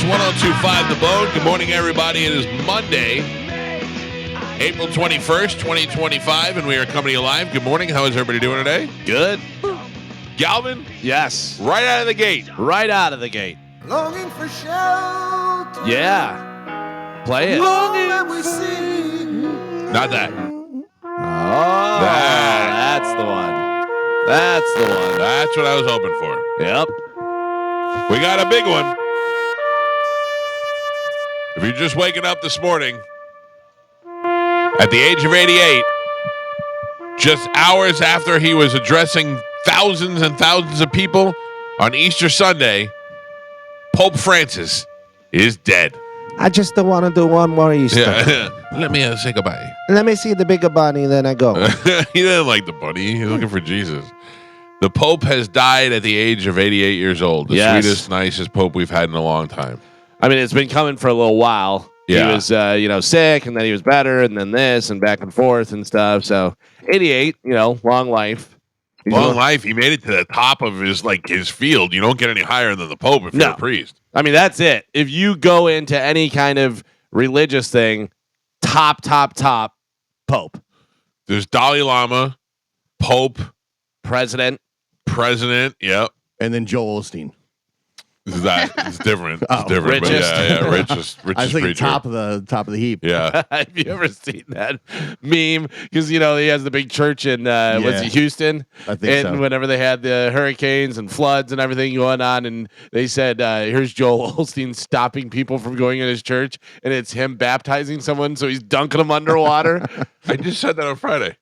1025 The Bone. Good morning, everybody. It is Monday, April 21st, 2025, and we are coming to you live. Good morning. How is everybody doing today? Good. Galvin? Yes. Right out of the gate. Right out of the gate. Longing for shelter. Yeah. Play it. Not that. Oh, that's the one. That's the one. That's what I was hoping for. Yep. We got a big one. If you're just waking up this morning, at the age of 88, just hours after he was addressing thousands and thousands of people on Easter Sunday, Pope Francis is dead. I just don't want to do one more Easter. Yeah. Let me say goodbye. Let me see the bigger bunny, then I go. He didn't like the bunny. He's looking for Jesus. The Pope has died at the age of 88 years old. The sweetest, nicest Pope we've had in a long time. I mean, it's been coming for a little while. Yeah. He was, sick, and then he was better, and then this, and back and forth and stuff. So, 88, long life. Long life. He made it to the top of his field. You don't get any higher than the Pope if you're a priest. I mean, that's it. If you go into any kind of religious thing, top, Pope. There's Dalai Lama, Pope, President. Yep. And then Joel Osteen. It's different. It's different. Richest. But yeah, richest I was thinking preacher. top of the heap. Yeah. Have you ever seen that meme? Because, he has the big church in, was it Houston? I think and so. whenever they had the hurricanes and floods and everything going on, and they said, here's Joel Osteen stopping people from going in his church, and it's him baptizing someone, so he's dunking them underwater. I just said that on Friday.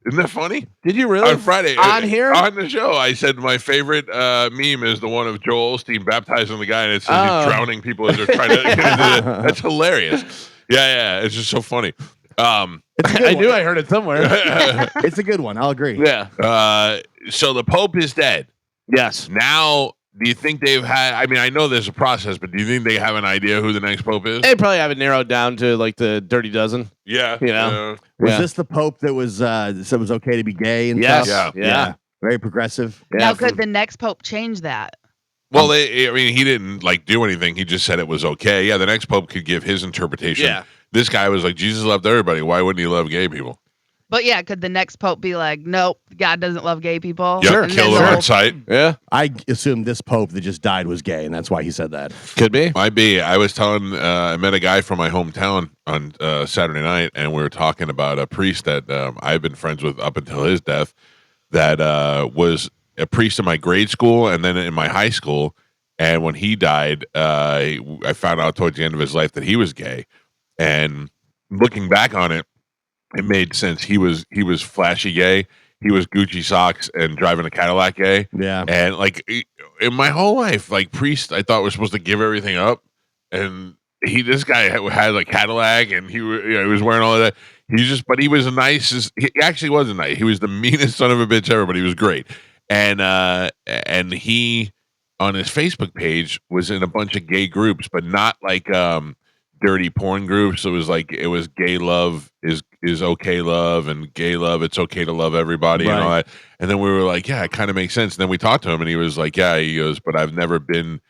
Isn't that funny? Did you really? On Friday. On here? On the show, I said my favorite meme is the one of Joel Osteen baptizing the guy, and it says he's drowning people as they're trying to get into the, that's hilarious. Yeah. It's just so funny. I knew I heard it somewhere. It's a good one. I'll agree. Yeah. So the Pope is dead. Yes. Now, do you think they've had, I know there's a process, but do you think they have an idea who the next Pope is? They probably have it narrowed down to the dirty dozen. Yeah. Was this the Pope that was said it was okay to be gay and Yes. stuff? Yeah. Very progressive. Now, could the next pope change that? Well, he didn't do anything. He just said it was okay. Yeah, the next Pope could give his interpretation. Yeah. This guy was like, Jesus loved everybody. Why wouldn't he love gay people? But yeah, could the next pope be like, nope, God doesn't love gay people? Yep, And kill then them the on sight. Yeah. I assume this Pope that just died was gay, and that's why he said that. Could be. Might be. I was telling, I met a guy from my hometown on Saturday night, and we were talking about a priest that I've been friends with up until his death that was a priest in my grade school and then in my high school. And when he died, I found out towards the end of his life that he was gay. And looking back on it, it made sense. He was flashy gay. He was Gucci socks and driving a Cadillac gay. Yeah. And in my whole life, priest, I thought was supposed to give everything up. And this guy had a Cadillac, and he was wearing all of that. But he was he actually wasn't nice. He was the meanest son of a bitch ever, but he was great. And he on his Facebook page was in a bunch of gay groups, but not dirty porn groups. It was gay love is okay love, and gay love, it's okay to love everybody, and all that. And then we were like, yeah, it kind of makes sense. And then we talked to him, and he was like, yeah, he goes, but I've never been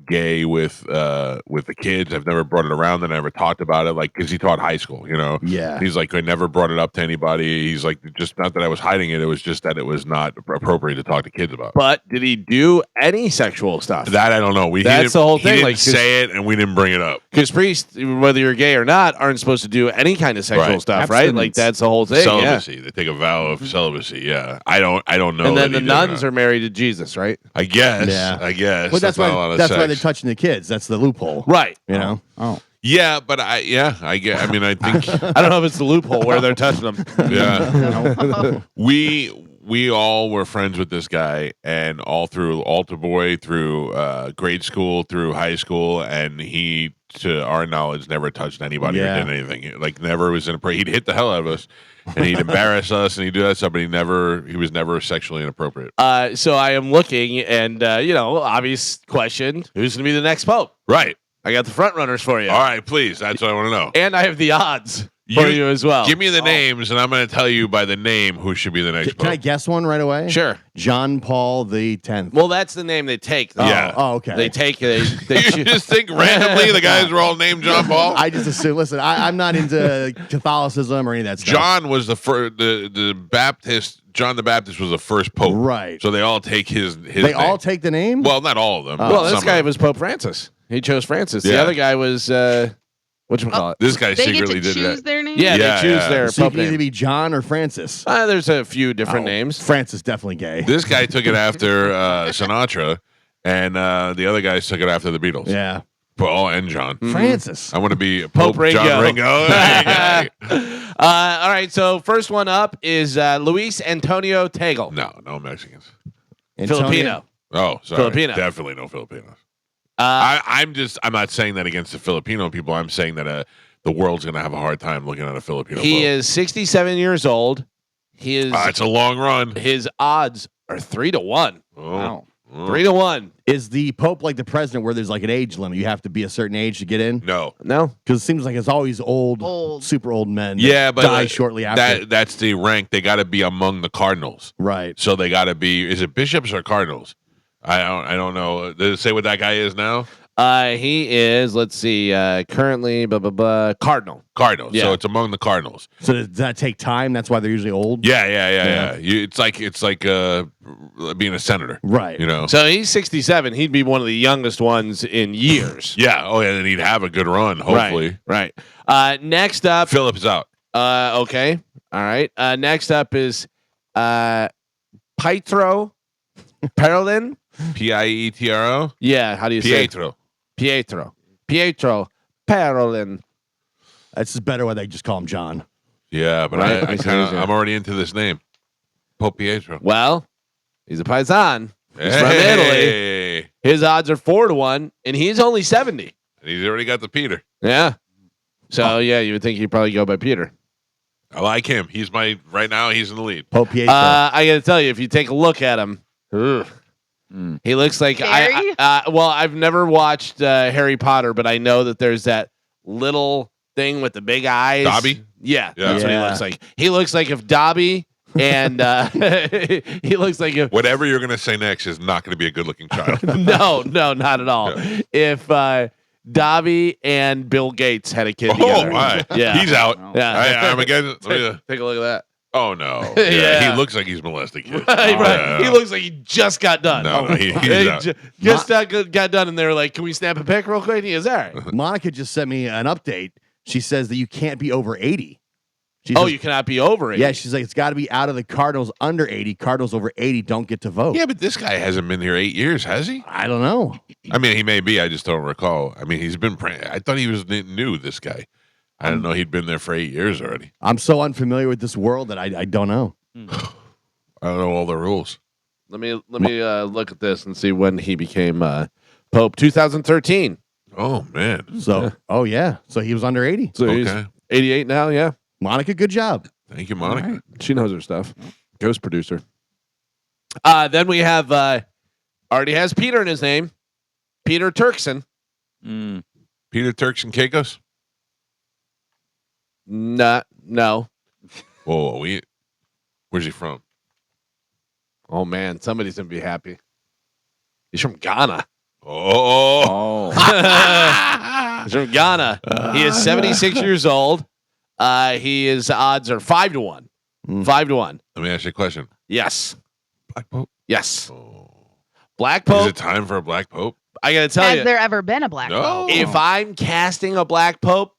gay with the kids. I've never brought it around. And I never talked about it, because he taught high school, Yeah. He's like, I never brought it up to anybody. He's like, just not that I was hiding it. It was just that it was not appropriate to talk to kids about. But did he do any sexual stuff? That I don't know. That's the whole thing. He didn't say it, and we didn't bring it up. Because priests, whether you're gay or not, aren't supposed to do any kind of sexual stuff, right? Abstinence. That's the whole thing. Celibacy. They take a vow of celibacy. Yeah, I don't know. And then the nuns are married to Jesus, right? I guess. Yeah. I guess. Well, that's not a lot why of that's why sex. they're touching the kids. That's the loophole. Right. Oh. Yeah, but I get. I think. I don't know if it's the loophole where they're touching them. Yeah. We all were friends with this guy, and all through altar boy, through grade school, through high school, and he, to our knowledge, never touched anybody or did anything. Never was in a prayer. He'd hit the hell out of us, and he'd embarrass us, and he'd do that stuff, but he was never sexually inappropriate. So I am looking, and obvious question: who's going to be the next pope? Right. I got the front runners for you. All right, please. That's what I want to know. And I have the odds. for you as well. Give me the names, and I'm going to tell you by the name who should be the next Can I pope. guess one right away? Sure. John Paul the 10th. Well, that's the name they take. Though. Yeah. Oh, okay. They take they You just think randomly the guys were all named John Paul? I just assume. Listen, I'm not into Catholicism or any of that stuff. John was the first. The Baptist. John the Baptist was the first pope. Right. So they all take his They name. all take the name. Well, not all of them. well, this some guy of them. was Pope Francis. He chose Francis. The Yeah. other guy was whatchamacallit? This guy They get secretly to did choose that. their name. Yeah, Yeah, they choose yeah. their so you Pope can either name. be John or Francis. There's a few different Oh, names. Francis definitely gay. This guy took it after Sinatra, and the other guys took it after the Beatles. Yeah. Paul and John. Francis. I want to be Pope Pope John Ringo. Ringo. All right, so first one up is Luis Antonio Tegel. No Mexicans. Antonio- Filipino. Oh, sorry. Filipino. Definitely no Filipinos. Uh, I'm not saying that against the Filipino people. I'm saying that the world's going to have a hard time looking at a Filipino. he pope. is 67 years old. He is It's a long run. his odds are 3-1. Oh. 3-1. Is the Pope like the president where there's like an age limit? You have to be a certain age to get in? No. No. Because it seems like it's always old, super old men that Yeah, but die shortly after. that's the rank. They got to be among the cardinals. Right. So they got to be. Is it bishops or cardinals? I don't know. Does it say what that guy is now? He is, let's see, currently Cardinal. Cardinals. Yeah. So it's among the cardinals. So does that take time? That's why they're usually old? Yeah. It's like being a senator. Right. You know. So he's 67. He'd be one of the youngest ones in years. Yeah. Oh, yeah. And he'd have a good run. Hopefully. Right. Next up. Philip is out. Okay. All right. Next up is Pietro Parolin. Pietro. Yeah. How do you say it? Pietro Parolin. That's just better when they just call him John. Yeah, but Right, I makes it kind of easier. I'm already into this name, Pope Pietro. Well, he's a paisan. He's from Italy. His odds are 4-1, and he's only 70. And he's already got the Peter. Yeah. So yeah, you would think he'd probably go by Peter. I like him. He's right now. He's in the lead. Pope Pietro. I got to tell you, if you take a look at him, he looks like Scary? well, I've never watched Harry Potter, but I know that there's that little thing with the big eyes. Dobby? Yeah, Yeah. that's what he Yeah. looks like. He looks like if Dobby and he looks like if Whatever you're going to say next is not going to be a good-looking child. no, not at all. Yeah. If Dobby and Bill Gates had a kid Oh together, my! yeah, He's out. yeah. I'm again. Take a look at that. Oh no! Yeah. He looks like he's molesting kids. Right. Yeah. He looks like he just got done. No, he's He out. just got done, and they were like, "Can we snap a pic real quick?" And he is all right. Monica just sent me an update. She says that you can't be over 80. She Oh, says- you cannot be over it. Yeah, she's like, it's got to be out of the Cardinals under 80. Cardinals over 80 don't get to vote. Yeah, but this guy hasn't been here 8 years, has he? I don't know. I mean, he may be. I just don't recall. I mean, he's been. I thought he was new. This guy. I didn't know he'd been there for 8 years already. I'm so unfamiliar with this world that I don't know. I don't know all the rules. Let me look at this and see when he became Pope. 2013. Oh man. So, oh yeah. So he was under 80. So he's Okay. 88 now. Yeah, Monica, good job. Thank you, Monica. she knows her stuff. Ghost producer. Then we have already has Peter in his name. Peter Turkson. Peter Turks and Caicos. No. Whoa, where's he from? Oh man, somebody's gonna be happy. He's from Ghana. Oh, He's from Ghana. He is 76 years old. His odds are 5-1. 5-1. let me ask you a question. Yes. Black Pope. Yes. Oh. Black Is Pope. it time for a Black Pope? I gotta tell Has you, there ever been a black No. pope? if I'm casting a Black Pope,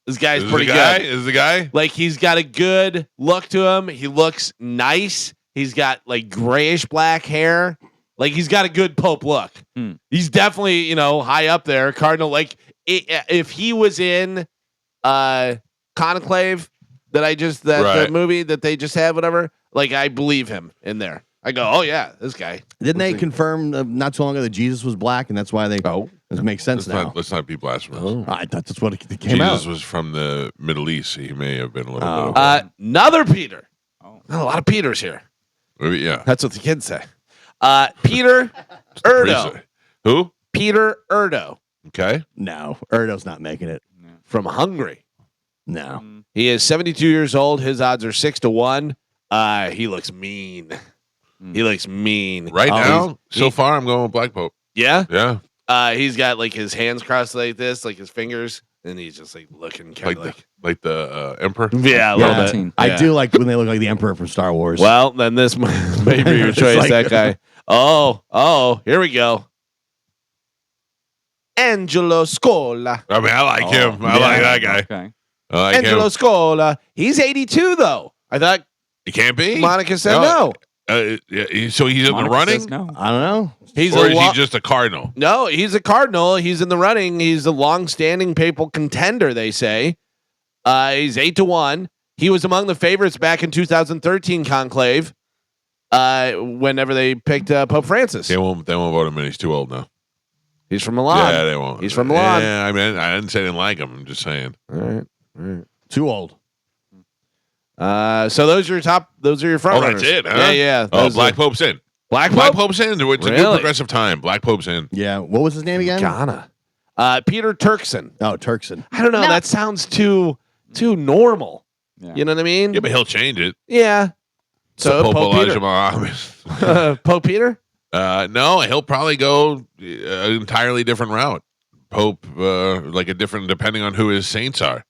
this guy's Is pretty the guy? good. Is the guy? Like he's got a good look to him. He looks nice. He's got like grayish black hair. Like he's got a good Pope look. He's definitely, high up there. Cardinal, like if he was in Conclave the Right. movie that they just had, whatever, like I believe him in there. I go, oh yeah, this guy. Didn't they confirm not too long ago that Jesus was black, and that's why they? Oh. This makes sense now. Let's not be blasphemous. I thought that's what it came Jesus out. was from the Middle East. He may have been a little bit. Another Peter. Not a lot of Peters here. Maybe, yeah. That's what the kids say. Peter Erdo. Priest- Who? Peter Erdo Okay. No, Erdo's not making it. from Hungary. No. He is 72 years old. His odds are 6-1. He looks mean. He looks mean. Right now, so far, I'm going with Black Pope. Yeah? Yeah. He's got like his hands crossed like this, like his fingers, and he's just like looking kind of Like the Emperor. Yeah, a little bit. Palpatine. I do like when they look like the Emperor from Star Wars. Well, then this may be your choice, like- that guy. Oh, here we go. Angelo Scola. I mean, I like him. I like that guy. Okay. I like Angelo him. Scola. He's 82 though. I thought He can't be. Monica said no. So he's in Monica the running, says no. I don't know. He's or a is he just a cardinal? No, he's a cardinal. He's in the running. He's a long-standing papal contender, they say. He's 8-1. He was among the favorites back in 2013 conclave. Whenever they picked Pope Francis. They won't vote him in. He's too old now. He's from Milan. Yeah, they won't. He's from Milan. Yeah, I mean, I didn't say I didn't like him. I'm just saying. All right. Too old. So those are your front runners. That's it, huh? Yeah. Oh, Those Black are- Pope's in. Black Black Pope? Pope's in. It's a good Really? progressive time. Black Pope's in. Yeah. What was his name again? Ghana. Peter Turkson. Oh, Turkson. I don't know. No. That sounds too normal. Yeah. You know what I mean? Yeah, but he'll change it. Yeah. So Pope Pope Elijah Peter. Muhammad. Pope Peter? No, he'll probably go an entirely different route. Pope, like a different, depending on who his saints are.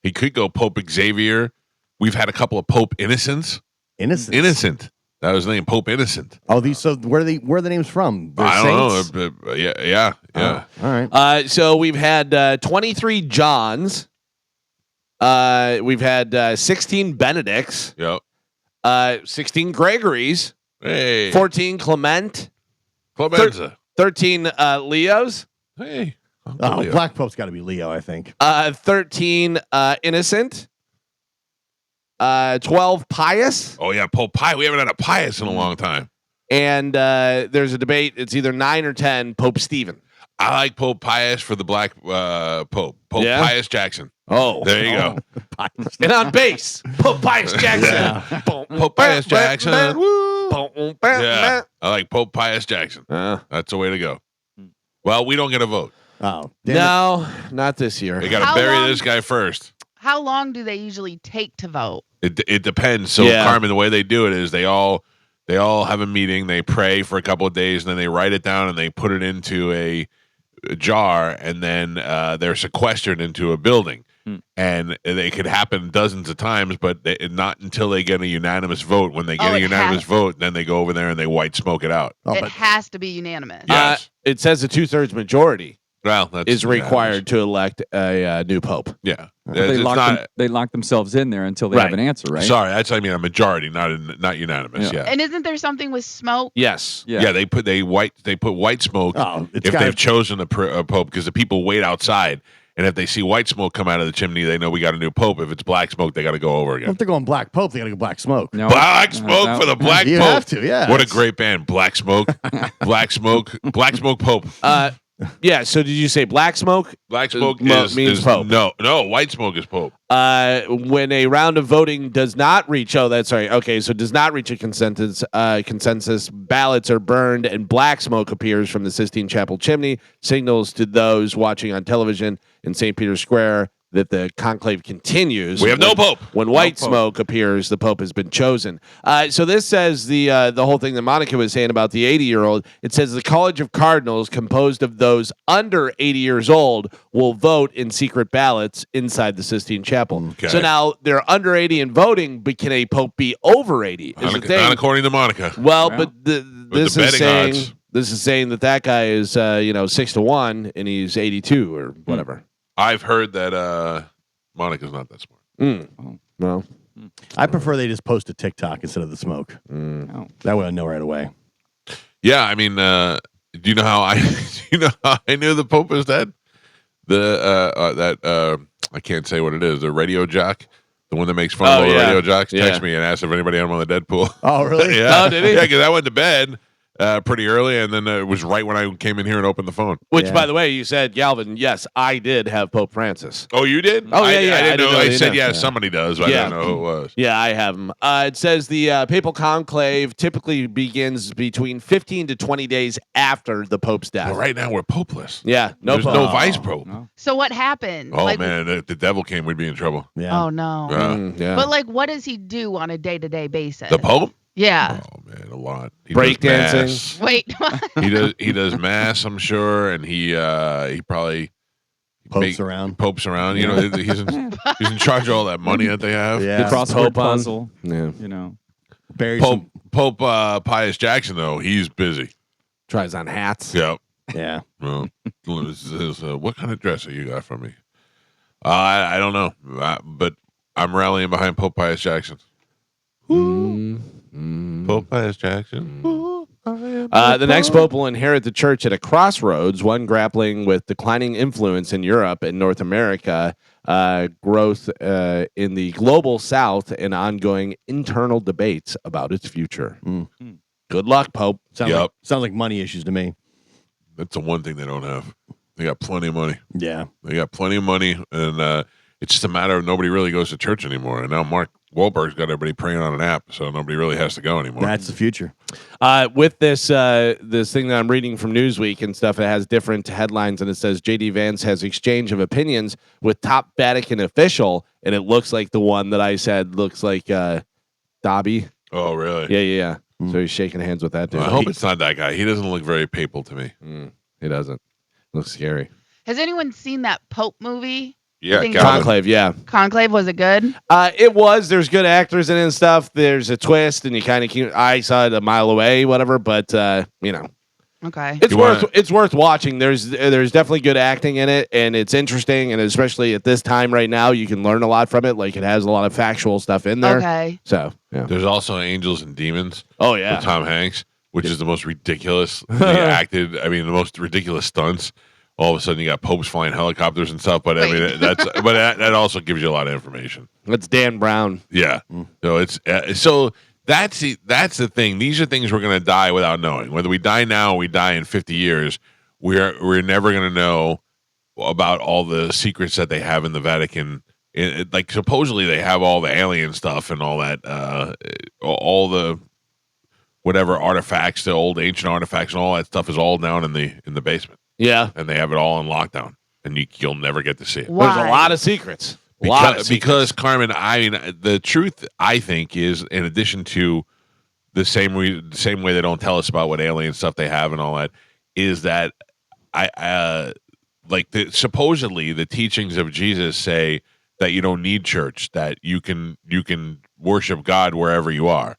He could go Pope Xavier. We've had a couple of Pope Innocents. Innocent. That was the name, Pope Innocent. Oh, these. So where are the names from? They're I saints? don't know. But, yeah. Oh, all right. So we've had 23 Johns. We've had 16 Benedicts. Yep. 16 Gregories. Hey. 14 Clement. Clemenza. 13 Leos. Hey. Oh, Leo. Black Pope's got to be Leo, I think. 13 Innocent. 12 Pius. Oh, yeah, Pope Pius. We haven't had a Pius in a long time. And there's a debate. It's either 9 or 10 Pope Stephen. I like Pope Pius for the Black Pope. Pope Yeah? Pius Jackson. Oh. There you go. And on base, Pope Pius Jackson. Pope Pius Jackson. Yeah. Yeah. I like Pope Pius Jackson. Uh, That's the way to go. Well, we don't get a vote. Oh, damn it. no, not this year. We got to How bury long- this guy first. How long do they usually take to vote? It depends. So Yeah. Carmen, the way they do it is they all have a meeting, they pray for a couple of days, and then they write it down and they put it into a jar, and then they're sequestered into a building. And it could happen dozens of times, but not until they get a unanimous vote. When they get Oh, a it unanimous has- vote, then they go over there and they white smoke it out. Oh, It but has to be unanimous. Yes. It says a 2/3 majority Well, that's is required to elect a new pope. Yeah. They It's lock, not. they lock themselves in there until they Right. have an answer, right? Sorry, that's I mean a majority, not unanimous. Yeah. Yeah. And isn't there something with smoke? Yes. Yeah, they put white smoke oh, it's if got they've chosen a pope, because the people wait outside, and if they see white smoke come out of the chimney, they know we got a new pope. If it's black smoke, they got to go over again. If they're going Black Pope, they got to go Black Smoke. No. Black smoke for the black You pope. have to, yeah. What a great band, Black Smoke, Black Smoke Pope. Yeah. So did you say black smoke? Black smoke means is pope. No, white smoke is pope. When a round of voting does not reach, that's right. Okay, so does not reach a consensus, ballots are burned and black smoke appears from the Sistine Chapel chimney, signals to those watching on television in St. Peter's Square that the conclave continues. We have no pope. When white pope. smoke appears, the pope has been chosen. So this says the whole thing that Monica was saying about the 80-year-old. It says the College of Cardinals, composed of those under 80 years old, will vote in secret ballots inside the Sistine Chapel. Okay. So now they're under 80 and voting, but can a pope be over 80? Is the Not thing. according to Monica. Well, Well, but this the is betting saying odds. this is saying that guy is 6-1 and he's 82 or whatever. I've heard that Monica's not that smart. Mm. Well, I prefer they just post a TikTok instead of the smoke. Oh. That way I know right away. Yeah, I mean, do you know how I knew the Pope was dead? I can't say what it is. The radio jock, the one that makes fun of all the radio jocks, Yeah. texted me and asked if anybody had him on the Deadpool. Oh, really? yeah, Oh, did he? Yeah, because I went to bed pretty early, and then it was right when I came in here and opened the phone. Which, Yeah. by the way, you said, Galvin, yes, I did have Pope Francis. Oh, you did? Oh, yeah, I yeah, I didn't didn't know. know I you said, know. yeah, somebody does, but Yeah. I don't know who it was. Yeah, I have them. It says the papal conclave typically begins between 15 to 20 days after the Pope's death. Well, right now, we're popeless. Yeah, no There's Pope. no vice pope. No. So what happened? Oh, Like, man, if the devil came, we'd be in trouble. Yeah. Oh no. Yeah. But like, what does he do on a day-to-day basis? The Pope? Yeah. Oh, man, a lot. He Break does dancing. mass. Wait. He does mass, I'm sure, and he probably Popes around. popes around. You know, he's in charge of all that money that they have. Yeah. Crossword Pope on. puzzle. Yeah. You know. Buried some- Pope Pius Jackson, though, he's busy. Tries on hats. Yeah. Yeah. Well, what kind of dresser you got for me? I don't know, but I'm rallying behind Pope Pius Jackson. Pope Pius Jackson. The next pope will inherit the church at a crossroads, one grappling with declining influence in Europe and North America, growth in the global south, and ongoing internal debates about its future. Good luck, Pope. Yep. Sounds like money issues to me. That's the one thing they don't have. They got plenty of money. Yeah. They got plenty of money, and it's just a matter of nobody really goes to church anymore. And now Mark Wahlberg's got everybody praying on an app, so nobody really has to go anymore. That's the future. With this this thing that I'm reading from Newsweek and stuff, it has different headlines, and it says J.D. Vance has exchange of opinions with top Vatican official, and it looks like the one that I said looks like Dobby. Oh, really? Yeah. So he's shaking hands with that dude. Well, I hope it's not that guy. He doesn't look very papal to me. He doesn't. Looks scary. Has anyone seen that Pope movie? Yeah, think Calvin. Conclave, yeah. Conclave, was it good? It was. There's good actors in it and stuff. There's a twist, and you kind of keep. I saw it a mile away, whatever. But you know, Okay. it's worth watching. There's definitely good acting in it, and it's interesting, and especially at this time right now, you can learn a lot from it. Like it has a lot of factual stuff in there. Okay. So yeah. There's also Angels and Demons Oh with yeah. Tom Hanks, which is the most ridiculous. The most ridiculous stunts. All of a sudden, you got popes flying helicopters and stuff. But I Wait. mean, that also gives you a lot of information. That's Dan Brown. Yeah. So it's that's the thing. These are things we're going to die without knowing. Whether we die now or we die in 50 years, we're never going to know about all the secrets that they have in the Vatican. Like supposedly they have all the alien stuff and all that, all the whatever artifacts, the old ancient artifacts and all that stuff is all down in the basement, Yeah. and they have it all on lockdown, and you'll never get to see it. Why? There's a lot of secrets. Because Carmen, I mean, the truth I think is, in addition to the same way they don't tell us about what alien stuff they have and all that, is that supposedly the teachings of Jesus say that you don't need church, that you can worship God wherever you are,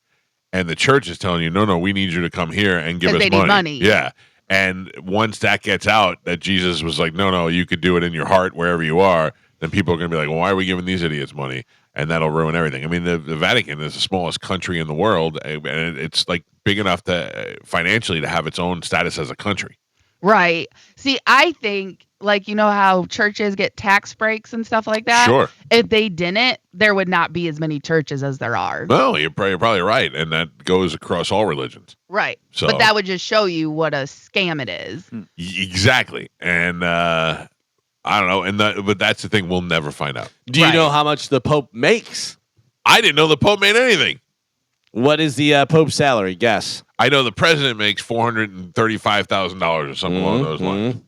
and the church is telling you, no, we need you to come here and give 'Cause us they need money. Yeah. And once that gets out, that Jesus was like, no, you could do it in your heart wherever you are, then people are going to be like, well, why are we giving these idiots money? And that'll ruin everything. I mean, the Vatican is the smallest country in the world, and it's like big enough to financially to have its own status as a country. Right. See, I think, like, you know how churches get tax breaks and stuff like that? Sure. If they didn't, there would not be as many churches as there are. No, you're probably right, and that goes across all religions. Right. So- But that would just show you what a scam it is. Exactly. And I don't know, but that's the thing, we'll never find out. Do you Right. know how much the Pope makes? I didn't know the Pope made anything. What is the Pope's salary? Guess. I know the president makes $435,000 or something along those lines.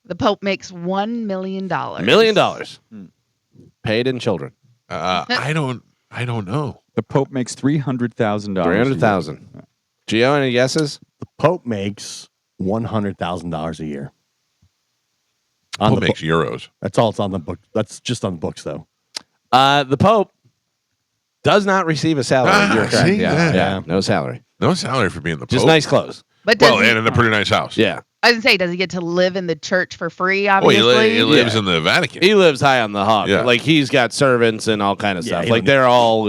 The Pope makes $1 million. $1 million. Paid in children. I don't know. The Pope makes $300,000. 300,000. Gio, any guesses? The Pope makes $100,000 a year. Pope makes euros. That's all it's on the book. That's just on the books, though. The Pope does not receive a salary. You're correct. see? Yeah, Yeah. no salary. No salary for being the Pope. Just nice clothes. But does Well, he, and in a pretty nice house. Yeah. I was gonna say, does he get to live in the church for free? Oh, Obviously. he lives in the Vatican. He lives high on the hog. Yeah. Like he's got servants and all kind of Yeah, stuff. he Like don't- they're all,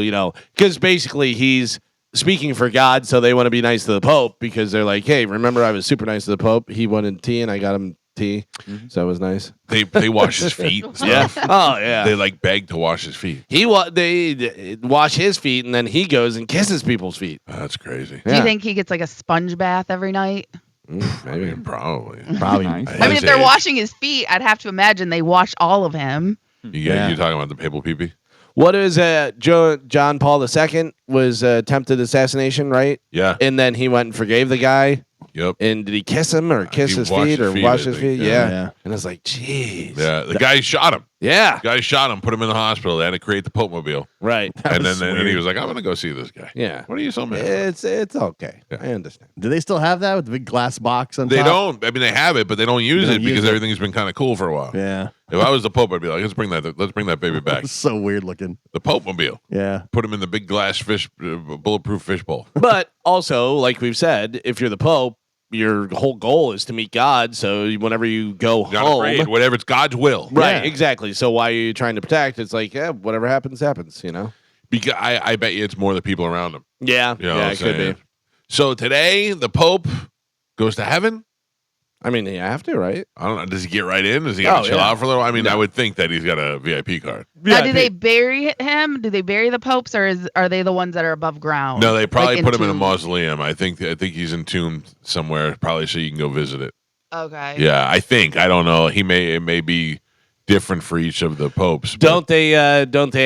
because basically he's speaking for God, so they want to be nice to the Pope because they're like, hey, remember I was super nice to the Pope. He wanted tea and I got him tea. So it was nice. They wash his feet. And Yeah. stuff. Oh yeah. They like beg to wash his feet. They wash his feet and then he goes and kisses people's feet. That's crazy. Do you think he gets like a sponge bath every night? Maybe, probably. Nice. I mean, if they're washing his feet, I'd have to imagine they wash all of him. You're talking about the papal pee-pee? What is John Paul II was attempted assassination, right? Yeah. And then he went and forgave the guy. Yep. And did he kiss him or kiss He his washed feet or his feet, wash I his think. feet? Yeah. Yeah. And it's like, jeez. Yeah. The guy shot him. Yeah. The guy shot him, put him in the hospital. They had to create the Pope Mobile. Right. And then he was like, I'm going to go see this guy. Yeah. What are you so mad? It's okay. Yeah. I understand. Do they still have that with the big glass box on They top? don't. I mean, they have it, but they don't use They it don't use because it. everything's been kind of cool for a while. Yeah. If I was the Pope, I'd be like, let's bring that baby back. It's so weird looking. The Pope Mobile. Yeah. Put him in the big glass bulletproof fish bowl. But also, like we've said, if you're the Pope, your whole goal is to meet God. So whenever you go Not home, afraid. Whatever, it's God's will. right? Yeah. Exactly. So why are you trying to protect? It's like, yeah, whatever happens, happens. You know? Because I bet you it's more the people around him. Yeah. You know what Yeah, I'm it could saying? be. So today, the Pope goes to heaven. I mean, you have to, right? I don't know. Does he get right in? Does he have to chill yeah. out for a little? I mean, No. I would think that he's got a VIP card. Now, do they bury him? Do they bury the popes, or are they the ones that are above ground? No, they probably Like put him in a entombed? mausoleum. I think he's entombed somewhere, probably so you can go visit it. Okay. Yeah, I think. I don't know. It may be different for each of the popes. but- Don't they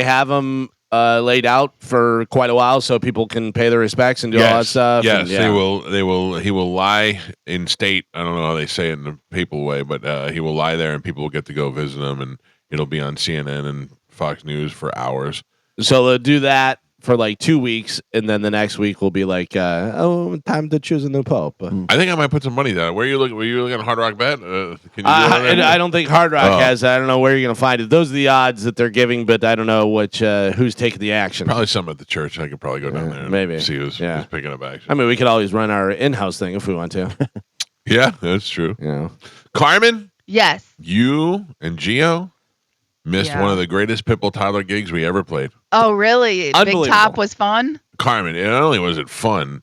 have them laid out for quite a while so people can pay their respects and do all that stuff? Yes, And, they will. They will. He will lie in state. I don't know how they say it in the papal way, but he will lie there, and people will get to go visit him, and it'll be on CNN and Fox News for hours. So they'll do that for like 2 weeks, and then the next week will be like, time to choose a new pope. I think I might put some money down. Where are you looking? Were you looking at Hard Rock Bet? Can you do that? I don't think Hard Rock Oh. has that. I don't know where you're going to find it. Those are the odds that they're giving, but I don't know who's taking the action. Probably some at the church. I could probably go down there and maybe. see who's picking up action. I mean, we could always run our in-house thing if we want to. Yeah, that's true. Yeah. Carmen, Yes. you and Gio missed Yeah. one of the greatest Pimple Tyler gigs we ever played. Oh, really? Big Unbelievable. Top was fun. Carmen, not only was it fun,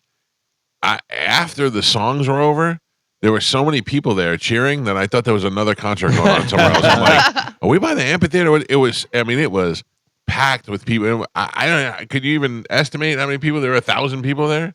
after the songs were over, there were so many people there cheering that I thought there was another concert going on somewhere else. I'm like, are we by the amphitheater? It was packed with people. I don't know. Could you even estimate how many people? There were 1,000 people there?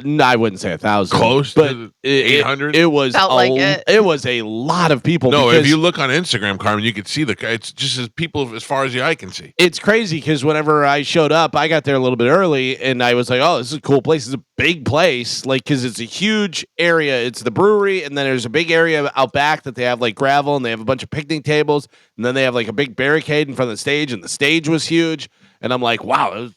No, I wouldn't say 1,000. Close but to 800? It was Felt like it. It was a lot of people. No, because if you look on Instagram, Carmen, you could see it's just as people as far as the eye can see. it's crazy because whenever I showed up, I got there a little bit early, and I was like, "Oh, this is a cool place. It's a big place, like because it's a huge area. It's the brewery, and then there's a big area out back that they have like gravel, and they have a bunch of picnic tables, and then they have like a big barricade in front of the stage, and the stage was huge. And I'm like, wow, that was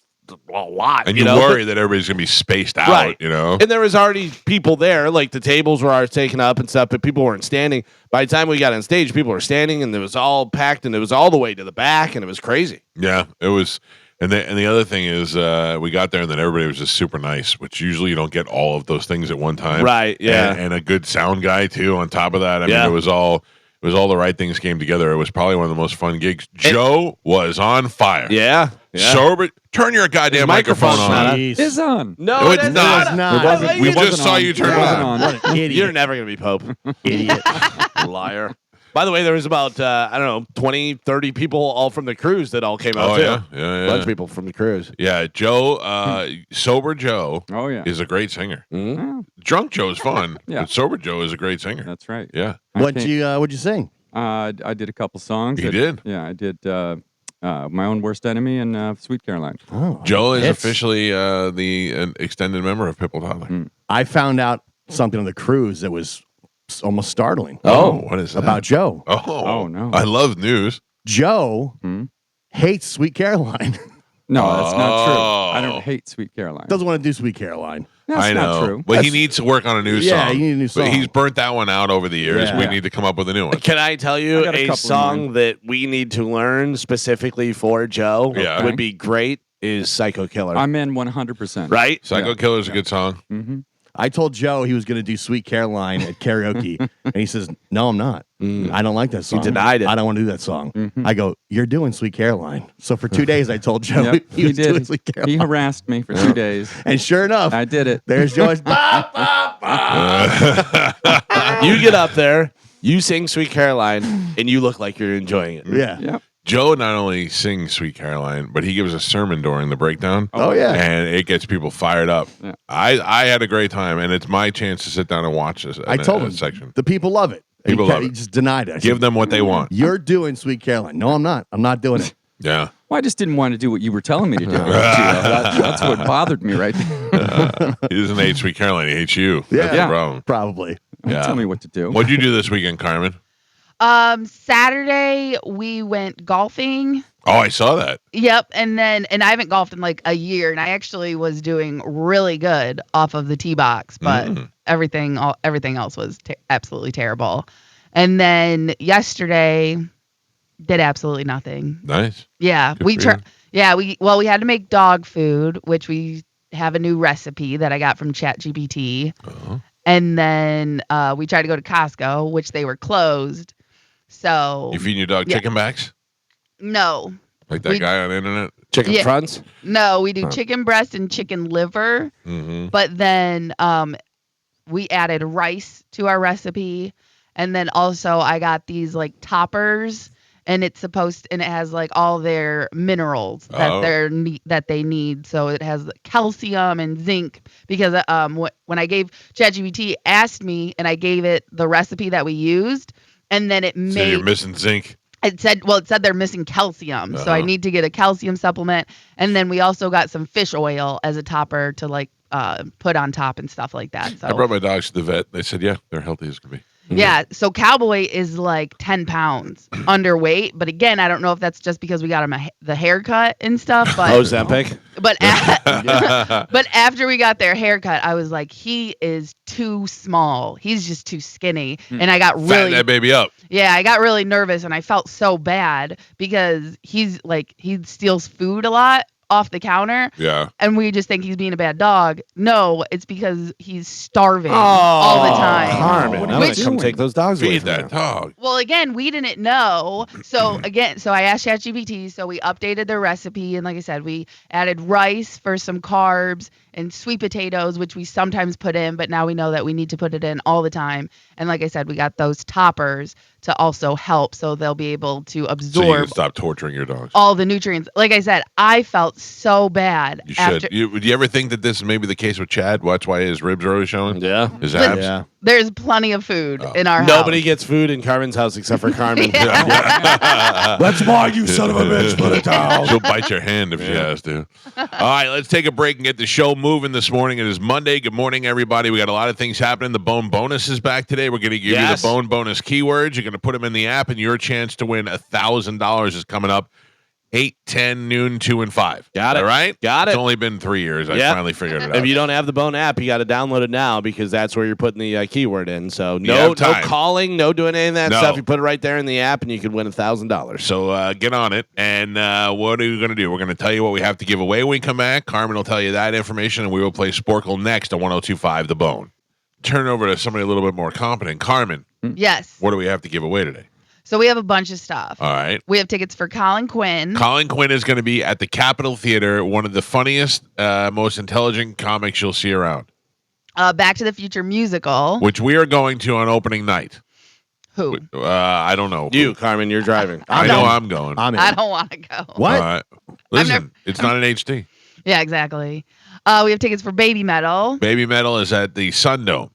a lot. And you worry that everybody's going to be spaced out, Right. you know? And there was already people there, like the tables were already taken up and stuff, but people weren't standing. By the time we got on stage, people were standing, and it was all packed, and it was all the way to the back, and it was crazy. Yeah, it was. And the other thing is, we got there, and then everybody was just super nice, which usually you don't get all of those things at one time. Right, yeah. And a good sound guy, too, on top of that. I mean, Yeah. it was all the right things came together. It was probably one of the most fun gigs. Joe was on fire. Yeah. Sober. Turn your goddamn His microphone microphone's on. not Jeez. It's on. No, No, it's it is not. It's not. It wasn't. We it wasn't just saw on. you turn It it wasn't on. on. What an idiot. You're never going to be Pope. Idiot. Liar. By the way, there was about, 20, 30 people all from the cruise that all came out, Oh, too. yeah. A bunch of people from the cruise. Yeah, Joe, Sober Joe Oh yeah. is a great singer. Mhm. Oh, Drunk Joe's fun, Yeah. but Sober Joe is a great singer. that's right. Yeah. What'd you sing? I did a couple songs. You did? Yeah, I did. My Own Worst Enemy and Sweet Caroline. Oh, Joe is hits. officially an extended member of Pimple Tyler. I found out something on the cruise that was almost startling What is that? about Joe. Oh, no. I love news. Joe Hmm? hates Sweet Caroline. No, that's not true. Oh. I don't hate Sweet Caroline. Doesn't want to do Sweet Caroline. That's I know. not true. But he needs to work on a new Yeah, song. you need a new But song. he's burnt that one out over the years. Yeah. We need to come up with a new one. Can I tell you I got a a couple in song mind. that we need to learn specifically for Joe Yeah. would be great is Psycho Killer. I'm in 100%. right? Psycho Killer's a good song. Mm-hmm. I told Joe he was going to do Sweet Caroline at karaoke, and he says, "No, I'm not. I don't like that song. denied it. I don't want to do that song." Mhm. I go, "You're doing Sweet Caroline." So for 2 days, I told Joe Yep, he was did. doing Sweet He Caroline, harassed me for 2 days. and sure enough, I did it. there's Joe's. Bah, bah, bah. You get up there, You sing Sweet Caroline, and you look like you're enjoying it. Yeah. Yeah. Joe not only sings Sweet Caroline, but he gives a sermon during the breakdown. Oh, yeah. And it gets people fired up. Yeah. I had a great time, and it's my chance to sit down and watch this. I told him section. the people love it. People love He it. just denied it. I Give said, them what they want. You're doing Sweet Caroline. No, I'm not. I'm not doing it. Yeah. Well, I just didn't want to do what you were telling me to do. That's what bothered me right there. He doesn't hate Sweet Caroline. He hates you. That's Yeah. the problem. Probably. Yeah. Tell me what to do. What'd you do this weekend, Carmen? Saturday we went golfing. Oh, I saw that. Yep, and I haven't golfed in like a year, and I actually was doing really good off of the tee box, but everything else was absolutely terrible. And then yesterday, did absolutely nothing. Nice. Yeah, Good we for tried. you. Yeah, we had to make dog food, which we have a new recipe that I got from ChatGPT, Uh-huh. and then we tried to go to Costco, which they were closed. So You feeding your dog chicken backs? no. Like that guy on the internet? Chicken Yeah. fronts? No, we do chicken breast and chicken liver, Mm-hmm. but then we added rice to our recipe, and then also I got these like toppers, and it has like all their minerals that they need. So it has calcium and zinc because when I gave ChatGPT asked me and I gave it the recipe that we used, and then it So made you're missing zinc. it said they're missing calcium, so I Uh-huh. need to get a calcium supplement, and then we also got some fish oil as a topper to like put on top and stuff like that. So I brought my dogs to the vet. They said, yeah, they're healthy as can be. yeah, so Cowboy is like 10 pounds underweight, but again, I don't know if that's just because we got him the haircut and stuff, but Ozempic? but but after we got their haircut, I was like, he is too small. He's just too skinny, and I got Fatten really that baby up. Yeah, I got really nervous and I felt so bad because he steals food a lot off the counter, Yeah. and we just think he's being a bad dog. No, it's because he's starving all the time. Carmen, I'm going to come doing? take those dogs away Feed from that you. dog. Well, again, we didn't know. So I asked ChatGPT, so we updated the recipe, and like I said, we added rice for some carbs and sweet potatoes, which we sometimes put in, but now we know that we need to put it in all the time. And like I said, we got those toppers to also help, so they'll be able to So you can absorb stop torturing your dogs. all the nutrients. Like I said, I felt so bad You after. should. Would you ever think that this may be the case with Chad? Watch why his ribs are always showing. Yeah. His abs. Yeah. There's plenty of food Oh. in our Nobody house. gets food in Carmen's house except for Carmen. That's why you son of a bitch. Put it down. She'll bite your hand if she has to. All right, let's take a break and get the show moving this morning. It is Monday. Good morning, everybody. We got a lot of things happening. The Bone Bonus is back today. We're going to give you the Bone Bonus keywords. You're going to put them in the app, and your chance to win $1,000 is coming up 8, 10, noon, 2, and 5. Got it. All right? Got it. It's only been 3 years. I Yep. finally figured it out. If you don't have the Bone app, you got to download it now because that's where you're putting the keyword in. So You no have time. calling, no doing any of that No. stuff. You put it right there in the app, and you could win $1,000. So get on it. And what are we going to do? We're going to tell you what we have to give away when we come back. Carmen will tell you that information, and we will play Sporkle next on 102.5 The Bone. Turn over to somebody a little bit more competent. Carmen, Yes. what do we have to give away today? So we have a bunch of stuff. All right. We have tickets for Colin Quinn. Colin Quinn is going to be at the Capitol Theater, one of the funniest, most intelligent comics you'll see around, Back to the Future musical. which we are going to on opening night. Who? I don't know. You, Carmen, you're driving. I know I'm going. I'm in. I don't want to go. What? All right. Listen, it's not an HD. Yeah, exactly. We have tickets for Baby Metal. Baby Metal is at the Sundome.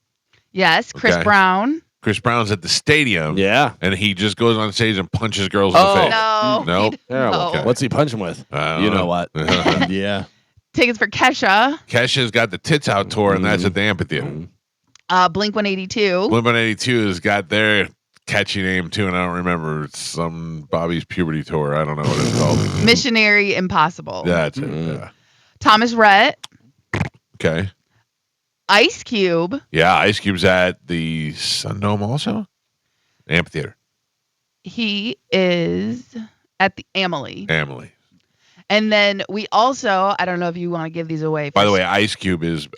Yes, Chris Okay. Brown. Chris Brown's at the stadium. Yeah. And he just goes on stage and punches girls in Oh. the face. No. Nope. Terrible. No. Okay. What's he punching with? You know what? Yeah. Tickets for Kesha. Kesha's got the Tits Out tour, and that's at the amphitheater. Blink 182. Blink-182 has got their catchy name too, and I don't remember. It's some Bobby's puberty tour. I don't know what it's called. Missionary Impossible. That's it. Yeah. Thomas Rhett. Okay. Ice Cube. Yeah, Ice Cube's at the Sundome also? Amphitheater. He is at the Amalie. Emily. And then we also, I don't know if you want to give these away. By the way, Ice Cube is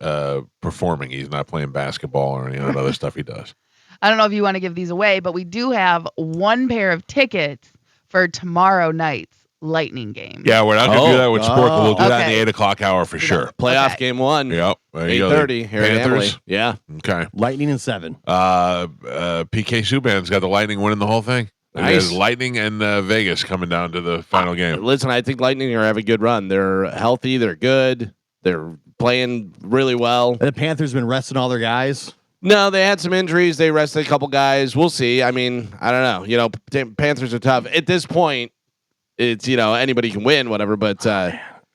performing. He's not playing basketball or any of that other stuff he does. I don't know if you want to give these away, but we do have one pair of tickets for tomorrow night's Lightning game. Yeah, we're not going to do that with Sporkle. We'll do that in the Okay. 8 o'clock hour for sure. Playoff Okay. game 1. Yep. There you go. 8:30 here at Emily. Panthers. Yeah. Okay. Lightning and 7. PK Subban's got the Lightning winning the whole thing. Nice. There's Lightning and Vegas coming down to the final game. Listen, I think Lightning are having a good run. They're healthy. They're good. They're playing really well. And the Panthers been resting all their guys. No, they had some injuries. They rested a couple guys. We'll see. I mean, I don't know. You know, Panthers are tough. At this point, it's, you know, anybody can win, whatever. But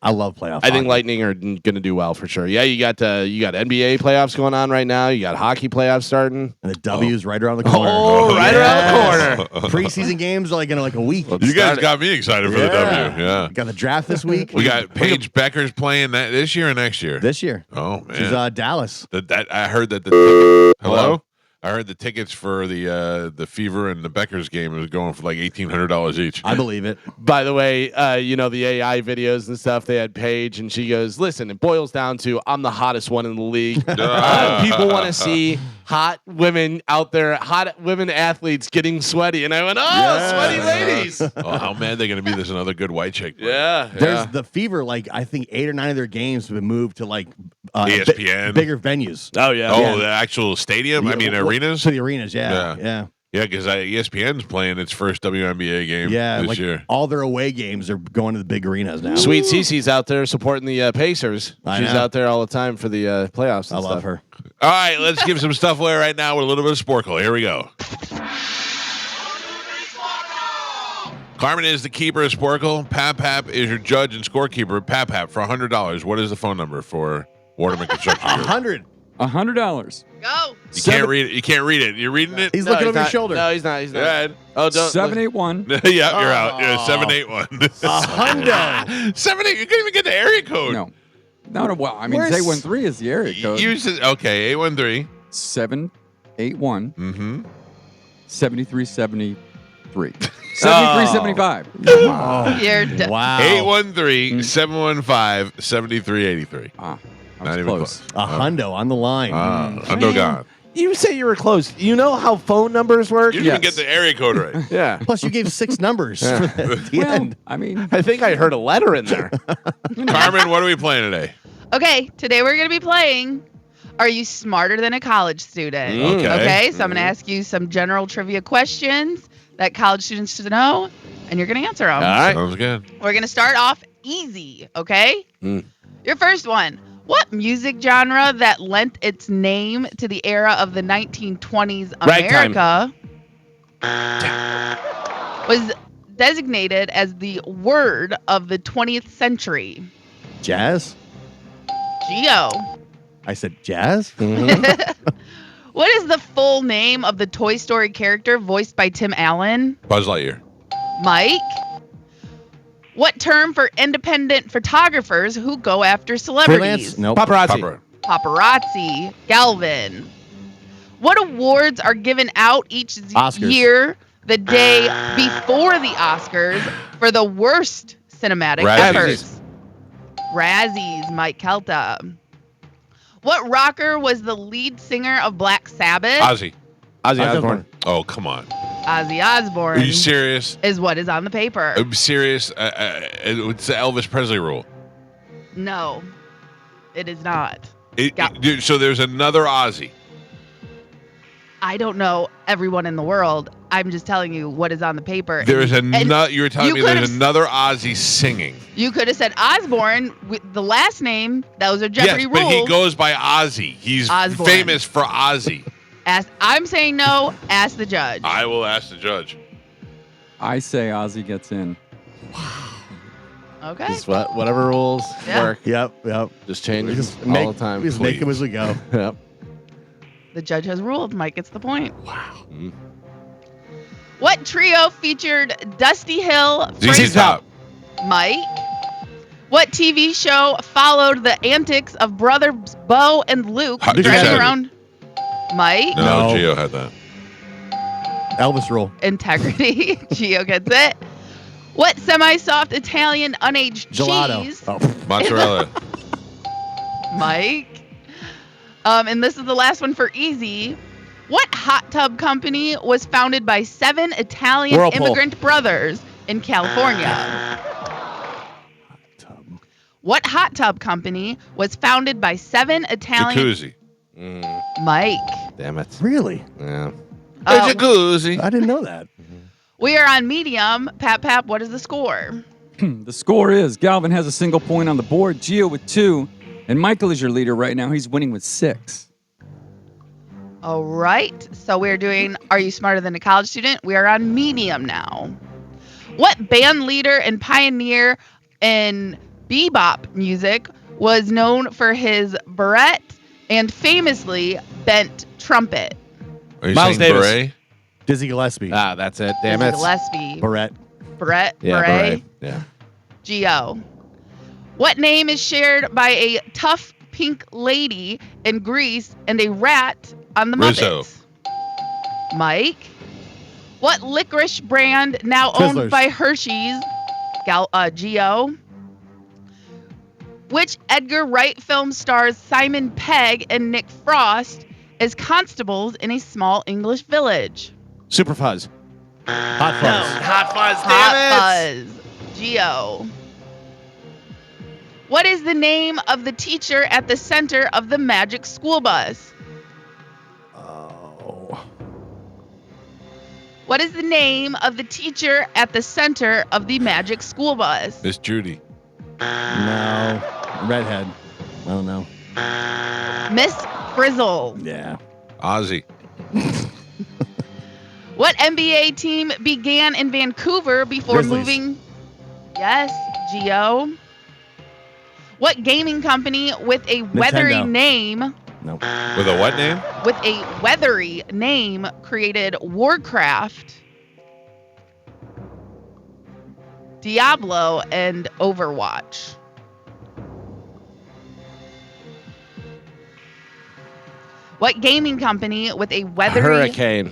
I love playoffs. I think Lightning are going to do well for sure. Yeah, you got NBA playoffs going on right now. You got hockey playoffs starting. And the W's right around the corner. Oh, right around the corner. Preseason games are like in like a week. You guys got me excited for the W. Yeah. Got the draft this week. We got Paige Becker's playing that this year or next year? This year. Oh, man. She's Dallas. I heard that the hello. I heard the tickets for the Fever and the Beckers game was going for like $1,800 each. I believe it. By the way, you know, the AI videos and stuff, they had Paige, and she goes, listen, it boils down to I'm the hottest one in the league. People want to see hot women out there, hot women athletes getting sweaty. And I went, sweaty ladies. Oh, how mad they're going to be? There's another good white chick. Yeah. There's the Fever, like I think 8 or 9 of their games have been moved to like ESPN. bigger venues. Oh, yeah. Oh, Yeah. the actual stadium? I mean, arenas? To the arenas, yeah. Yeah, because ESPN's playing its first WNBA game Yeah, this like year. all their away games are going to the big arenas now. Sweet Cece's out there supporting the Pacers. I She's know. out there all the time for the playoffs. I And love stuff. her. All right, let's give some stuff away right now with a little bit of Sporkle. Here we go. Carmen is the keeper of Sporkle. Pap is your judge and scorekeeper. Pap for $100. What is the phone number for Waterman Construction Group? 100. $100. Go. You can't read it. You can't read it. You're reading it? He's looking over not, your shoulder. No, he's not. He's not. Go ahead. Oh, don't. 781. Yeah, you're out. Yeah, 781. $100. 78. You couldn't even get the area code. No. No. Well, I mean, Where's- 813 is the area code. Use it. Okay, 813. 781 Mm-hmm. 7373. 7375. You're done. Wow. 813-715-7383. Ah, I Not was even close. A hundo on the line. Hundo gone. You say you were close. You know how phone numbers work? You didn't even Yes. get the area code right. Yeah. Plus, you gave 6 numbers for the Well, end. I mean, I think I heard a letter in there. Carmen, what are we playing today? Okay, today we're going to be playing Are You Smarter Than a College Student? Okay. Okay, so I'm going to ask you some general trivia questions that college students should know, and you're going to answer them. All right. Sounds good. We're going to start off easy, okay? Mm. Your first one. What music genre that lent its name to the era of the 1920s Ragtime. America was designated as the word of the 20th century? Jazz? Geo. I said jazz? What is the full name of the Toy Story character voiced by Tim Allen? Buzz Lightyear. Mike. What term for independent photographers who go after celebrities? Freelance? Nope. Paparazzi. Papa. Paparazzi. Galvin. What awards are given out each Oscars. year the day before the Oscars for the worst cinematic Razzies. efforts? Razzies. Mike Calta. What rocker was the lead singer of Black Sabbath? Ozzy. Ozzy Osbourne. Oh, come on. Ozzy Osbourne. Are you serious? Is what is on the paper. I'm serious. It's the Elvis Presley rule. No, it is not. Dude, so there's another Ozzy. I don't know everyone in the world. I'm just telling you what is on the paper. There's And another. You were telling you me could there's have- another Ozzy singing. You could have said Osborne with the last name. Those are Jeopardy Yes, rules. but he goes by Ozzy. He's Osbourne. famous for Ozzy. I'm saying no. Ask the judge. I will ask the judge. I say Ozzy gets in. Okay. Just whatever rules Yeah. work. Yep. Just change We it just all make, the time. we just make them as we go. Yep. The judge has ruled. Mike gets the point. Wow. What trio featured Dusty Hill, ZZ Top. Mike? What TV show followed the antics of brothers Bo and Luke Dukes of driving Hazzard. around? Mike? No, No. Gio had that. Elvis rule. Integrity. Gio gets it. What semi-soft Italian unaged Gelato. cheese? Oh. Mozzarella. Mike. And this is the last one for easy. What hot tub company was founded by 7 Italian Whirlpool. immigrant brothers in California? What hot tub company was founded by 7 Italian... Jacuzzi. Mike. Damn it. Really? Yeah. A jacuzzi. I didn't know that. We are on medium. Pap, what is the score? The score is Galvin has a single point on the board, Gio with 2, and Michael is your leader right now. He's winning with 6. All right. So we're doing Are You Smarter Than a College Student? We are on medium now. What band leader and pioneer in bebop music was known for his barrette and famously bent trumpet? Are you Miles saying Davis. Beret? Dizzy Gillespie. Ah, that's it. Damn Dizzy it. Gillespie. Barrett. Barrette. Yeah, Beret. Yeah. Geo. What name is shared by a tough pink lady in Greece and a rat on the Rizzo. Muppets? Mike. What licorice brand now owned Twizzlers. by Hershey's? Geo. Which Edgar Wright film stars Simon Pegg and Nick Frost as constables in a small English village? Super Fuzz. Hot Fuzz. Hot Fuzz. Hot Fuzz. Geo. What is the name of the teacher at the center of the magic school bus? Oh. What is the name of the teacher at the center of the magic school bus? Miss Judy. No. Redhead. I don't know. Miss Frizzle. Yeah. Ozzy. What NBA team began in Vancouver before Grizzlies. moving? Yes, Geo. What gaming company with a weathery Nintendo. name No. With a what name? with a weathery name created Warcraft, Diablo, and Overwatch? What gaming company with a weathery Hurricane.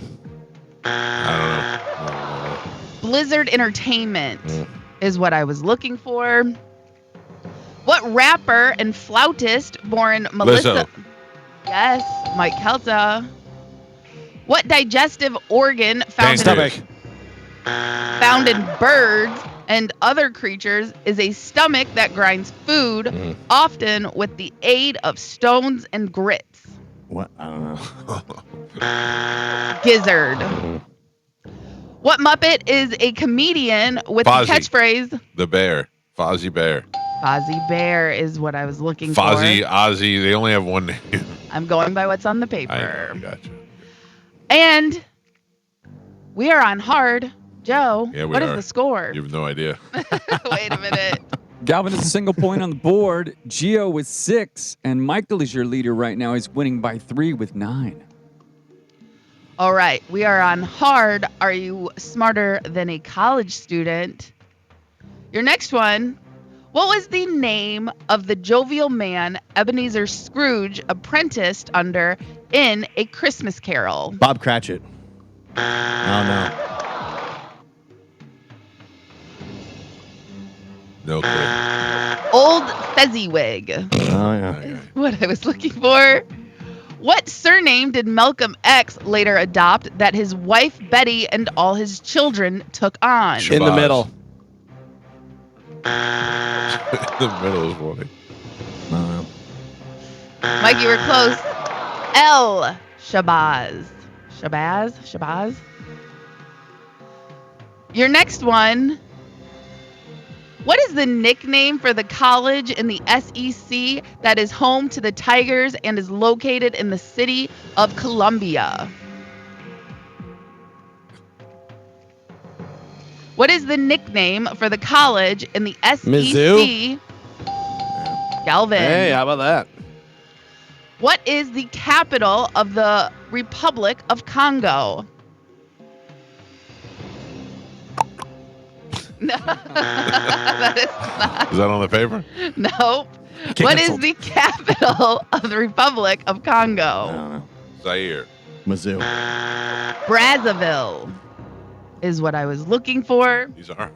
I Blizzard Entertainment Mm. is what I was looking for. What rapper and flautist born Melissa? Lizzo. Yes, Mike Calta. What digestive organ found Pancreas. found in birds and other creatures is a stomach that grinds food, Mm. often with the aid of stones and grits? What? I don't know. Gizzard. What Muppet is a comedian with Fozzie. the catchphrase The Bear. Fozzie Bear. Fozzie Bear is what I was looking Fozzie, for. Ozzy. They only have one name. I'm going by what's on the I paper. know. Gotcha. And we are on hard. Joe, Yeah, we what is are. the score? You have no idea. Wait a minute. Galvin has a single point on the board, Gio with 6, and Michael is your leader right now. He's winning by 3 with 9. All right, we are on hard. Are you smarter than a college student? Your next one. What was the name of the jovial man Ebenezer Scrooge apprenticed under in A Christmas Carol? Bob Cratchit. I No clue. Old Fezziwig. don't know. Oh, yeah. Okay. What I was looking for. What surname did Malcolm X later adopt that his wife Betty and all his children took on? Sure. In the Shabazz. middle. The middle is funny. I don't know. Mike, you were close. L. Shabazz. Shabazz? Your next one. What is the nickname for the college in the SEC that is home to the Tigers and is located in the city of Columbia? What is the nickname for the college in the SEC? Mizzou? Galvin. Hey, how about that? What is the capital of the Republic of Congo? No, that is not. Is that on the paper? Nope. What is Canceled. the capital of the Republic of I Congo? don't know. Zaire. Mizzou. Brazzaville is what I was looking for. These are hard.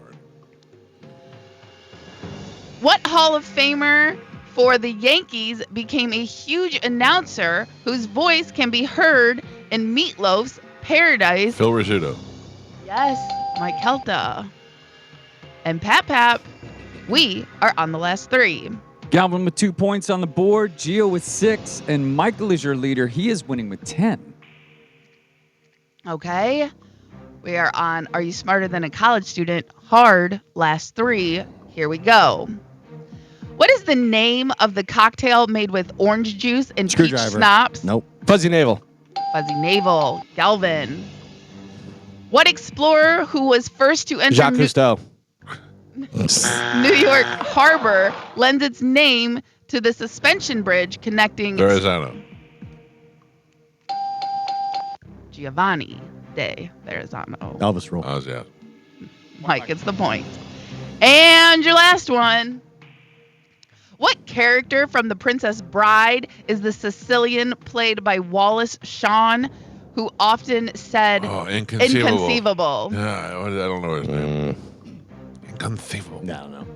What Hall of Famer for the Yankees became a huge announcer whose voice can be heard in Meatloaf's Paradise? Phil Rizzuto. Yes, Mike Calta. And Pap, We are on the last 3. Galvin with 2 points on the board. Gio with 6. And Michael is your leader. He is winning with 10. Okay. We are on Are You Smarter Than a College Student? Hard, last 3. Here we go. What is the name of the cocktail made with orange juice and peach Screwdriver. schnapps? Nope. Fuzzy navel. Fuzzy navel. Galvin. What explorer who was first to enter Jacques Cousteau. New York Harbor lends its name to the suspension bridge connecting Verrazano. Giovanni de Verrazano. Elvis rule. Yeah. Mike gets the point. And your last one. What character from The Princess Bride is the Sicilian played by Wallace Shawn, who often said Oh, inconceivable. inconceivable? Yeah, I don't know his name. Inconceivable. No, I don't know.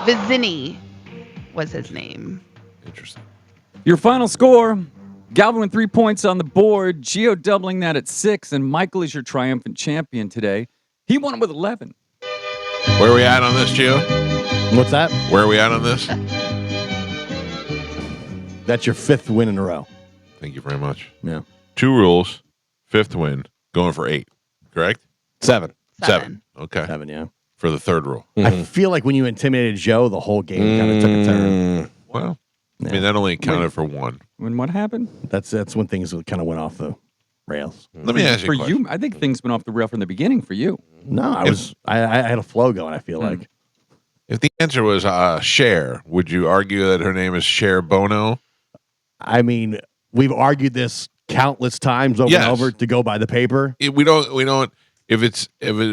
Vizzini was his name. Interesting. Your final score. Galvin with 3 points on the board. Gio doubling that at 6. And Michael is your triumphant champion today. He won it with 11. Where are we at on this, Gio? What's that? Where are we at on this? That's your 5th win in a row. Thank you very much. Yeah. 2 rules, 5th win, going for 8. Correct? 7. 7. Okay. 7, yeah. For the 3rd rule. I feel like when you intimidated Joe, the whole game kind of took a turn. Well, I mean, that only accounted for 1. When what happened? That's when things kind of went off the rails. Let me ask you For a question. you, I think things went off the rail from the beginning for you. No, I had a flow going, I feel like. If the answer was Cher, would you argue that her name is Cher Bono? I mean, we've argued this countless times over Yes. and over to go by the paper. We don't. If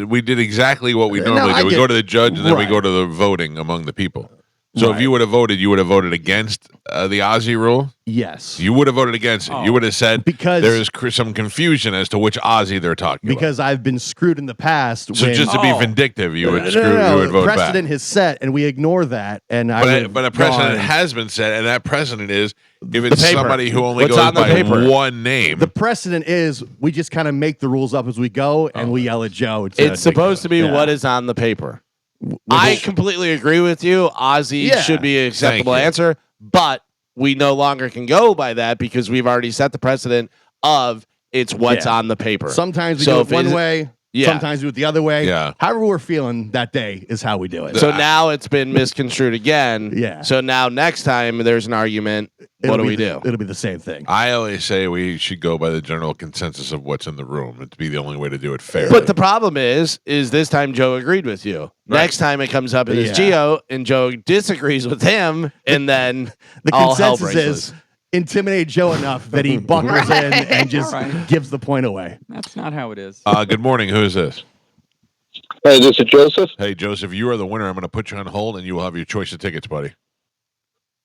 we did exactly what we normally I do, we get- go to the judge and then we Right. go to the voting among the people. So if Right. you would have voted against the Aussie rule. Yes. You would have voted against it. You would have said Because- there is some confusion as to which Aussie they're talking Because I've been screwed in the past. about. So when, just to be vindictive, you would No, screw. You would vote precedent back. has set, and we ignore that. And But a precedent has been set, and that precedent is if it's paper. somebody who only What's goes on the by paper? one name. The precedent is we just kind of make the rules up as we go, and we yell at Joe. It's supposed to be Yeah. what is on the paper. I completely agree with you. Aussie Yeah. should be an acceptable Thank you. answer, but we no longer can go by that because we've already set the precedent of it's what's Yeah. on the paper. Sometimes we So do if it one it's- way. Yeah. Sometimes we do it the other way. Yeah. However we're feeling that day is how we do it. So now it's been misconstrued again. Yeah. So now next time there's an argument, what do we do? It'll be the same thing. I always say we should go by the general consensus of what's in the room. It'd be the only way to do it fair. But the problem is this time Joe agreed with you. Right. Next time it comes up and it's Yeah. Gio, and Joe disagrees with him, and then The all hell consensus breaks is loose. intimidate Joe enough that he buckles in and just All right. gives the point away. That's not how it is. Good morning. Who is this? Hey, this is Joseph. Hey, Joseph, you are the winner. I'm going to put you on hold, and you will have your choice of tickets, buddy.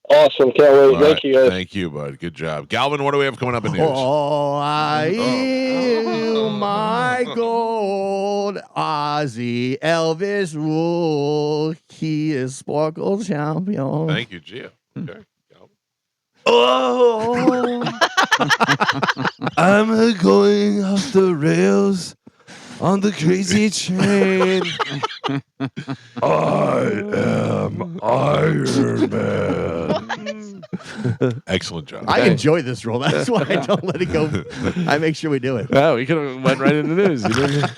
Awesome. Can't wait. All Thank right. you, guys. Thank you, bud. Good job. Galvin, what do we have coming up in news? Oh, I am my gold Aussie Elvis rule. He is Sparkle champion. Thank you, Gio. Okay. Galvin. Oh, I'm going off the rails on the crazy train. I am Iron Man. Excellent job. I enjoy this role. That's why I don't let it go. I make sure we do it. Oh, we could have went right into the news. You didn't-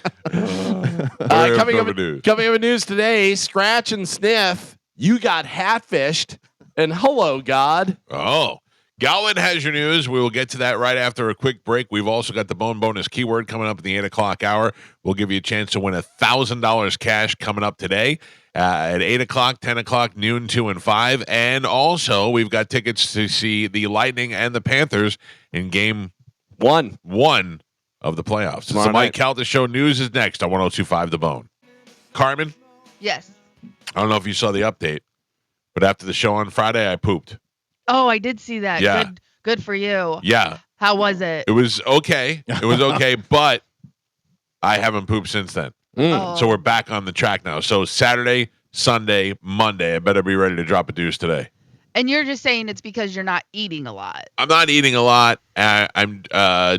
Where coming from up, the news? coming up in news today, Scratch and Sniff. You got hatfished, and hello, God. Oh, Galvin has your news. We will get to that right after a quick break. We've also got the bone bonus keyword coming up at the 8 o'clock hour. We'll give you a chance to win $1,000 cash coming up today at 8 o'clock, 10 o'clock, noon, 2, and 5. And also, we've got tickets to see the Lightning and the Panthers in game One. 1 of the playoffs. It's the Tomorrow Mike night. Calta Show. News is next on 102.5 The Bone. Carmen, Yes. I don't know if you saw the update, but after the show on Friday, I pooped. Oh, I did see that. Yeah. Good for you. Yeah. How was it? It was okay. It was okay, but I haven't pooped since then. Oh. So we're back on the track now. So Saturday, Sunday, Monday, I better be ready to drop a deuce today. And you're just saying it's because you're not eating a lot. I'm not eating a lot. I'm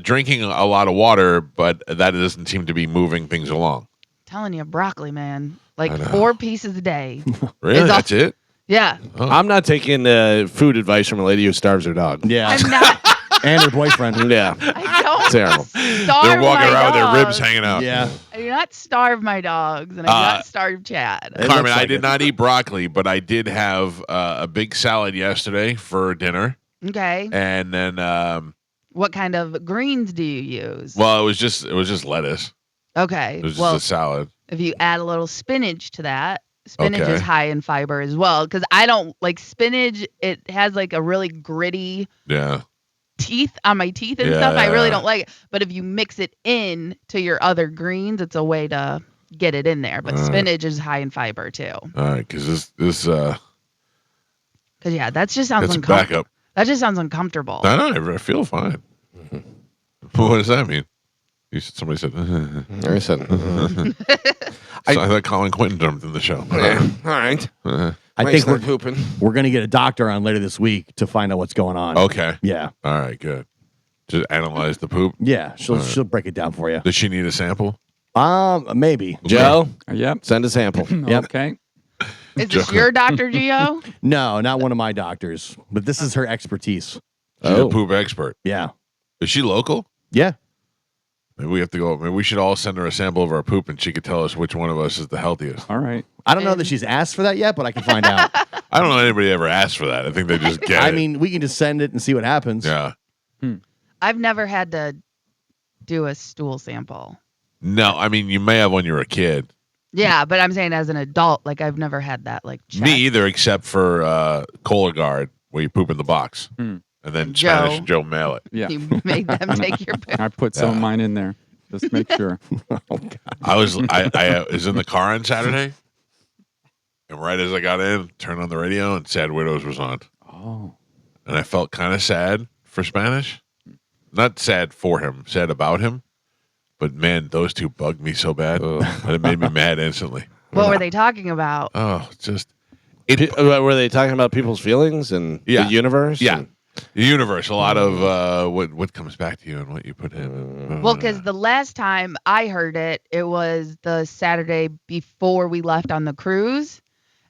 drinking a lot of water, but that doesn't seem to be moving things along. telling you, broccoli, man. Like I know. 4 pieces a day. Really? It's all- That's it? Yeah. Oh. I'm not taking food advice from a lady who starves her dog. Yeah. I'm not. And her boyfriend. Yeah. I don't Terrible. starve They're walking my around with their ribs dogs. hanging out. Yeah. I do not starve my dogs, and I do not starve Chad. It Carmen, looks I like did it. not eat broccoli, but I did have a big salad yesterday for dinner. Okay. And then, What kind of greens do you use? well, it was just lettuce. Okay. It was just Well, a salad. if you add a little spinach to that, spinach Okay. is high in fiber as well. Because I don't like spinach. It has like a really gritty Yeah. teeth on my teeth and Yeah, stuff. I really yeah. don't like it. But if you mix it in to your other greens, it's a way to get it in there. But All right. spinach is high in fiber too. All right, because this Because yeah, that just sounds that's a uncomfortable. backup. That just sounds uncomfortable. I don't. I feel fine. What does that mean? Somebody said. I said, I thought Colin Quinton jumped in the show. all right. I think we're pooping. going to get a doctor on later this week to find out what's going on. Okay. Yeah. All right. Good. Just analyze the poop. Yeah. She'll All right. she'll break it down for you. Does she need a sample? Maybe. Joe, Yep. send a sample. Yep. Okay. Is this your Dr. Geo? No, not one of my doctors, but this is her expertise. She's Oh. a poop expert. Yeah. Is she local? Yeah. Maybe we have to go. Maybe we should all send her a sample of our poop, and she could tell us which one of us is the healthiest. All right. I don't know that she's asked for that yet, but I can find out. I don't know anybody ever asked for that. I think they just get I it. mean, we can just send it and see what happens. Yeah. I've never had to do a stool sample. No, I mean, you may have when you were a kid. Yeah, but I'm saying as an adult, like I've never had that like check. Me either, except for Cologuard, where you poop in the box. Hmm. And then Joe. Spanish Joe mail it. Yeah. You made them take your pill. I put some of Yeah. mine in there. Just make sure. I was in the car on Saturday, and right as I got in, turned on the radio, and Sad Widows was on. Oh. And I felt kind of sad for Spanish. Not sad for him, sad about him. But man, those two bugged me so bad. And it made me mad instantly. What were they talking about? Oh, just Were they talking about people's feelings and Yeah. the universe? Yeah. And- the universe. A lot of what comes back to you and what you put in. Well, because the last time I heard it, it was the Saturday before we left on the cruise,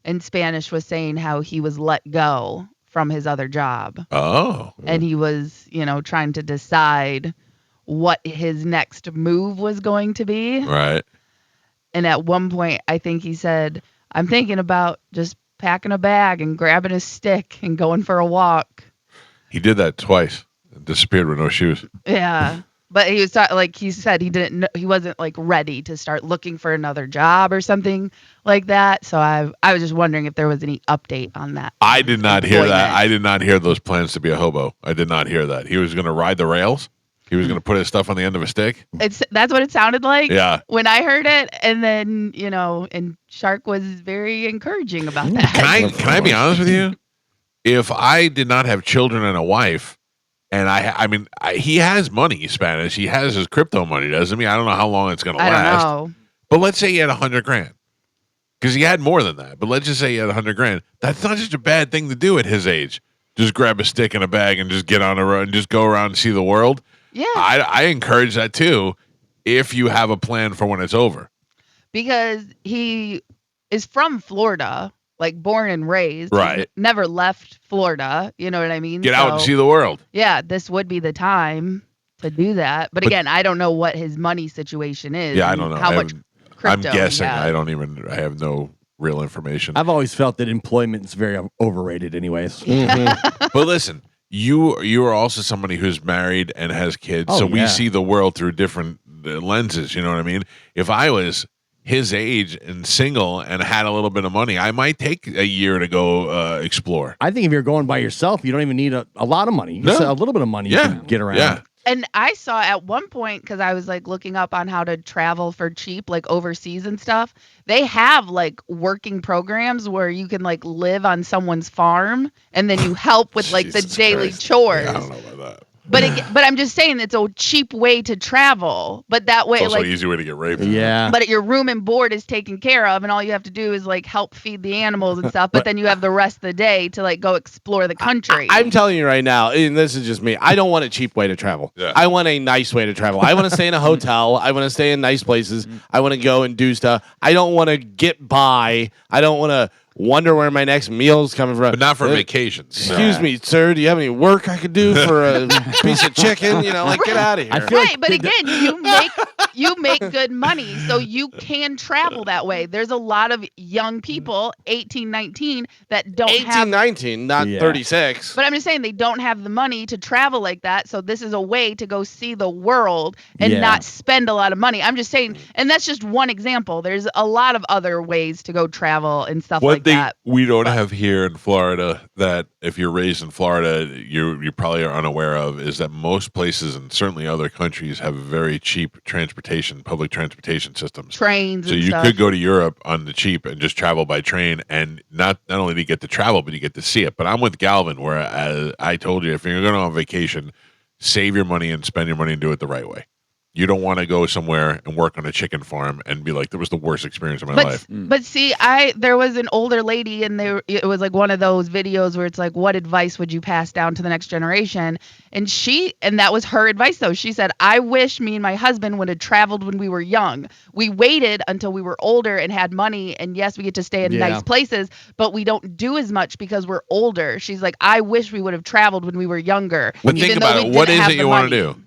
and Spanish was saying how he was let go from his other job, Oh, and he was, trying to decide what his next move was going to be. right. And at one point, I think he said, "I'm thinking about just packing a bag and grabbing a stick and going for a walk." He did that twice. Disappeared with no shoes. Yeah. But he was like he said he wasn't like ready to start looking for another job or something like that. So I was just wondering if there was any update on that. I did not hear that. Employment. I did not hear those plans to be a hobo. I did not hear that. He was going to ride the rails. He was going to put his stuff on the end of a stick. That's what it sounded like Yeah. when I heard it, and then and Shark was very encouraging about that. Can I be honest with you? If I did not have children and a wife, and he has money, Spanish. He has his crypto money, doesn't he? I don't know how long it's going to I don't last. know. But let's say he had $100,000, because he had more than that. But let's just say he had $100,000. That's not such a bad thing to do at his age. Just grab a stick and a bag and just get on a road and just go around and see the world. Yeah, I encourage that too, if you have a plan for when it's over. because he is from Florida, like born and raised. Right. He never left Florida. You know what I mean? Get out and So, see the world. Yeah, this would be the time to do that. But again, I don't know what his money situation is. Yeah, I and don't know. how much crypto I'm he guessing. has. I have no real information. I've always felt that employment is very overrated, anyways. But listen, you are also somebody who's married and has kids, Oh, so we yeah. see the world through different lenses. You know what I mean? If I was his age and single and had a little bit of money, I might take a year to go explore. I think if you're going by yourself, you don't even need a lot of money. No. Just a little bit of money you Yeah. can get around. Yeah. And I saw at one point, because I was like looking up on how to travel for cheap, like overseas and stuff. They have like working programs where you can like live on someone's farm and then you help with like the Jesus daily Christ. chores. Yeah, I don't know about that. But I'm just saying it's a cheap way to travel. But that way, It's also like, an easy way to get raped. Yeah. but your room and board is taken care of, and all you have to do is like help feed the animals and stuff. But then you have the rest of the day to like go explore the country. I'm telling you right now, and this is just me. I don't want a cheap way to travel. Yeah. I want a nice way to travel. I want to stay in a hotel. I want to stay in nice places. I want to go and do stuff. I don't want to get by. I don't want to wonder where my next meal's coming from. But not for vacations. Excuse me, sir. Do you have any work I could do for a piece of chicken? You know, like get out of here. I feel Right, like but again, you make good money, so you can travel that way. There's a lot of young people, 18, 19, that don't 18, have 19, not Yeah. 36. But I'm just saying they don't have the money to travel like that. So this is a way to go see the world and Yeah. not spend a lot of money. I'm just saying, and that's just one example. There's a lot of other ways to go travel and stuff One like thing that. we don't have here in Florida that if you're raised in Florida, you probably are unaware of is that most places and certainly other countries have very cheap public transportation systems. Trains So and you stuff. could go to Europe on the cheap and just travel by train, and not only do you get to travel, but you get to see it. But I'm with Galvin, where I told you, if you're going on vacation, save your money and spend your money and do it the right way. You don't want to go somewhere and work on a chicken farm and be like, that was the worst experience of my life. But see, there was an older lady, and it was like one of those videos where it's like, what advice would you pass down to the next generation? And that was her advice though. She said, I wish me and my husband would have traveled when we were young. We waited until we were older and had money, and yes, we get to stay in Yeah. nice places, but we don't do as much because we're older. She's like, I wish we would have traveled when we were younger. But think even though about we it. What didn't is have it the you want to money. do?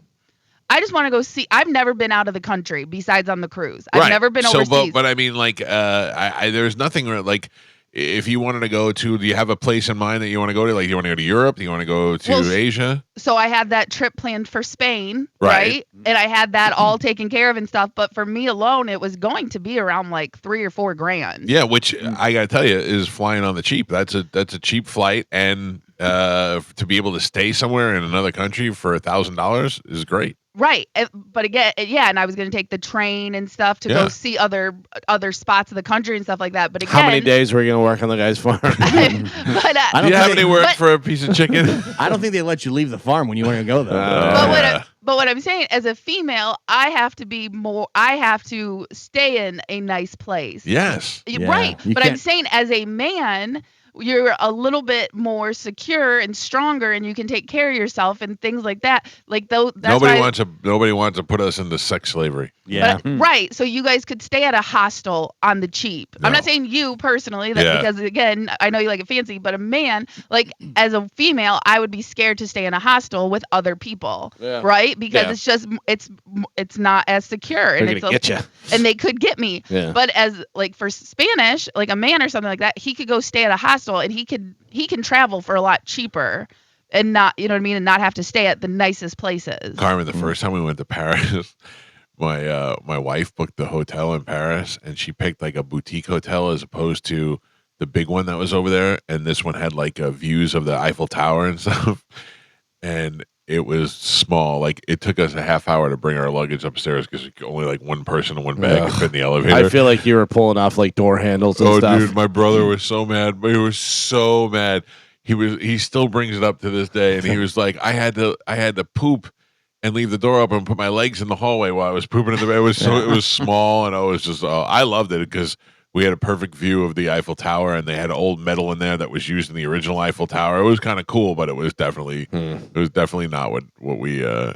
I just want to go see. I've never been out of the country besides on the cruise. I've never been overseas. But I mean, like, there's nothing like, if you wanted to go to, do you have a place in mind that you want to go to? Like, you want to go to Europe? Do you want to go to Asia? So I had that trip planned for Spain, Right. right? And I had that all taken care of and stuff. But for me alone, it was going to be around like $3,000 or $4,000. Yeah, which I gotta tell you is flying on the cheap. That's a cheap flight, and to be able to stay somewhere in another country for $1,000 is great. Right. But again, yeah, and I was going to take the train and stuff to Yeah. go see other spots of the country and stuff like that. But again, How many days were you going to work on the guy's farm? but, I Do don't you have think any work for a piece of chicken? I don't think they let you leave the farm when you want to go though. But what I'm saying, as a female, I have to stay in a nice place. Yes. Yeah, Right. you But I'm can't- saying as a man, you're a little bit more secure and stronger, and you can take care of yourself and things like that. Like that's Nobody why, wants to put us into sex slavery. Yeah. But, right. So you guys could stay at a hostel on the cheap. I'm No. not saying you personally, Yeah. because again, I know you like it fancy, but a man, like as a female, I would be scared to stay in a hostel with other people, Yeah. right? Because Yeah. it's just it's not as secure, and They're it's gonna get ya. and they could get me. Yeah. But as like for Spanish, like a man or something like that, he could go stay at a hostel, and he can travel for a lot cheaper. And not, you know what I mean, and not have to stay at the nicest places. Carmen, the first time we went to Paris, my wife booked the hotel in Paris, and she picked like a boutique hotel as opposed to the big one that was over there. And this one had like views of the Eiffel Tower and stuff. And it was small. Like it took us a half hour to bring our luggage upstairs because only like one person and one bag could fit in the elevator. I feel like you were pulling off like door handles and Oh, stuff. dude, my brother was so mad. He was so mad. He still brings it up to this day, and he was like, I had to poop and leave the door open and put my legs in the hallway while I was pooping in the bed. It was small, and I was just I loved it because we had a perfect view of the Eiffel Tower, and they had old metal in there that was used in the original Eiffel Tower. It was kind of cool, but it was definitely not what we Are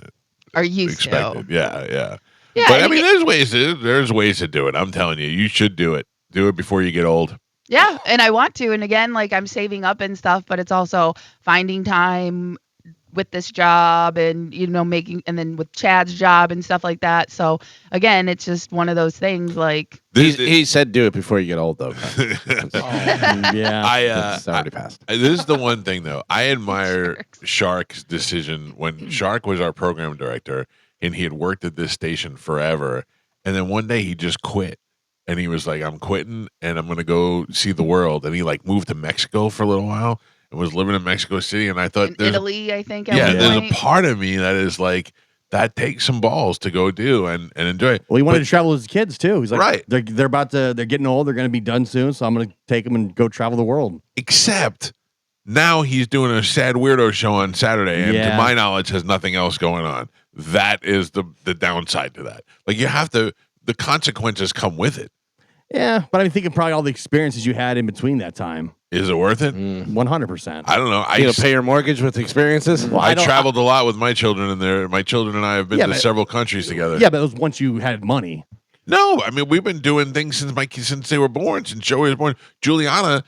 used expected. to. Yeah. Yeah, But I and mean, there's ways to do it. I'm telling you, you should do it. Do it before you get old. Yeah, and I want to. And again, like I'm saving up and stuff, but it's also finding time with this job and, making, and then with Chad's job and stuff like that. So again, it's just one of those things like. He said do it before you get old, though. Yeah. It's already passed. This is the one thing, though. I admire Shark's decision when Shark was our program director and he had worked at this station forever. And then one day he just quit. And he was like, I'm quitting and I'm going to go see the world. And he like moved to Mexico for a little while and was living in Mexico City. And I thought, In Italy, I think. yeah, one there's a point. part of me that is like, that takes some balls to go do and enjoy it. Well, he wanted But- to travel with his kids too. He's like, Right. They're getting old. They're going to be done soon, so I'm going to take them and go travel the world. Except Now he's doing a sad weirdo show on Saturday, and to Yeah. my knowledge, has nothing else going on. That is the downside to that. Like you have to, the consequences come with it. Yeah, but I'm thinking probably all the experiences you had in between that time. Is it worth it? 100%. I don't know. You gonna pay your mortgage with experiences? Well, I don't- traveled a lot with my children, and my children and I have been Yeah, to but- several countries together. Yeah, but it was once you had money. No, I mean we've been doing things since my kids since they were born. Since Joey was born, Juliana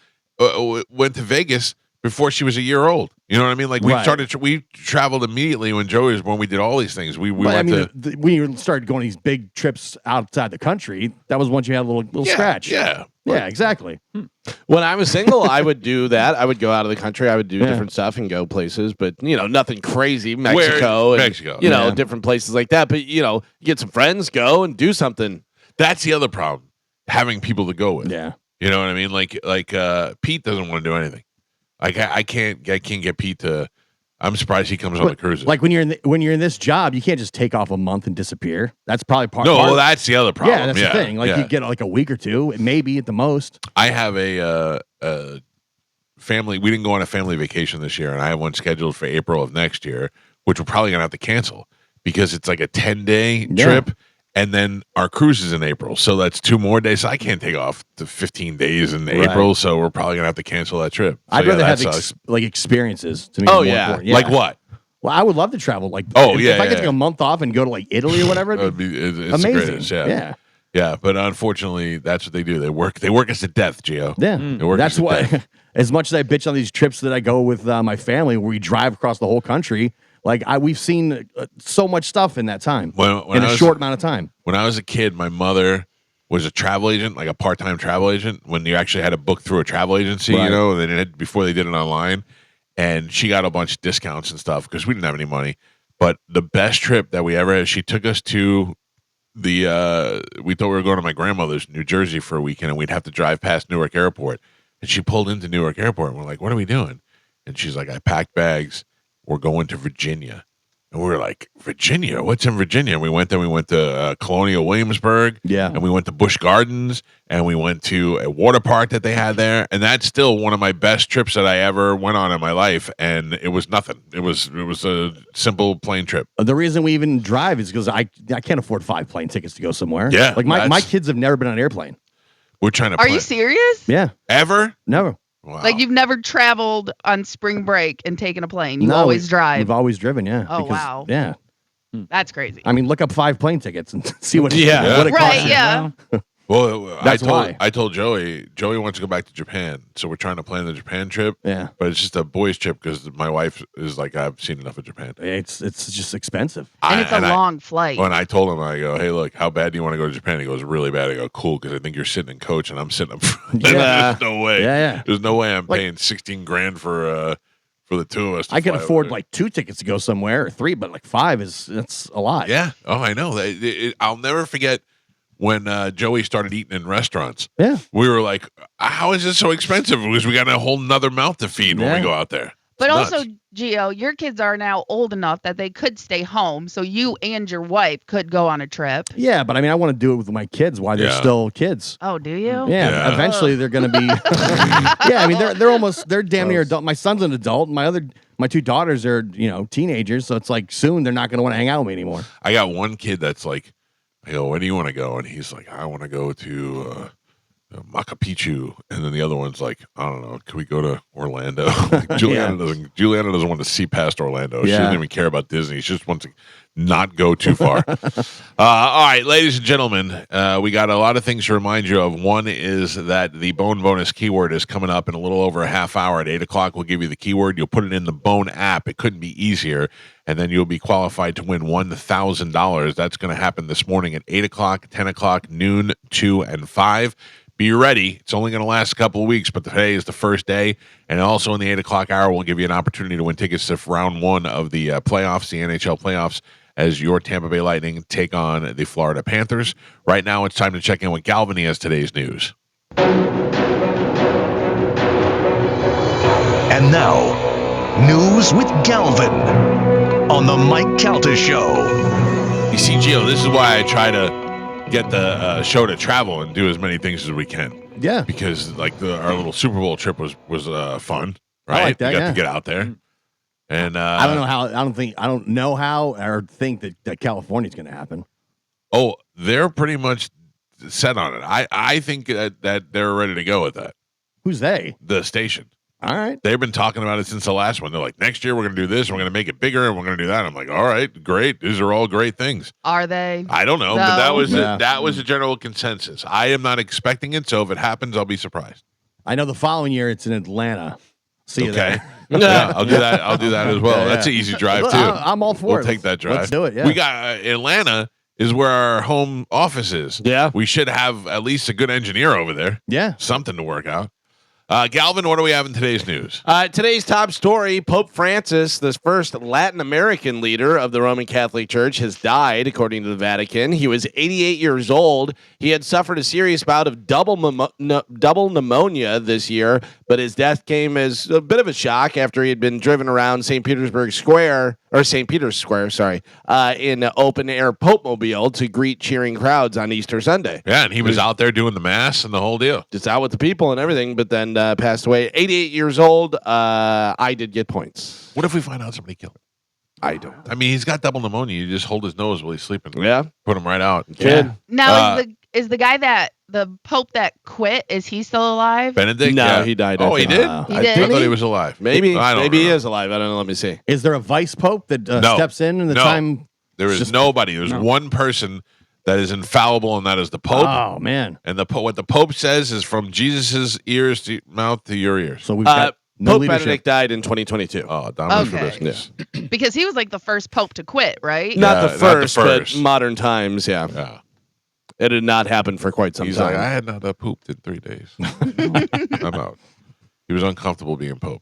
went to Vegas before she was a year old. You know what I mean? Like we Right. started. We traveled immediately when Joey was born. We did all these things. We But I went mean, to when you started going these big trips outside the country, that was once you had a little scratch. Yeah, Yeah, exactly. When I was single, I would do that. I would go out of the country. I would do Yeah. different stuff and go places, but nothing crazy. Mexico, and, Mexico. you different places like that. But get some friends, go and do something. That's the other problem: having people to go with. Yeah. You know what I mean? Like Pete doesn't want to do anything. Like I can't get Pete to. I'm surprised he comes on the cruises. Like when you're in this job, you can't just take off a month and disappear. That's probably part. no, part well, that's the other problem. yeah, that's the thing. Like yeah. you get like a week or two, maybe at the most. I have a family. We didn't go on a family vacation this year, and I have one scheduled for April of next year, which we're probably gonna have to cancel because it's like a 10-day Yeah. trip, and then our cruise is in April, so that's 2 more days. So I can't take off the 15 days in Right. April, so we're probably gonna have to cancel that trip. So, I'd yeah, rather that have sucks. experiences. To me, Oh, more yeah. important. Like what? Well, I would love to travel. Like, Oh, if yeah, I could yeah. take a month off and go to like Italy or whatever, It's amazing. the greatest, yeah. Yeah, but unfortunately, that's what they do. They work us to death, Gio. Yeah, They work that's us to why. death. As much as I bitch on these trips that I go with my family, where we drive across the whole country, like we've seen so much stuff in that time, When in I a was- short amount of time. When I was a kid, my mother was a travel agent, like a part-time travel agent. When you actually had to book through a travel agency, Right. before they did it online, and she got a bunch of discounts and stuff because we didn't have any money. But the best trip that we ever had, she took us to the. We thought we were going to my grandmother's in New Jersey for a weekend, and we'd have to drive past Newark Airport. And she pulled into Newark Airport, and we're like, "What are we doing?" And she's like, "I packed bags. We're going to Virginia." And we were like, Virginia? What's in Virginia? And we went there. We went to Colonial Williamsburg. Yeah. And we went to Busch Gardens. And we went to a water park that they had there. And that's still one of my best trips that I ever went on in my life. And it was nothing. It was a simple plane trip. The reason we even drive is because I can't afford 5 plane tickets to go somewhere. Yeah, like my that's- kids have never been on an airplane. We're trying to Are plan. you serious? Yeah, Ever? never. Wow. Like you've never traveled on spring break and taken a plane. You No, always drive. We've always driven. Yeah. Oh, wow. Yeah. That's crazy. I mean, look up 5 plane tickets and see what Yeah. what it Right, costs. yeah. Well, That's why. I told Joey wants to go back to Japan. So we're trying to plan the Japan trip. Yeah. But it's just a boys' trip because my wife is like, I've seen enough of Japan. It's just expensive. And it's a long flight. When I told him, I go, hey, look, how bad do you want to go to Japan? He goes, really bad. I go, cool, because I think you're sitting in coach and I'm sitting up front. Yeah. There's no way. Yeah. There's no way I'm Like- paying $16,000 for the two of us. To I can fly afford over like 2 tickets to go somewhere or 3, but like 5 that's a lot. there. Yeah. Oh, I know. I'll never forget when Joey started eating in restaurants. Yeah. We were like, how is this so expensive? Because we got a whole nother mouth to feed when we Yeah. go out there. But It's also, nuts. Gio, your kids are now old enough that they could stay home, so you and your wife could go on a trip. Yeah, but I mean, I want to do it with my kids while they're Yeah. still kids. Oh, do you? Yeah, Yeah. eventually they're going to be. Yeah, I mean, they're damn near adult. My son's an adult. My 2 daughters are teenagers, so it's like soon they're not going to want to hang out with me anymore. I got one kid that's like, I go, where do you want to go? And he's like, I want to go to Machu Picchu. And then the other one's like, I don't know, can we go to Orlando? Like, Juliana doesn't want to see past Orlando. She Yeah. doesn't even care about Disney. She just wants to not go too far. All right, ladies and gentlemen, we got a lot of things to remind you of. One is that the Bone Bonus keyword is coming up in a little over a half hour. At 8 o'clock, we'll give you the keyword. You'll put it in the Bone app. It couldn't be easier. And then you'll be qualified to win $1,000. That's going to happen this morning at 8 o'clock, 10 o'clock, noon, 2, and 5. Be ready. It's only going to last a couple of weeks, but today is the first day. And also in the 8 o'clock hour, we'll give you an opportunity to win tickets to round 1 of the playoffs, the NHL playoffs, as your Tampa Bay Lightning take on the Florida Panthers. Right now, it's time to check in with Galvin. He has today's news. And now, news with Galvin on the Mike Calta Show. You see, Gio, this is why I try to get the show to travel and do as many things as we can. Yeah. Because like our little Super Bowl trip was fun, right? like that, You got yeah. to get out there. And I don't know how. I don't know how or think that California's going to happen. Oh, they're pretty much set on it. I think that they're ready to go with that. Who's they? The station. All right. They've been talking about it since the last one. They're like, next year we're going to do this, and we're going to make it bigger, and we're going to do that. I'm like, all right, great. These are all great things. Are they? I don't know, No. but that was Yeah. that was a general consensus. I am not expecting it, so if it happens, I'll be surprised. I know the following year it's in Atlanta. See you Okay. there. Yeah, I'll do that. I'll do that as well. Okay, That's an yeah. easy drive too. I'm all for We'll it. take that drive. Let's do it. Yeah. We got Atlanta is where our home office is. Yeah. We should have at least a good engineer over there. Yeah. Something to work out. Galvin, what do we have in today's news? Today's top story, Pope Francis, the first Latin American leader of the Roman Catholic Church, has died, according to the Vatican. He was 88 years old. He had suffered a serious bout of double pneumonia this year, but his death came as a bit of a shock after he had been driven around St. Peter's Square, in an open-air Pope mobile to greet cheering crowds on Easter Sunday. Yeah, and he was out there doing the mass and the whole deal. Just out with the people and everything, but then passed away. 88 years old. I did get points. What if we find out somebody killed him? I don't. I mean, he's got double pneumonia. You just hold his nose while he's sleeping. Yeah. Put him right out. Kid. Now is the guy that the Pope that quit? Is he still alive? Benedict? No, Yeah. he died. Oh, he did? Wow. He I did? thought he was alive. Maybe. I don't Maybe he know. is alive. I don't know. Let me see. Is there a vice pope that No. steps in the No. time? There is Just- nobody. There's No. one person that is infallible, and that is the Pope. Oh man. And what the Pope says is from Jesus' ears to mouth to your ears. So we've got no Pope leadership. Benedict died in 2022. Oh, Dominus Okay. Vobiscus. Because he was like the first Pope to quit, right? No. Not, Yeah, the not first, the first. but modern times, yeah. Yeah. It had not happened for quite some He's time. like, I had not pooped in 3 days. I'm out. He was uncomfortable being Pope.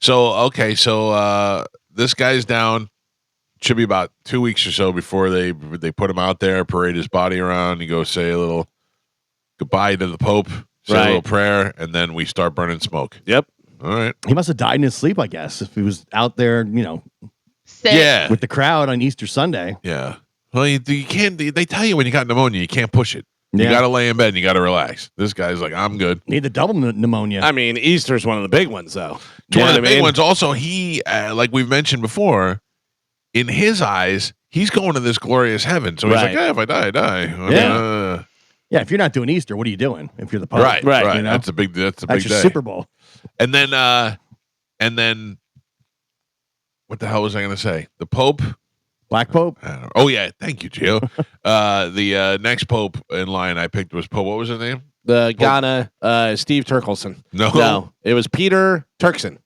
So this guy's down. Should be about 2 weeks or so before they put him out there, parade his body around. You go say a little goodbye to the Pope, say a Right. little prayer, and then we start burning smoke. Yep. All right. He must have died in his sleep, I guess, if he was out there, Sick. Yeah. with the crowd on Easter Sunday. Yeah. Well, you can't. They tell you when you got pneummonia, you can't push it. You Yeah. got to lay in bed and you got to relax. This guy's like, I'm good. Need the double pneumonia. I mean, Easter's one of the big ones, though. One of the I big mean? ones. Also, he, like we've mentioned before, in his eyes, he's going to this glorious heaven. So he's Right. like, if I die, I die. Yeah. Yeah, if you're not doing Easter, what are you doing? If you're the Pope, Right, right. you know? That's a big That's day. your Super Bowl. And then, what the hell was I going to say? The Pope. Black Pope. I don't know. Oh yeah, thank you, Gio. The next Pope in line I picked was Pope. What was his name? The Ghana, Steve Turkelson. No, No, it was Peter Turkson.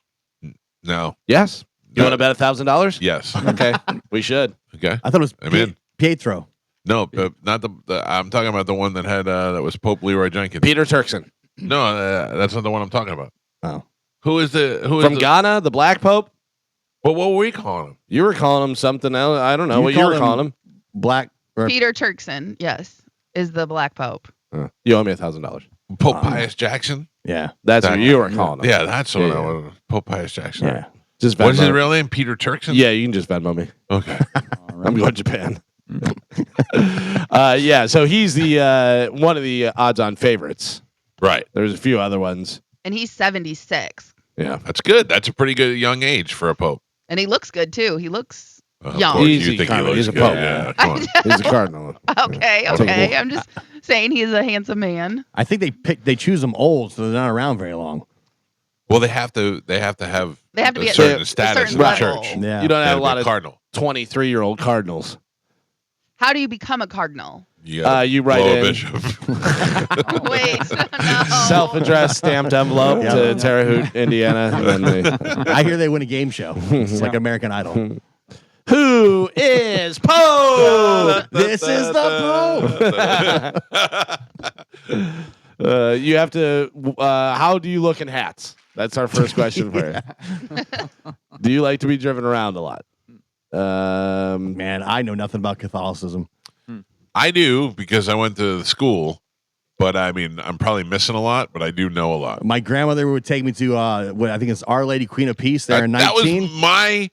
no. Yes. You No. want to bet $1,000? Yes. Okay, we should. Okay. I thought it was I'm in. Pietro. No, but not the. I'm talking about the one that had that was Pope Leroy Jenkins. Peter Turkson No, that's not the one I'm talking about. Oh. Who is from Ghana, the Black Pope. Well, what were we calling him? You were calling him something else. I don't know You what you called were him- calling him. Black. Or, Peter Turkson, yes, is the Black Pope. You owe me $1,000. Pope Pius Jackson. yeah. That's That- what you were calling him. Yeah, that's what Yeah, I was. Pope Pius Jackson. Yeah. Just What is Venmo. his real name? Peter Turkson. Yeah, you can just Venmo me. Okay. I'm going to Japan. Yeah, so he's the one of the odds-on favorites. Right. There's a few other ones. And he's 76. Yeah, That's good. That's a pretty good young age for a Pope. And he looks good too. He looks Of young. course, He's you a think he cardinal. looks He's a good. Pope. Yeah, come on. he's a cardinal. okay. I'm just saying he's a handsome man. I think they choose them old, so they're not around very long. Well, they have to have They have to be a at certain a status certain in the level. church. Yeah. You don't They have a to be lot of cardinal. 23-year-old cardinals. How do you become a cardinal? You, gotta You write blow a in. bishop. Wait, no. Self-addressed stamped envelope to Terre Haute, Indiana. And then they, I hear they win a game show. It's like American Idol. who is Pope? This is the Pope. You have to. How do you look in hats? That's our first question for you. Do you like to be driven around a lot? Man, I know nothing about Catholicism. I do because I went to the school, but I mean, I'm probably missing a lot, but I do know a lot. My grandmother would take me to what I think it's Our Lady Queen of Peace there in that 19. was my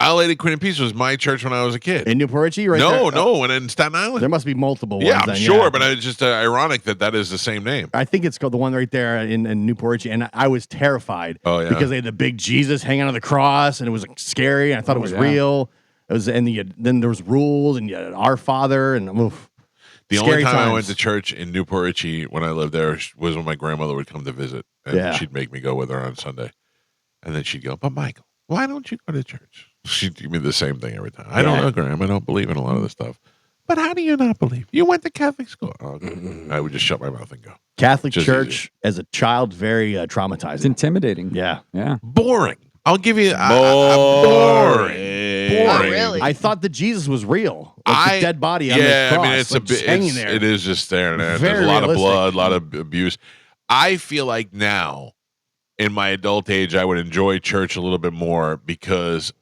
Our Lady Queen of Peace was my church when I was a kid. In Newport Richie, right no, there? no, and in Staten Island. There must be multiple ones. Yeah, I'm then, sure, but it's just ironic that is the same name. I think it's called the one right there in Newport Richie, and I was terrified. Oh, yeah. Because they had the big Jesus hanging on the cross, and it was like, scary, and I thought it was real. It was, and then there was rules, and you had Our Father, and oof. The Scary only time I times. went to church in Newport Richie when I lived there was when my grandmother would come to visit, and she'd make me go with her on Sunday, and then she'd go, "But Michael, why don't you go to church?" She'd give me the same thing every time. I don't know, Graham. I don't believe in a lot of this stuff. But how do you not believe? You went to Catholic school. Oh, okay. I would just shut my mouth and go. Catholic Just church easy. as a child, very traumatizing. It's intimidating. Yeah. Boring. I'll give you Boring. Oh, really? I thought that Jesus was real. Like the dead body on the Yeah, cross. I mean, it's like, a just bit. hanging there. It is just there. And there's Very a lot of realistic. blood, a lot of abuse. I feel like now, in my adult age, I would enjoy church a little bit more because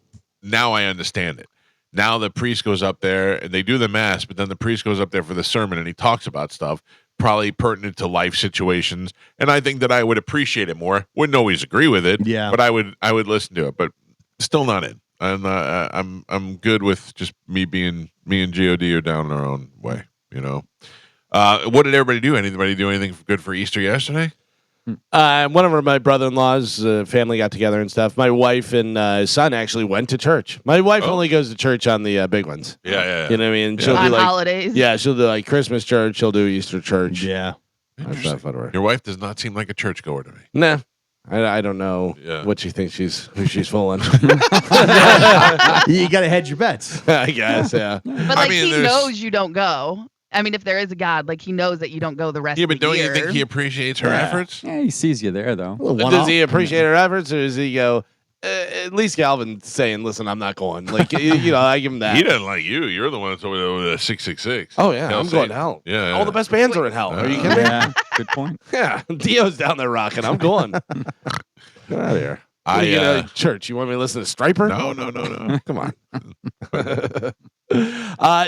now I understand it. Now the priest goes up there and they do the mass, but then the priest goes up there for the sermon and he talks about stuff probably pertinent to life situations. And I think that I would appreciate it more. Wouldn't always agree with it, but I would listen to it. But still not in. I'm good with just me and God are down our own way. You know. What did everybody do? Anybody do anything good for Easter yesterday? One of my brother-in-law's family got together and stuff. My wife and son actually went to church. My wife only goes to church on the big ones. Yeah. You know what I mean? Yeah. She'll do On like holidays. Yeah, she'll do like Christmas church. She'll do Easter church. Yeah. Your wife does not seem like a churchgoer to me. Nah. I don't know what she thinks who she's fooling. You got to hedge your bets. I guess, yeah. But like he knows you don't go. I mean, if there is a God, like he knows that you don't go the rest of the year. Don't you think he appreciates her efforts? Yeah, he sees you there, though. Does he appreciate her efforts, or does he go, at least Galvin's saying, listen, I'm not going. Like, you know, I give him that. He doesn't like you. You're the one that's over there with 666. Oh, yeah. Hell I'm going to hell. Yeah. All the best bands are in hell. Are you kidding me? Yeah. Good point. Yeah. Dio's down there rocking. I'm going. Get out of here. Church. You want me to listen to Striper? No. Come on.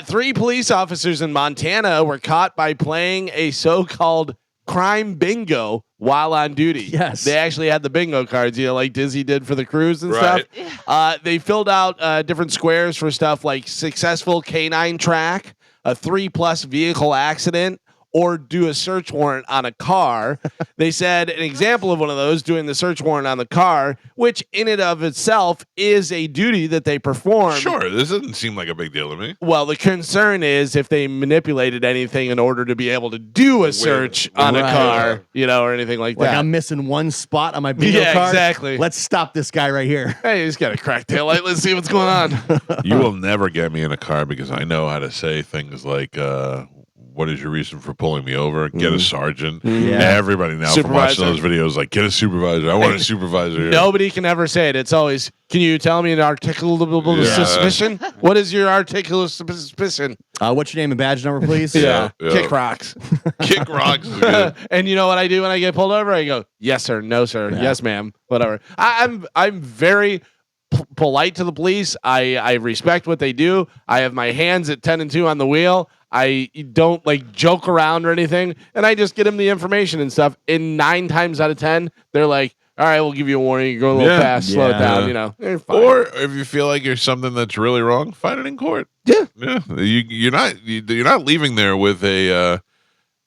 3 police officers in Montana were caught by playing a so-called crime bingo while on duty. Yes. They actually had the bingo cards, like Dizzy did for the cruise and Right. stuff. They filled out different squares for stuff like successful canine track, a 3+ vehicle accident, or do a search warrant on a car. They said an example of one of those, doing the search warrant on the car, which in and of itself is a duty that they perform. Sure. This doesn't seem like a big deal to me. Well, the concern is if they manipulated anything in order to be able to do a search on a car, or anything like that. I'm missing one spot on my bingo Yeah, card. exactly. Let's stop this guy right here. Hey, he's got a cracked tail light. Let's see what's going on. You will never get me in a car because I know how to say things like, what is your reason for pulling me over? Get a sergeant. Yeah. Everybody now from watching Supervisor. those videos, like, get a supervisor. I want a supervisor here. Nobody can ever say it. It's always, can you tell me an articulable suspicion? What is your articulable suspicion? What's your name and badge number, please? Yeah. Kick rocks. Kick rocks is good. And you know what I do when I get pulled over? I go, yes, sir. No, sir. Yeah. Yes, ma'am. Whatever. I'm very polite to the police. I respect what they do. I have my hands at 10 and 2 on the wheel. I don't like joke around or anything, and I just get them the information and stuff. And 9 times out of 10, they're like, "All right, we'll give you a warning. You're going a little fast. Slow it down." They're fine. Or if you feel like there's something that's really wrong, fight it in court. Yeah. You're not leaving there with a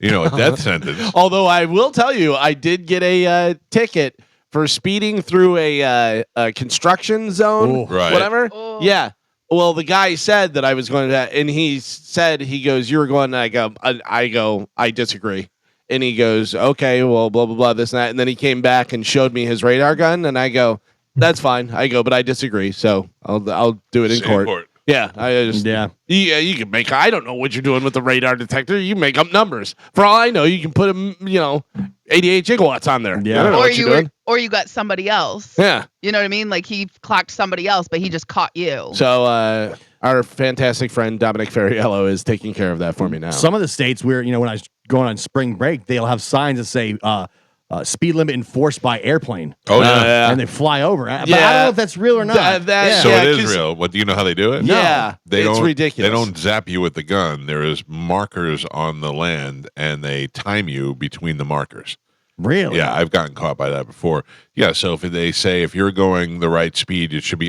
death sentence. Although I will tell you, I did get a ticket for speeding through a construction zone, Ooh. Right. whatever. Oh. Yeah. Well, the guy said that I was going to, and he goes, "You were going." And I go, I disagree. And he goes, "Okay, well, blah blah blah, this and that." And then he came back and showed me his radar gun, and I go, "That's fine." I go, "But I disagree, so I'll do it in Say court." Yeah, I just you can make. I don't know what you're doing with the radar detector. You make up numbers. For all I know, you can put 88 gigawatts on there. Yeah. I don't know what you're doing. Or you got somebody else. Yeah. You know what I mean? Like he clocked somebody else, but he just caught you. So our fantastic friend Dominic Ferriello is taking care of that for me now. Some of the states where, when I was going on spring break, they'll have signs that say speed limit enforced by airplane. Oh yeah. And they fly over. But I don't Yeah. know if that's real or not. So Yeah, it is 'cause- real. What do you know how they do it? Yeah, it's ridiculous. They don't zap you with the gun. There is markers on the land, and they time you between the markers. Really? Yeah, I've gotten caught by that before. Yeah, so if they say if you're going the right speed, it should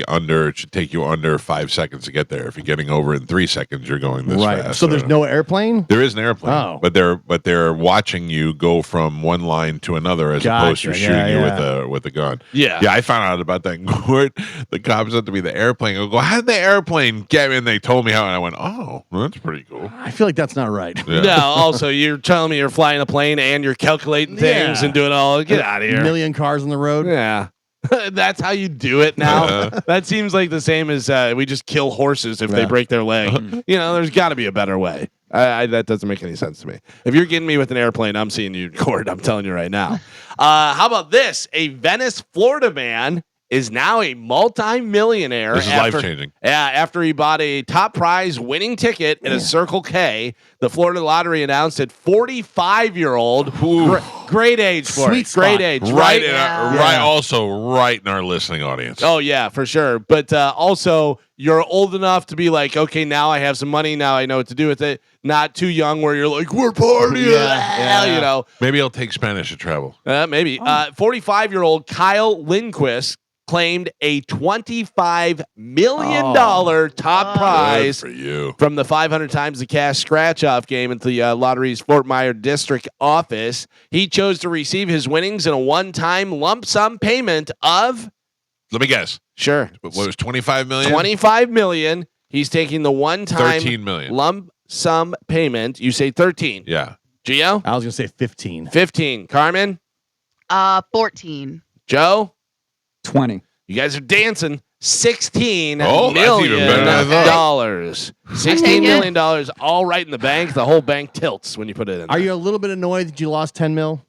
take you under 5 seconds to get there. If you're getting over in 3 seconds, you're going this fast. So there's no airplane? There is an airplane, but they're watching you go from one line to another as opposed to shooting you with a gun. Yeah. Yeah, I found out about that in court. The cops had to be the airplane. I go, how did the airplane get me? And they told me how, and I went, oh, well, that's pretty cool. I feel like that's not right. Yeah. No, also you're telling me you're flying a plane and you're calculating things and doing all. Get out of here. A million cars on the road. Yeah. That's how you do it now. That seems like the same as we just kill horses if they break their leg. There's got to be a better way. That doesn't make any sense to me. If you're getting me with an airplane, I'm seeing you in court. I'm telling you right now. How about this? A Venice, Florida man is now a multi-millionaire. This is life-changing. Yeah, after he bought a top prize winning ticket at a Circle K. The Florida Lottery announced that 45-year-old, great age for Sweet it. spot. Great age. Right, Right? also right in our listening audience. Oh, yeah, for sure. But also, you're old enough to be like, okay, now I have some money. Now I know what to do with it. Not too young where you're like, we're partying. Maybe I'll take Spanish to travel. Maybe. 45-year-old Kyle Lindquist claimed a $25 million top prize Good for you. from the 500 times the cash scratch-off game at the lottery's Fort Myers district office. He chose to receive his winnings in a one-time lump sum payment of... Let me guess. Sure. What was 25 million? 25 million. He's taking the one-time 13 million. lump sum payment. You say 13. Yeah. Gio? I was going to say 15. 15. Carmen? 14. Joe? 20. You guys are dancing. $16 Oh, that's even better than I thought. dollars. $16 million all right in the bank. The whole bank tilts when you put it in. Are you a little bit annoyed that you lost 10 mil?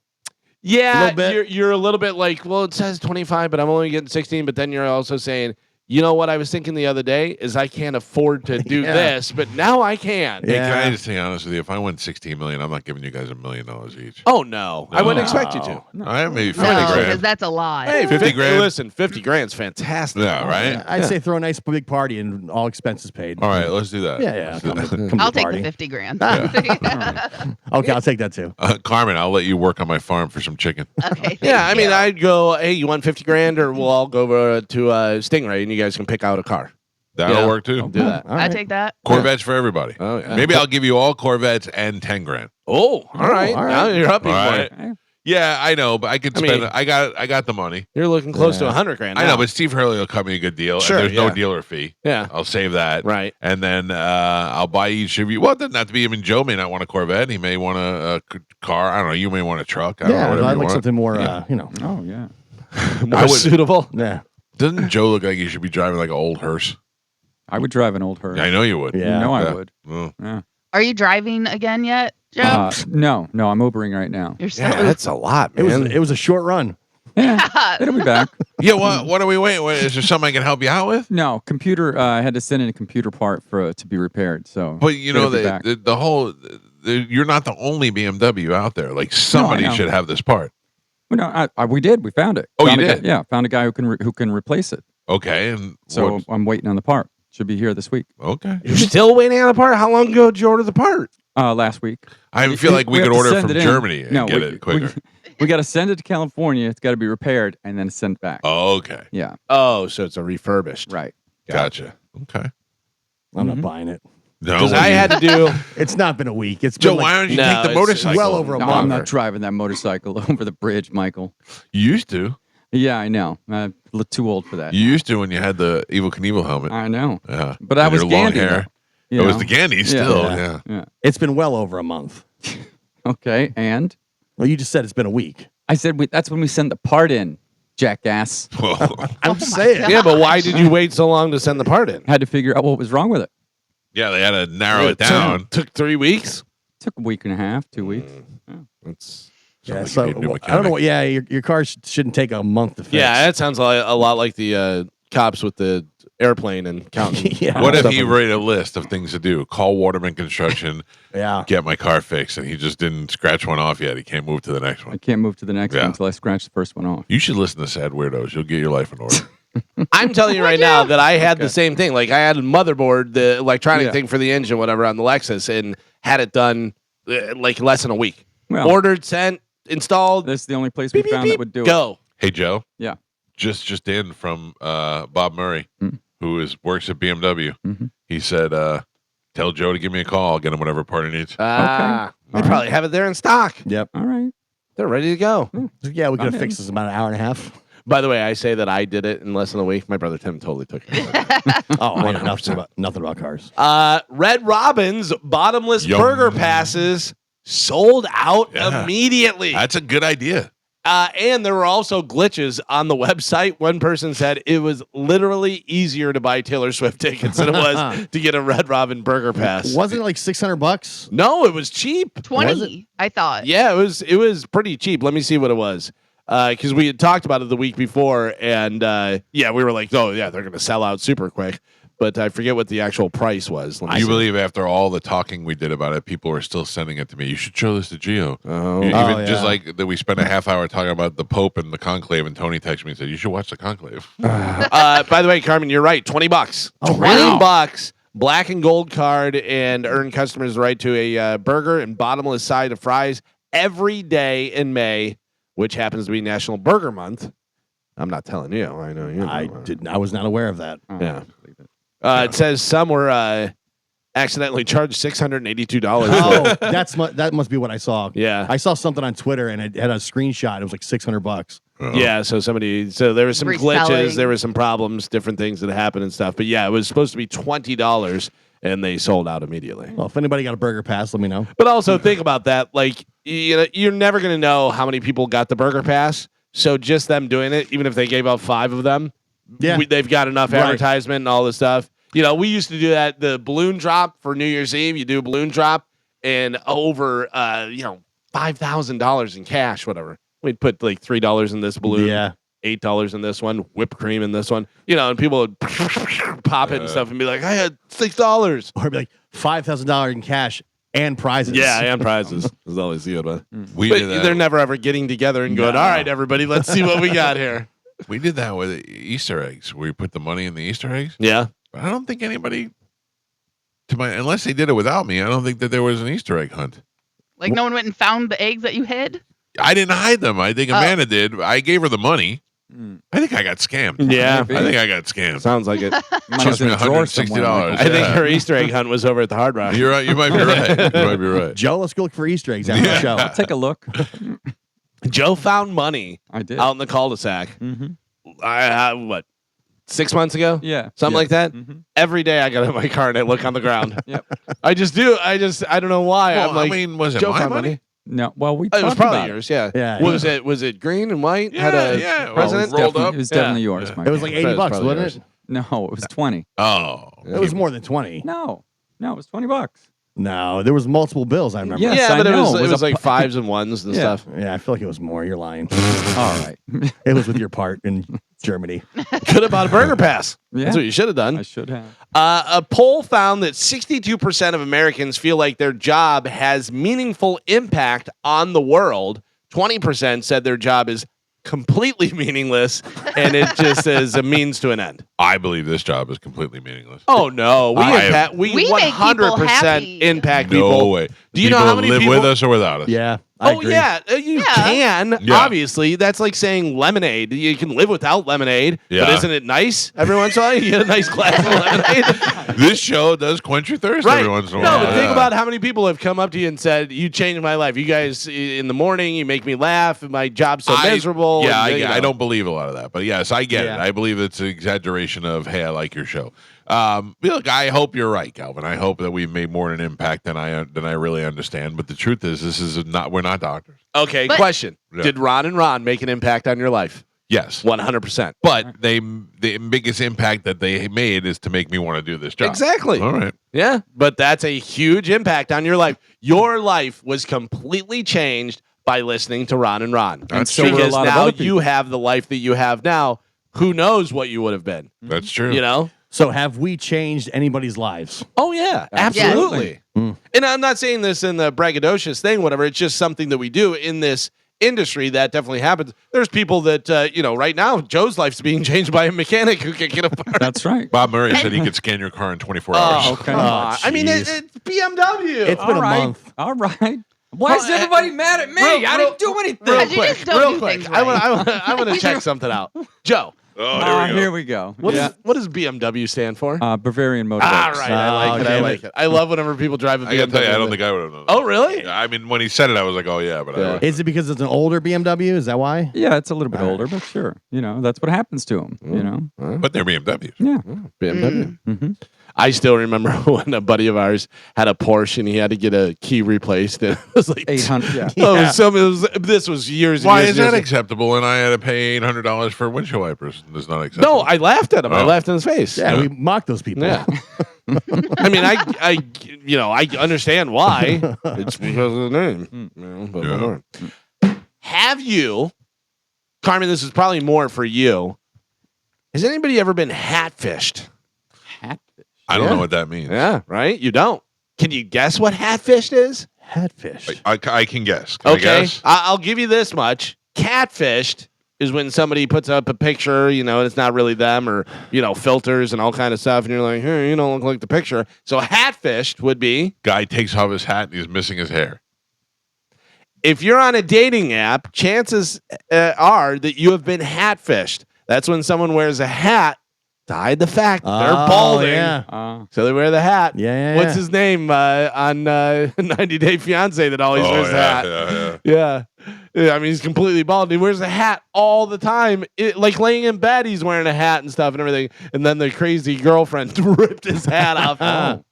Yeah, a little bit? you're a little bit like, well, it says 25, but I'm only getting 16. But then you're also saying, you know what I was thinking the other day is I can't afford to do this, but now I can. Hey, can I just say honest with you? If I win 16 million, I'm not giving you guys $1 million each. Oh no, I wouldn't expect you to. I maybe 50 No, because grand. that's a lot. Hey, 50 grand. Listen, 50 grand's fantastic. Yeah, right. I'd say throw a nice big party and all expenses paid. All right, let's do that. Yeah. Come to I'll the take party. the 50 grand. Okay, I'll take that too. Carmen, I'll let you work on my farm for some chicken. Okay. Yeah, I thank mean, you. I'd go, hey, you want 50 grand, or we'll all go over to Stingray, and you guys can pick out a car. That'll work too. Do that. All I right. take that. Corvettes for everybody. Oh, yeah. Maybe I'll give you all Corvettes and 10 grand. Oh, all right. all right. Now you're up All even right. more. Yeah, I know, but I could I spend mean- it. I got the money. You're looking close to 100 grand. I now. know, but Steve Hurley will cut me a good deal. Sure, and there's no yeah. dealer fee. Yeah. I'll save that. Right. And then I'll buy each of you. Well, it doesn't have to be. I mean, Joe may not want a Corvette. He may want a car. I don't know. You may want a truck. I don't know, Yeah, whatever I'd you like want. something more, Oh, yeah. more I would- suitable. Yeah. Doesn't Joe look like he should be driving like an old hearse? I would drive an old hearse. I know you would. Yeah. You know I Yeah. would. Oh. Yeah. Are you driving again yet, Joe? No, I'm Ubering right now. You're still. Yeah, that's a lot, man. It was a short run. Yeah, it'll be back. Yeah. What are we waiting? Is there something I can help you out with? No, computer. I had to send in a computer part to be repaired. So, But you know it'll be back. the whole. You're not the only BMW out there. Like somebody know. should have this part. Well, no, we did. We found it. Oh, Found you a guy- did? Yeah, found a guy who can replace it. Okay. And So I'm waiting on the part. Should be here this week. okay. You're still waiting on the part? How long ago did you order the part? Last week. I feel like we have could to order send from it in. Germany and No, get it quicker. We got to send it to California. It's got to be repaired and then sent back. Oh, okay. Yeah, Oh, so it's a refurbished. right. Gotcha. Okay. I'm not buying it. No, Because I had to do. It's not been a week. It's Joe, been why like, don't you No, take the it's motorcycle? well over a No, month. I'm not driving that motorcycle over the bridge, Michael. You used to. Yeah, I know. I'm too old for that. You used to when you had the Evil Knievel helmet. I know. Yeah. But I And was your long Gandhi. hair. though, you It was know? the Gandhi still. Yeah. it's been well over a month. Okay, and Well, you just said it's been a week. I said that's when we send the part in, jackass. Well, I'm saying. Yeah, but why did you wait so long to send the part in? Had to figure out what was wrong with it. yeah, they had to narrow it down. Took 3 weeks. Took a week and a half, 2 weeks. That's Yeah, Sounds so like you need a new I don't know mechanic. what. Yeah, your car shouldn't take a month to fix. yeah. That sounds a lot like the cops with the airplane and counting. Yeah. What if stuff he like- wrote a list of things to do? Call Waterman Construction, Yeah. get my car fixed, and he just didn't scratch one off yet. He can't move to the next I one. can't move to the next Yeah. one until I scratch the first one off. You should listen to Sad Weirdos. You'll get your life in order. I'm telling you right now that I had the same thing. Like I had a motherboard, the electronic Yeah. thing for the engine, whatever, on the Lexus, and had it done like less than a week. Well, Ordered, sent, installed. this is the only place we beep, beep, found beep, that would do it. go. Hey, Joe. Yeah. Just in from Bob Murray, who works at BMW. Mhm. He said, tell Joe to give me a call. I'll get him whatever part he needs. They All probably have it there in stock. Yep. All right. They're ready to go. Yeah, we could I'm have fixed this in about an hour and a half. By the way, I say that I did it in less than a week. My brother Tim totally took it. Oh, I know nothing about cars. Red Robin's bottomless Yum. burger passes sold out Yeah. immediately. That's a good idea. And there were also glitches on the website. One person said it was literally easier to buy Taylor Swift tickets than it was to get a Red Robin burger pass. Wasn't it like $600? No, it was cheap. 20, I thought. Yeah, it was pretty cheap. Let me see what it was. Because we had talked about it the week before, and we were like, oh, yeah, they're going to sell out super quick. But I forget what the actual price was. Let me You see. believe after all the talking we did about it, people are still sending it to me. You should show this to Gio. Oh. Even Oh, just yeah. like that, we spent a half hour talking about the Pope and the conclave, and Tony texted me and said, you should watch the conclave. By the way, Carmen, you're right. $20. Oh, $20. Black and gold card and earn customers the right to a burger and bottomless side of fries every day in May, which happens to be National Burger Month. I'm not telling you. I know you. I was not aware of that. Oh, Yeah. I believe it. It says some were accidentally charged $682. Oh, that must be what I saw. Yeah. I saw something on Twitter and it had a screenshot. It was like $600. Yeah, so there was some glitches, Reselling. there were some problems, different things that happened and stuff. But yeah, it was supposed to be $20 and they sold out immediately. Well, if anybody got a burger pass, let me know. But also think about that, like you're never going to know how many people got the burger pass. So just them doing it, even if they gave out 5 of them, Yeah. they've got enough Right. advertisement and all this stuff. We used to do that, the balloon drop for New Year's Eve. You do a balloon drop and over, $5,000 in cash, whatever. We'd put like $3 in this balloon, Yeah. $8 in this one, whipped cream in this one, and people would pop it and stuff and be like, I had $6. Or it'd be like $5,000 in cash and prizes. Yeah, and prizes is always the good one. We But did that. they're never ever getting together and going, all right, everybody, let's see what we got here. We did that with Easter eggs. We put the money in the Easter eggs. Yeah. But I don't think anybody, unless they did it without me, I don't think that there was an Easter egg hunt. Like no one went and found the eggs that you hid? I didn't hide them. I think Amanda did. I gave her the money. Mm. I think I got scammed. Yeah. I think I got scammed. Sounds like it. Money's in a drawer $160. somewhere. I think Yeah. her Easter egg hunt was over at the Hard Rock. You're right. You might be right. You might be right. Joe, let's go look for Easter eggs after the show. I'll take a look. Joe found money I did. out in the cul-de-sac. Mm-hmm. What, 6 months ago? Yeah. Something like that? Mhm. Every day I get in my car and I look on the ground. Yep. I just do. I don't know why. Well, I'm like, I mean, was it Joe my found money? No. Well, we It was talked probably about yours, yeah. Yeah. Was it green and white? Yeah, Had a yeah. Well, president? rolled up. It was Yeah. definitely yours, Yeah. Mike. It was like It was $80, probably wasn't yours. it? No, it was 20. Oh. It was more than 20. No, it was $20. No, there was multiple bills, I remember. Yes, Yeah, I but know. it It was was a like fives and ones and Yeah. stuff. Yeah, I feel like it was more. You're lying. All right. It was with your part in Germany. Could have bought a burger pass. Yeah. That's what you should have done. I should have. A poll found that 62% of Americans feel like their job has meaningful impact on the world. 20% said their job is completely meaningless and it just is a means to an end. I believe this job is completely meaningless. Oh no, we We make people 100% happy. impact No people. way. Do you People know how many live people with us or without us? Yeah, I agree. Yeah, you Yeah. can. Yeah. Obviously, that's like saying lemonade. You can live without lemonade, but Yeah. isn't it nice every once in a while? You get a nice glass of lemonade. This show does quench your thirst Right. every once in a No, while. but think Yeah. about how many people have come up to you and said, "You changed my life. You guys, in the morning, you make me laugh. And my job's so miserable." Yeah, and, I don't believe a lot of that, but yes, I get Yeah. it. I believe it's an exaggeration of, hey, I like your show. Look, I hope you're right, Calvin. I hope that we've made more an impact than I really understand. But the truth is, we're not doctors. Okay, But- question: Yeah. Did Ron and Ron make an impact on your life? Yes, 100%. but the biggest impact that they made is to make me want to do this job. Exactly. All right. Yeah, but that's a huge impact on your life. Your life was completely changed by listening to Ron and Ron. That's so true. were a Because lot of now other people. you have the life that you have now. Who knows what you would have been? That's true. You know? So have we changed anybody's lives? Oh yeah, Absolutely. absolutely. And I'm not saying this in the braggadocious thing, whatever. It's just something that we do in this industry that definitely happens. There's people that right now Joe's life's being changed by a mechanic who can get a part. That's right. Bob Murray said he could scan your car in 24 hours. Oh, Okay. come on. I mean, jeez. it's BMW. It's been All a right. month. All right. Why is everybody mad at me? I didn't do anything. Because you just don't do things I right. want to check something out. Joe, Oh, Here we go. what does BMW stand for? Bavarian Motor All Works. right, I like it. I love whenever people drive a BMW. I gotta tell you, I don't think I would have known. Oh, really? Yeah, I mean, when he said it, I was like, oh yeah, but I Is it because it's an older BMW? Is that why? Yeah, it's a little bit older, but sure. That's what happens to them. but they're BMWs. Yeah. BMW. Mm-hmm. I still remember when a buddy of ours had a Porsche and he had to get a key replaced. And it was like 800. Yeah. This was years. Why years, is that years acceptable? And I had to pay $800 for windshield wipers. That's not acceptable. No, I laughed at him. I Oh. laughed in his face. Yeah, we mock those people. Yeah. I mean, I understand why. It's because of the name. But whatever. Have you, Carmen? This is probably more for you. Has anybody ever been hatfished? Hatfish. I don't know what that means. Yeah, right. You don't. Can you guess what hatfished is? Hatfish. I can guess. Can I Okay, guess? I'll give you this much. Catfished is when somebody puts up a picture, and it's not really them, or filters and all kind of stuff, and you're like, hey, you don't look like the picture. So hatfished would be Guy takes off his hat and he's missing his hair. if you're on a dating app, chances are that you have been hatfished. That's when someone wears a hat to hide the fact that they're balding. Yeah. So they wear the hat. Yeah. What's his name on 90 Day Fiance that always wears the hat? Yeah. I mean, he's completely bald. And he wears a hat all the time. Like laying in bed, he's wearing a hat and stuff and everything. And then the crazy girlfriend ripped his hat off.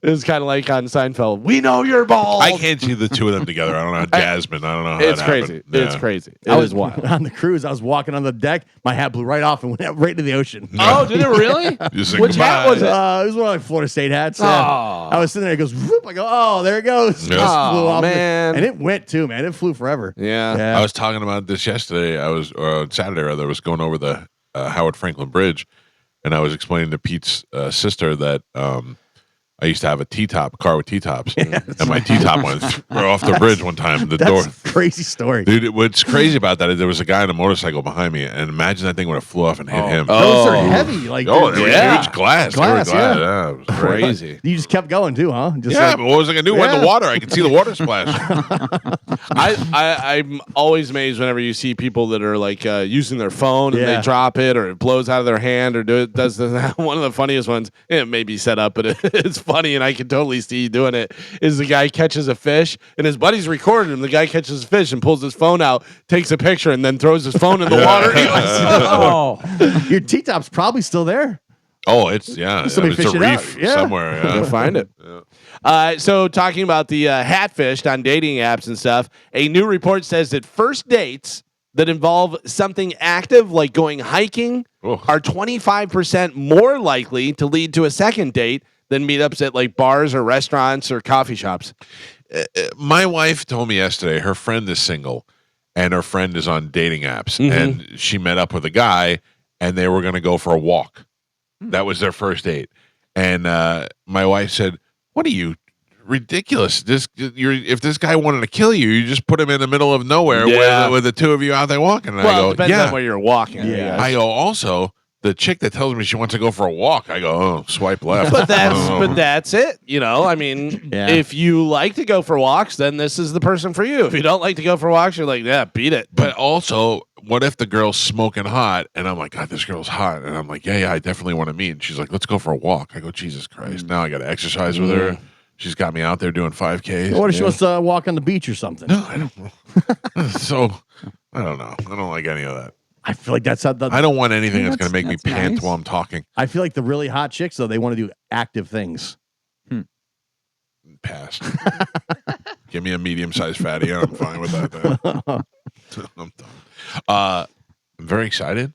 It was kind of like on Seinfeld. We know you're bald. I can't see the two of them together. I don't know. Jasmine. I don't know. How It's that crazy. happened. It's Yeah. crazy. I was wild. on the cruise. I was walking on the deck. My hat blew right off and went right into the ocean. Oh, did it really? You say Which hat goodbye. was it? It was one of my Florida State hats. Oh. I was sitting there. It goes, whoop. I go, oh, there it goes. Yeah. Just Oh, flew off. man. And it went too, man. It flew forever. Yeah. I was talking about this yesterday. Saturday rather. I was going over the Howard Franklin Bridge, and I was explaining to Pete's sister that I used to have a T-top, car with T-tops, and my T-top went off the bridge one time. The door. That's a crazy story. Dude, what's crazy about that is there was a guy on a motorcycle behind me, and imagine that thing would have flew off and hit him. Those are heavy. Like, Oh, they were Yeah. huge glass. Glass, They were glass. yeah. Yeah, it was crazy. Crazy. You just kept going too, huh? Just Yeah, like, but what was I gonna do? Went in the water. I could see the water splash. I'm always amazed whenever you see people that are like using their phone and Yeah. they drop it or it blows out of their hand or does one of the funniest ones. It may be set up, but it's funny and I can totally see you doing it. Is the guy catches a fish and his buddy's recording him. The guy catches a fish and pulls his phone out, takes a picture, and then throws his phone in the water. He goes, Oh. your T-top's probably still there. Oh, it's yeah. Somebody It's a fish it out. reef Yeah. somewhere. Yeah. You'll find it. So talking about the hatfished on dating apps and stuff, a new report says that first dates that involve something active like going hiking Oh. are 25% more likely to lead to a second date than meetups at like bars or restaurants or coffee shops. My wife told me yesterday her friend is single, and her friend is on dating apps, and she met up with a guy, and they were going to go for a walk. That was their first date, and my wife said, "What are you? Ridiculous! If this guy wanted to kill you, you just put him in the middle of nowhere Yeah. with the two of you out there walking." And Well, I it go, depends "Yeah." on where you're walking. Yeah. I go, also, the chick that tells me she wants to go for a walk, I go, "Oh, swipe left." But that's Oh. but that's it. I mean, Yeah. if you like to go for walks, then this is the person for you. If you don't like to go for walks, you're like, yeah, beat it. But also, what if the girl's smoking hot and I'm like, God, this girl's hot. And I'm like, yeah, I definitely want to meet. And she's like, let's go for a walk. I go, Jesus Christ. Now I got to exercise with her. She's got me out there doing 5Ks. What if she wants to walk on the beach or something? No, I don't. So, I don't know. I don't like any of that. I feel like that's how the. I don't want anything that's going to make me that's pant nice. while I'm talking. I feel like the really hot chicks though they want to do active things. Pass. Give me a medium-sized fatty. I'm fine with that. Then. I'm done. I'm very excited.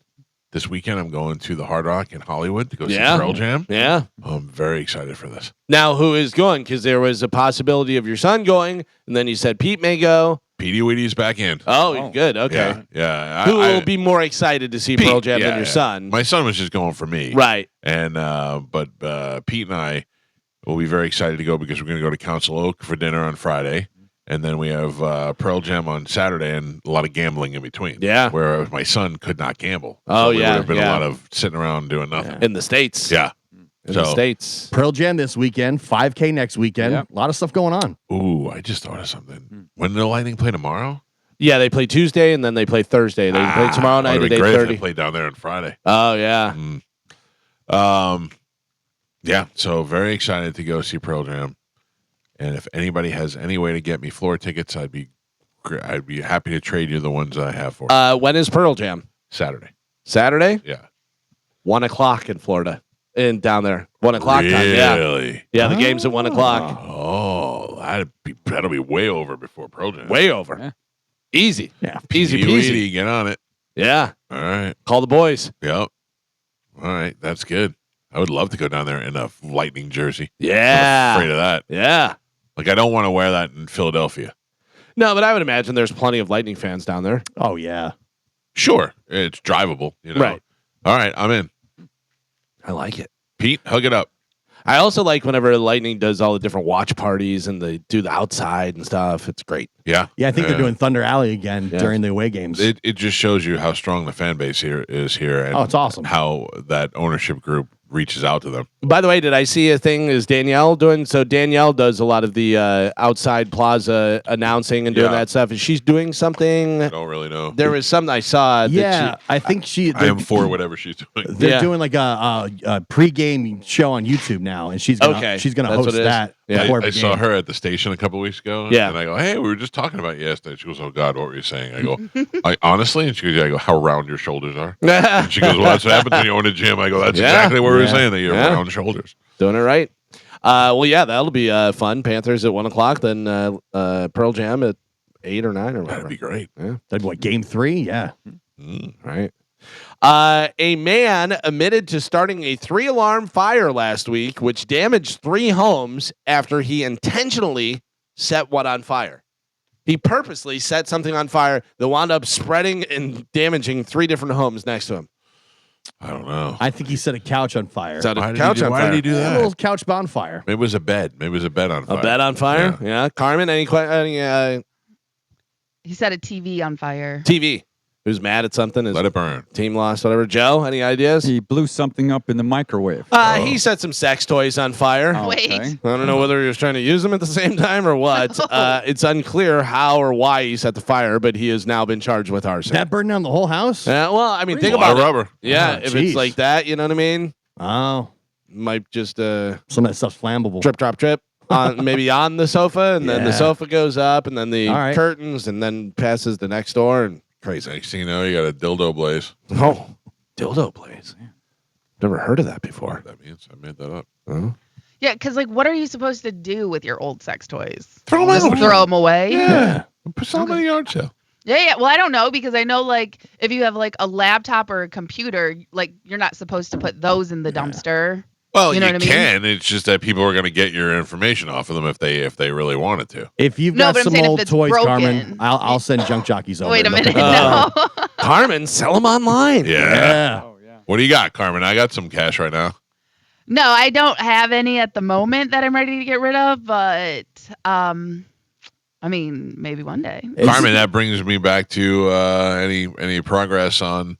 This weekend, I'm going to the Hard Rock in Hollywood to go see Yeah. Pearl Jam. Yeah. I'm very excited for this. Now, who is going? Because there was a possibility of your son going, and then you said Pete may go. Petey Weedy's back in. Oh, good. Okay. Yeah. Who will be more excited to see Pete, Pearl Jam yeah, than your son? My son was just going for me. Right. And but Pete and I will be very excited to go because we're going to go to Council Oak for dinner on Friday. And then we have Pearl Jam on Saturday and a lot of gambling in between. Yeah. Where my son could not gamble. Oh, There yeah, would have been yeah. a lot of sitting around doing nothing. In the States. Yeah. in the States. Pearl Jam this weekend, 5K next weekend. Yep. A lot of stuff going on. Ooh, I just thought of something. When the Lightning play tomorrow? Yeah, they play Tuesday and then they play Thursday. They play tomorrow night at 8:30. They play down there on Friday. Oh yeah. Yeah. So very excited to go see Pearl Jam. And if anybody has any way to get me floor tickets, I'd be happy to trade you the ones I have for you. When is Pearl Jam? Saturday. Saturday? Yeah. 1:00 in Florida. And down there. 1:00 time. Yeah. Really? Yeah, the game's at 1:00. Oh, that'll be way over before Pearl Jam. Way over. Yeah. Easy. Yeah. Easy peasy. Easy, get on it. Yeah. All right. Call the boys. Yep. All right. That's good. I would love to go down there in a Lightning jersey. Yeah. I'm afraid of that. Yeah. Like, I don't want to wear that in Philadelphia. No, but I would imagine there's plenty of Lightning fans down there. Oh, yeah. Sure. It's drivable, you know. Right. All right. I'm in. I like it. Pete, hug it up. I also like whenever Lightning does all the different watch parties and they do the outside and stuff. It's great. Yeah. Yeah, I think they're doing Thunder Alley again during the away games. It just shows you how strong the fan base here is here. And it's awesome. How that ownership group reaches out to them. By the way, did I see a thing? Is Danielle doing? So Danielle does a lot of the outside plaza announcing and doing that stuff. Is she's doing something? I don't really know. There was something I saw. Yeah, I think I am for whatever she's doing. They're doing like a pregame show on YouTube now, and she's gonna host that. Yeah, before I the saw game. her at the station a couple weeks ago. Yeah. And I go, hey, we were just talking about you yesterday. She goes, oh, God, what were you saying? I go, honestly? And she goes, yeah. I go, how round your shoulders are. And she goes, well, that's what happens when you own a gym. I go, that's exactly what we were saying, that you have round shoulders. Doing it right. Well, yeah, that'll be fun. Panthers at 1:00, then Pearl Jam at 8 or 9 or whatever. That'd be great. Yeah. That'd be what, game 3? Yeah. Right. A man admitted to starting a 3-alarm fire last week, which damaged 3 homes after he intentionally set one on fire. He purposely set something on fire that wound up spreading and damaging 3 different homes next to him. I don't know. I think he set a couch on fire. Set a Why couch on why fire. did he do A that? little couch bonfire. Maybe it was a bed. Maybe it was a bed on fire. A bed on fire? Yeah. Carmen, any He set a TV on fire. TV? Who's mad at something? His Let it burn. team lost, whatever. Joe, any ideas? He blew something up in the microwave. He set some sex toys on fire. Oh, Wait. okay. I don't know whether he was trying to use them at the same time or what. It's unclear how or why he set the fire, but he has now been charged with arson. That burned down the whole house? Well, I mean, think A lot about of it. rubber. Yeah, Oh, if geez. it's like that, you know what I mean? Oh. Might just Some of that stuff's flammable. trip, drop, trip. Maybe on the sofa, and then the Yeah. sofa goes up, and then the All right. curtains, and then passes the next door, and crazy. Next thing you know, you got a dildo blaze. Oh, dildo blaze. Never heard of that before. That means I made that up. Yeah, because like, what are you supposed to do with your old sex toys? Throw 'em Just out. throw them away? Yeah. Put some in the yard sale. Yeah. Well, I don't know because I know like if you have like a laptop or a computer, like you're not supposed to put those in the dumpster. Well, You know what I mean? can. It's just that people are going to get your information off of them if they really wanted to. If you've No, got but I'm some saying if old it's toys, broken. Carmen, I'll send junk jockeys over. Wait a They'll minute. pick 'em up. No. Carmen, sell them online. Yeah. Oh, yeah. What do you got, Carmen? I got some cash right now. No, I don't have any at the moment that I'm ready to get rid of, but I mean, maybe one day. Carmen, that brings me back to any progress on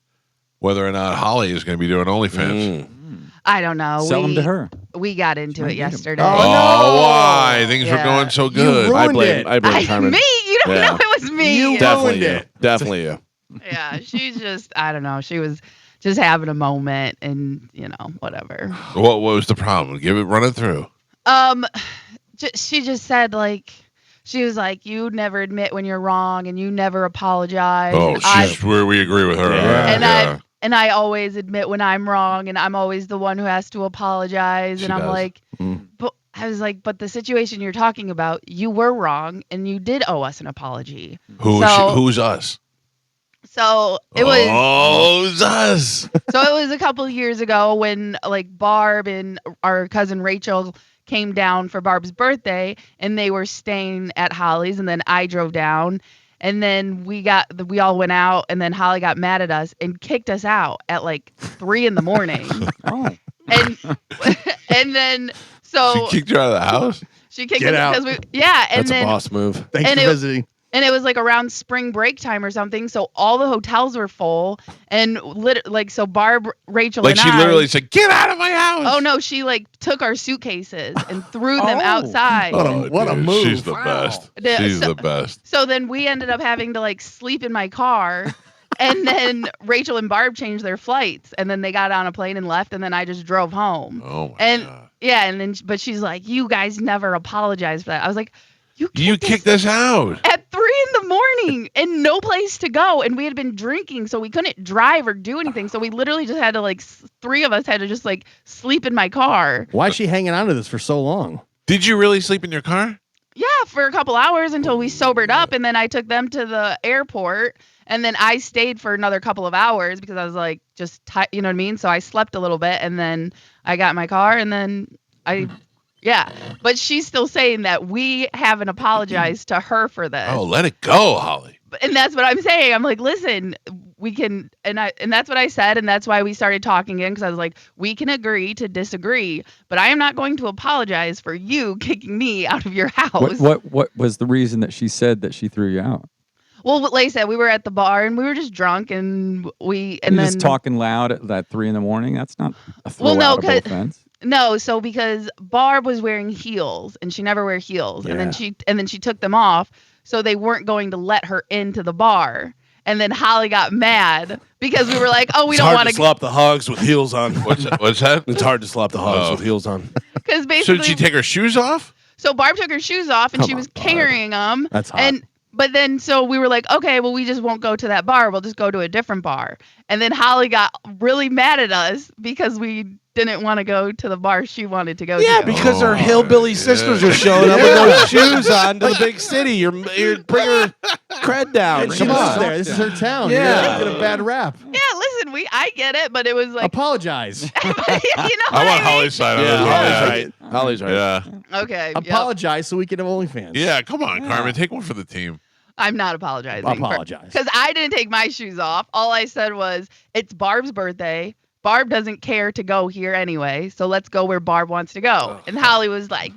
whether or not Holly is going to be doing OnlyFans. I don't know. Sell them to her. We got into it yesterday. Oh, why? Things were Yeah. going so You good. ruined I blame I, Carmen. me? You don't Yeah. know it was me. You Definitely ruined you. it. Definitely you. Yeah, she's just, I don't know. She was just having a moment and, whatever. What was the problem? Run it through. She just said, like, she was like, you never admit when you're wrong and you never apologize. Oh, and I- she's where we agree with her. Yeah. And I always admit when I'm wrong and I'm always the one who has to apologize. She And I'm does. like, but I was like, but the situation you're talking about, you were wrong and you did owe us an apology. Who's us? So it was Who's us? so it was a couple years ago when like Barb and our cousin Rachel came down for Barb's birthday and they were staying at Holly's and then I drove down and then we all went out and then Holly got mad at us and kicked us out at like 3 a.m. Oh. and then so She kicked you out of the house? she kicked Get us out. because and That's then a boss move. Thanks And for it- visiting. And it was like around spring break time or something. So all the hotels were full. And so Barb, Rachel, Like and she I, literally said, "Get out of my house." oh no, she like took our suitcases and threw them outside. What a dude, move. She's the best. The- She's so- the best. So then we ended up having to like sleep in my car. And then Rachel and Barb changed their flights. And then they got on a plane and left. And then I just drove home. Oh my And god. yeah, and then but she's like, "You guys never apologized for that." I was like, You kicked us out. at 3 a.m. and no place to go, and we had been drinking, so we couldn't drive or do anything. So we literally just had to like three of us had to just like sleep in my car. Why is she hanging on to this for so long? Did you really sleep in your car? Yeah, for a couple hours until we sobered up, and then I took them to the airport, and then I stayed for another couple of hours because I was like just you know what I mean. So I slept a little bit, and then I got in my car, and then yeah, but she's still saying that we haven't apologized to her for this. Oh, let it go, Holly. And that's what I'm saying. I'm like, listen, we can, and that's what I said, and that's why we started talking again, because I was like, we can agree to disagree, but I am not going to apologize for you kicking me out of your house. What was the reason that she said that she threw you out? Well, like I said, we were at the bar and we were just drunk, and You're then just talking loud at that 3 a.m. That's not a Well, no, throw-outable offense. No, so because Barb was wearing heels and she never wears heels, and then she took them off, so they weren't going to let her into the bar. And then Holly got mad because we were like, "Oh, we don't want to slap the hogs with heels on." What's that? It's hard to slap the hogs with heels on. because So basically, did she take her shoes off? so Barb took her shoes off and Come she on, was Barb. carrying them. That's hot. But then so we were like, okay, well we just won't go to that bar. We'll just go to a different bar. And then Holly got really mad at us because we didn't want to go to the bar she wanted to go Yeah, to. because her Oh, hillbilly yeah. sisters are showing up with those shoes on to the big city. You're bringing her cred down. She Come lives on. there. This is her town. Yeah. You're get a bad rap. Yeah, listen, I get it, but it was like, Apologize. you know what I want mean? Holly's side on Yeah, this. Holly's right. Holly's right. Yeah. Okay. yep. Apologize so we can have OnlyFans. Yeah, come on, Carmen. Take one for the team. I'm not apologizing. Apologize. Because I didn't take my shoes off. All I said was, it's Barb's birthday. Barb doesn't care to go here anyway, so let's go where Barb wants to go. And Holly was like,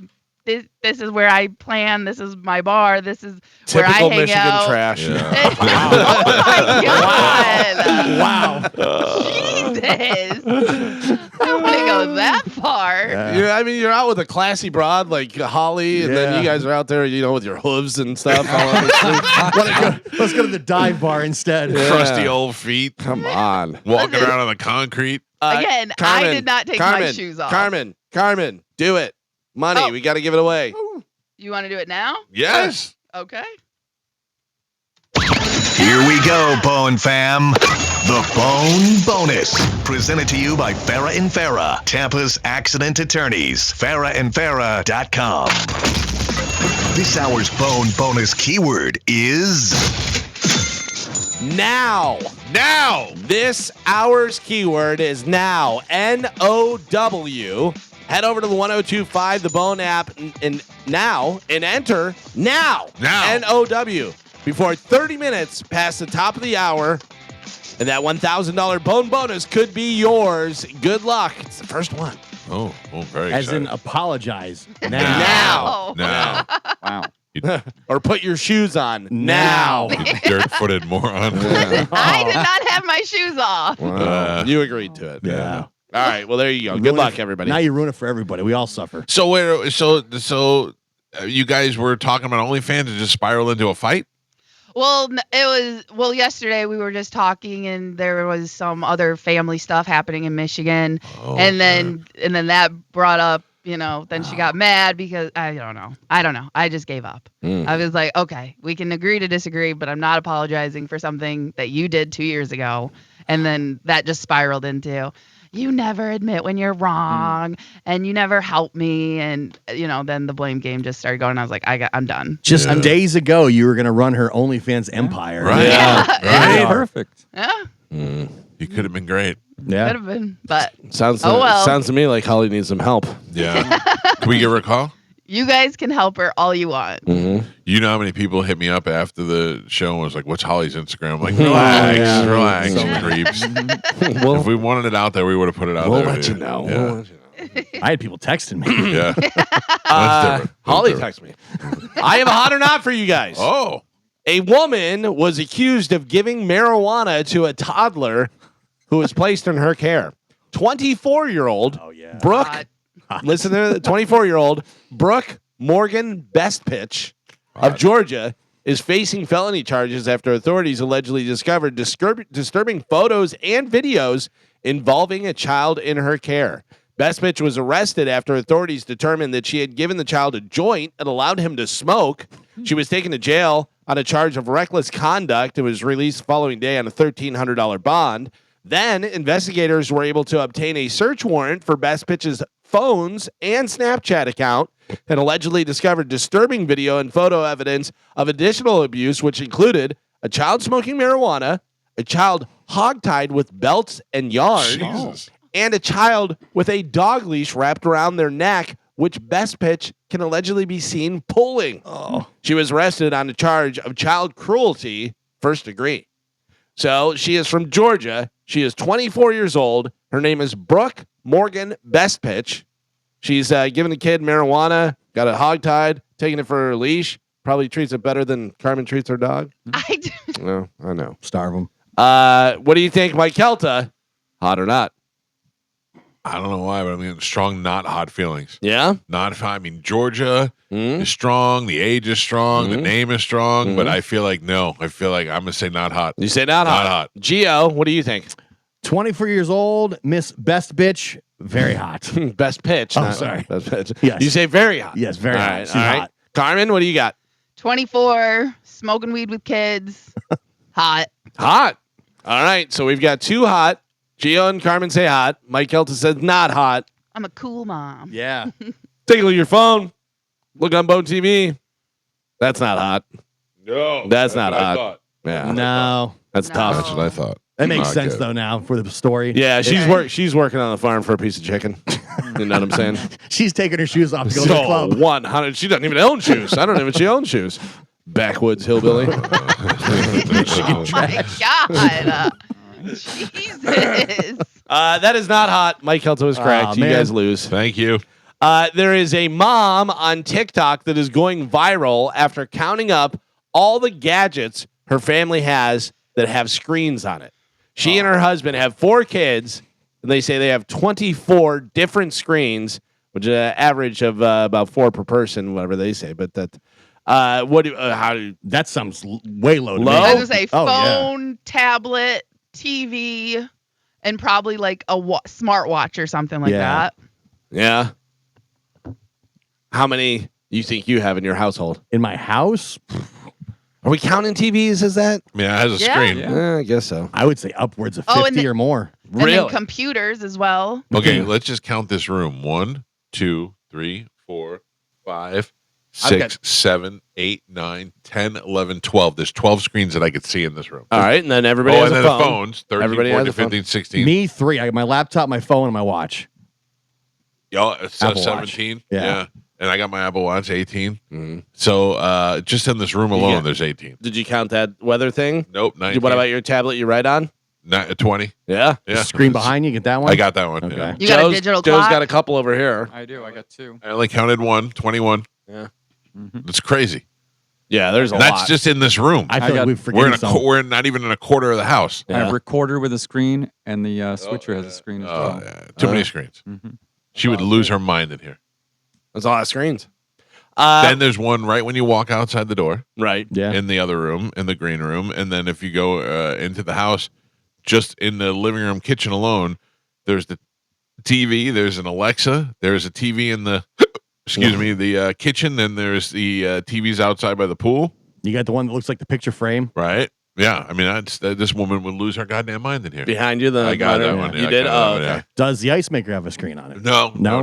this is where I plan. This is my bar. This is where I Typical hang Michigan out. trash. Yeah. Oh my God. Wow. Jesus. I don't want to go that far. Yeah, I mean, you're out with a classy broad like Holly, and then Yeah. you guys are out there, with your hooves and stuff. all on the street. Let's go to the dive bar instead. Yeah. Crusty old feet. Come on. Walking Listen. around on the concrete. Again, I did not take my shoes off. Carmen, do it. Money, Oh. we got to give it away. You want to do it now? Yes. Okay. Here we go, Bone Fam. The Bone Bonus. Presented to you by Farrah and Farrah, Tampa's accident attorneys. FarrahandFarrah.com. This hour's Bone Bonus keyword is Now. This hour's keyword is now. NOW. Head over to the 1025 The Bone app and enter now. NOW. Before 30 minutes past the top of the hour. And that $1,000 bone bonus could be yours. Good luck. It's the first one. Oh, very As in excited. apologize. Now. Now. Wow. Or put your shoes on. Now. You dirt-footed moron. I did not have my shoes off. You agreed to it. Yeah. All right. Well, there you go. Good Ruin luck, it- everybody. Now you ruin it for everybody. We all suffer. So you guys were talking about OnlyFans and just spiraled into a fight? Well, yesterday we were just talking and there was some other family stuff happening in Michigan. Oh, and then that brought up, then she got mad because I don't know. I just gave up. I was like, okay, we can agree to disagree, but I'm not apologizing for something that you did 2 years ago. And then that just spiraled into, you never admit when you're wrong and you never help me. And, then the blame game just started going. I was like, I'm done. Just days ago, you were going to run her OnlyFans empire. Right. Yeah. Perfect. Yeah, You could have been great. could Yeah. have been. But Sounds to me like Holly needs some help. Yeah. Can we give her a call? you guys can help her all you want. You know how many people hit me up after the show and was like, what's Holly's Instagram? I'm like, relax, creeps. If we wanted it out there, we would have put it out We'll there. let you know. Yeah. We'll let you know. I had people texting me. Yeah. That's different. Holly That's text me. I have a hot or not for you guys. Oh. A woman was accused of giving marijuana to a toddler who was placed in her care. 24-year-old Brooke, listen to the 24-year-old Brooke Morgan Bestpitch of Georgia is facing felony charges after authorities allegedly discovered disturbing photos and videos involving a child in her care. Bestpitch was arrested after authorities determined that she had given the child a joint and allowed him to smoke. She was taken to jail on a charge of reckless conduct and was released the following day on a $1,300 bond. Then investigators were able to obtain a search warrant for Bestpitch's phones and Snapchat account and allegedly discovered disturbing video and photo evidence of additional abuse, which included a child smoking marijuana, a child hogtied with belts and yarn, Jesus. and a child with a dog leash wrapped around their neck, which Bestpitch can allegedly be seen pulling. She was arrested on a charge of child cruelty, first degree. So she is from Georgia. She is 24 years old. Her name is Brooke Morgan Bestpitch. She's giving the kid marijuana, got it hogtied, taking it for her leash. Probably treats it better than Carmen treats her dog. I do. No, I know. Starve them. What do you think, Mike Calta? Hot or not? I don't know why, but I'm getting strong, not hot feelings. Yeah? Not I mean, Georgia is strong. The age is strong. The name is strong. But I feel like no. I feel like I'm going to say not hot. You say not hot. Not hot. Gio, what do you think? 24 years old, Miss Best Bitch, very hot. Best pitch. Oh, not sorry. Best pitch. Yes. You say very hot. Yes, very All hot. right, She's all right. hot. Carmen, what do you got? 24, smoking weed with kids. Hot. Hot. All right. So we've got two hot. Gio and Carmen say hot. Mike Kelta says not hot. I'm a cool mom. Yeah. Take a look at your phone. Look on Bone TV. That's not hot. No. That's not what I hot. thought. Yeah. No. That's No. tough. That's what I thought. That makes Not sense, good. though, now for the story. Yeah, Okay. she's working on the farm for a piece of chicken. You know what I'm saying? She's taking her shoes off to go to the So club. 100. She doesn't even own shoes. I don't even she owns shoes. Backwoods hillbilly. Oh my God. Jesus. That is not hot. Mike Kelto is correct. Aw, You man. guys lose. Thank you. There is a mom on TikTok that is going viral after counting up all the gadgets her family has that have screens on it. She and her husband have 4 kids, and they say they have 24 different screens, which is an average of about 4 per person, whatever they say. But that, That sounds way low to Low? me. I was gonna say Oh, yeah. phone, tablet, TV, and probably like a smartwatch or something like Yeah. that. yeah. How many you think you have in your household? In my house, Are we counting TVs as that? I mean, it has a Yeah. screen. Yeah. I guess so. I would say upwards of 50 Oh, and the- or more. And then Really? computers as well. Okay, let's just count this room. 1, 2, 3, 4, 5, I've 6, 7, 8, 9, 10, 11, 12. There's 12 screens that I could see in this room. All right, and then everybody Oh, has and a then phone. the phones. 13, Everybody 14, has a phone. 15, 16. Me, 3. I got my laptop, my phone, and my watch. Y'all, it's Apple Watch. 17. Yeah. And I got my Apple Watch 18. Mhm. So just in this room alone, Yeah. there's 18. Did you count that weather thing? Nope, 19. What about your tablet you write on? 20? Yeah. Yeah. The screen behind you, get that one? I got that one. Okay. Yeah. You got a digital Joe's clock? got a couple over here. I do. I got 2. I only counted 1, 21. Yeah. It's crazy. Yeah, there's a And that's lot. just in this room. I I feel like got- we've We're forgotten some. we're not even in a quarter of the house. I have Yeah. a recorder with a screen, and the switcher has a screen as Oh, well. yeah. Too many screens. Mhm. She would lose her mind in here. There's a lot of screens. Then there's one right when you walk outside the door Right. Yeah. in the other room, in the green room. And then if you go into the house, just in the living room, kitchen alone, there's the TV, there's an Alexa, there's a TV in the, the kitchen, and there's the TVs outside by the pool. You got the one that looks like the picture frame. Right? Yeah. I mean, this woman would lose her goddamn mind in here. Behind you, the I got that monitor. one. You Yeah, I did? got that Oh, one, okay. yeah. Does the ice maker have a screen on it? No. No?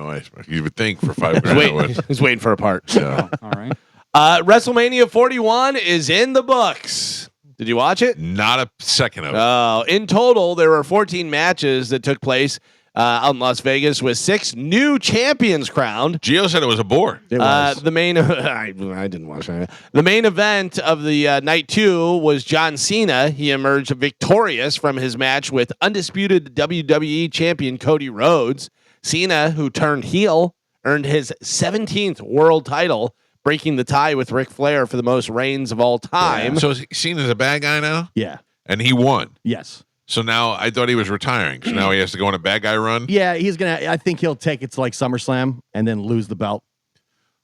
ice maker. You would think for $5 He's grand. it waiting, would. he's waiting for a part. Yeah. All right. WrestleMania 41 is in the books. Did you watch it? Not a second of it. In total, there were 14 matches that took place out in Las Vegas with 6 new champions crowned. Gio said it was a bore. It was. The main, I didn't watch that. The main event of the night 2 was John Cena. He emerged victorious from his match with undisputed WWE champion Cody Rhodes. Cena, who turned heel, earned his 17th world title, breaking the tie with Ric Flair for the most reigns of all time. So is he seen as a bad guy now? Yeah. And he won. Yes. So now I thought he was retiring. So now he has to go on a bad guy run. Yeah, he's gonna. I think he'll take it to like SummerSlam and then lose the belt.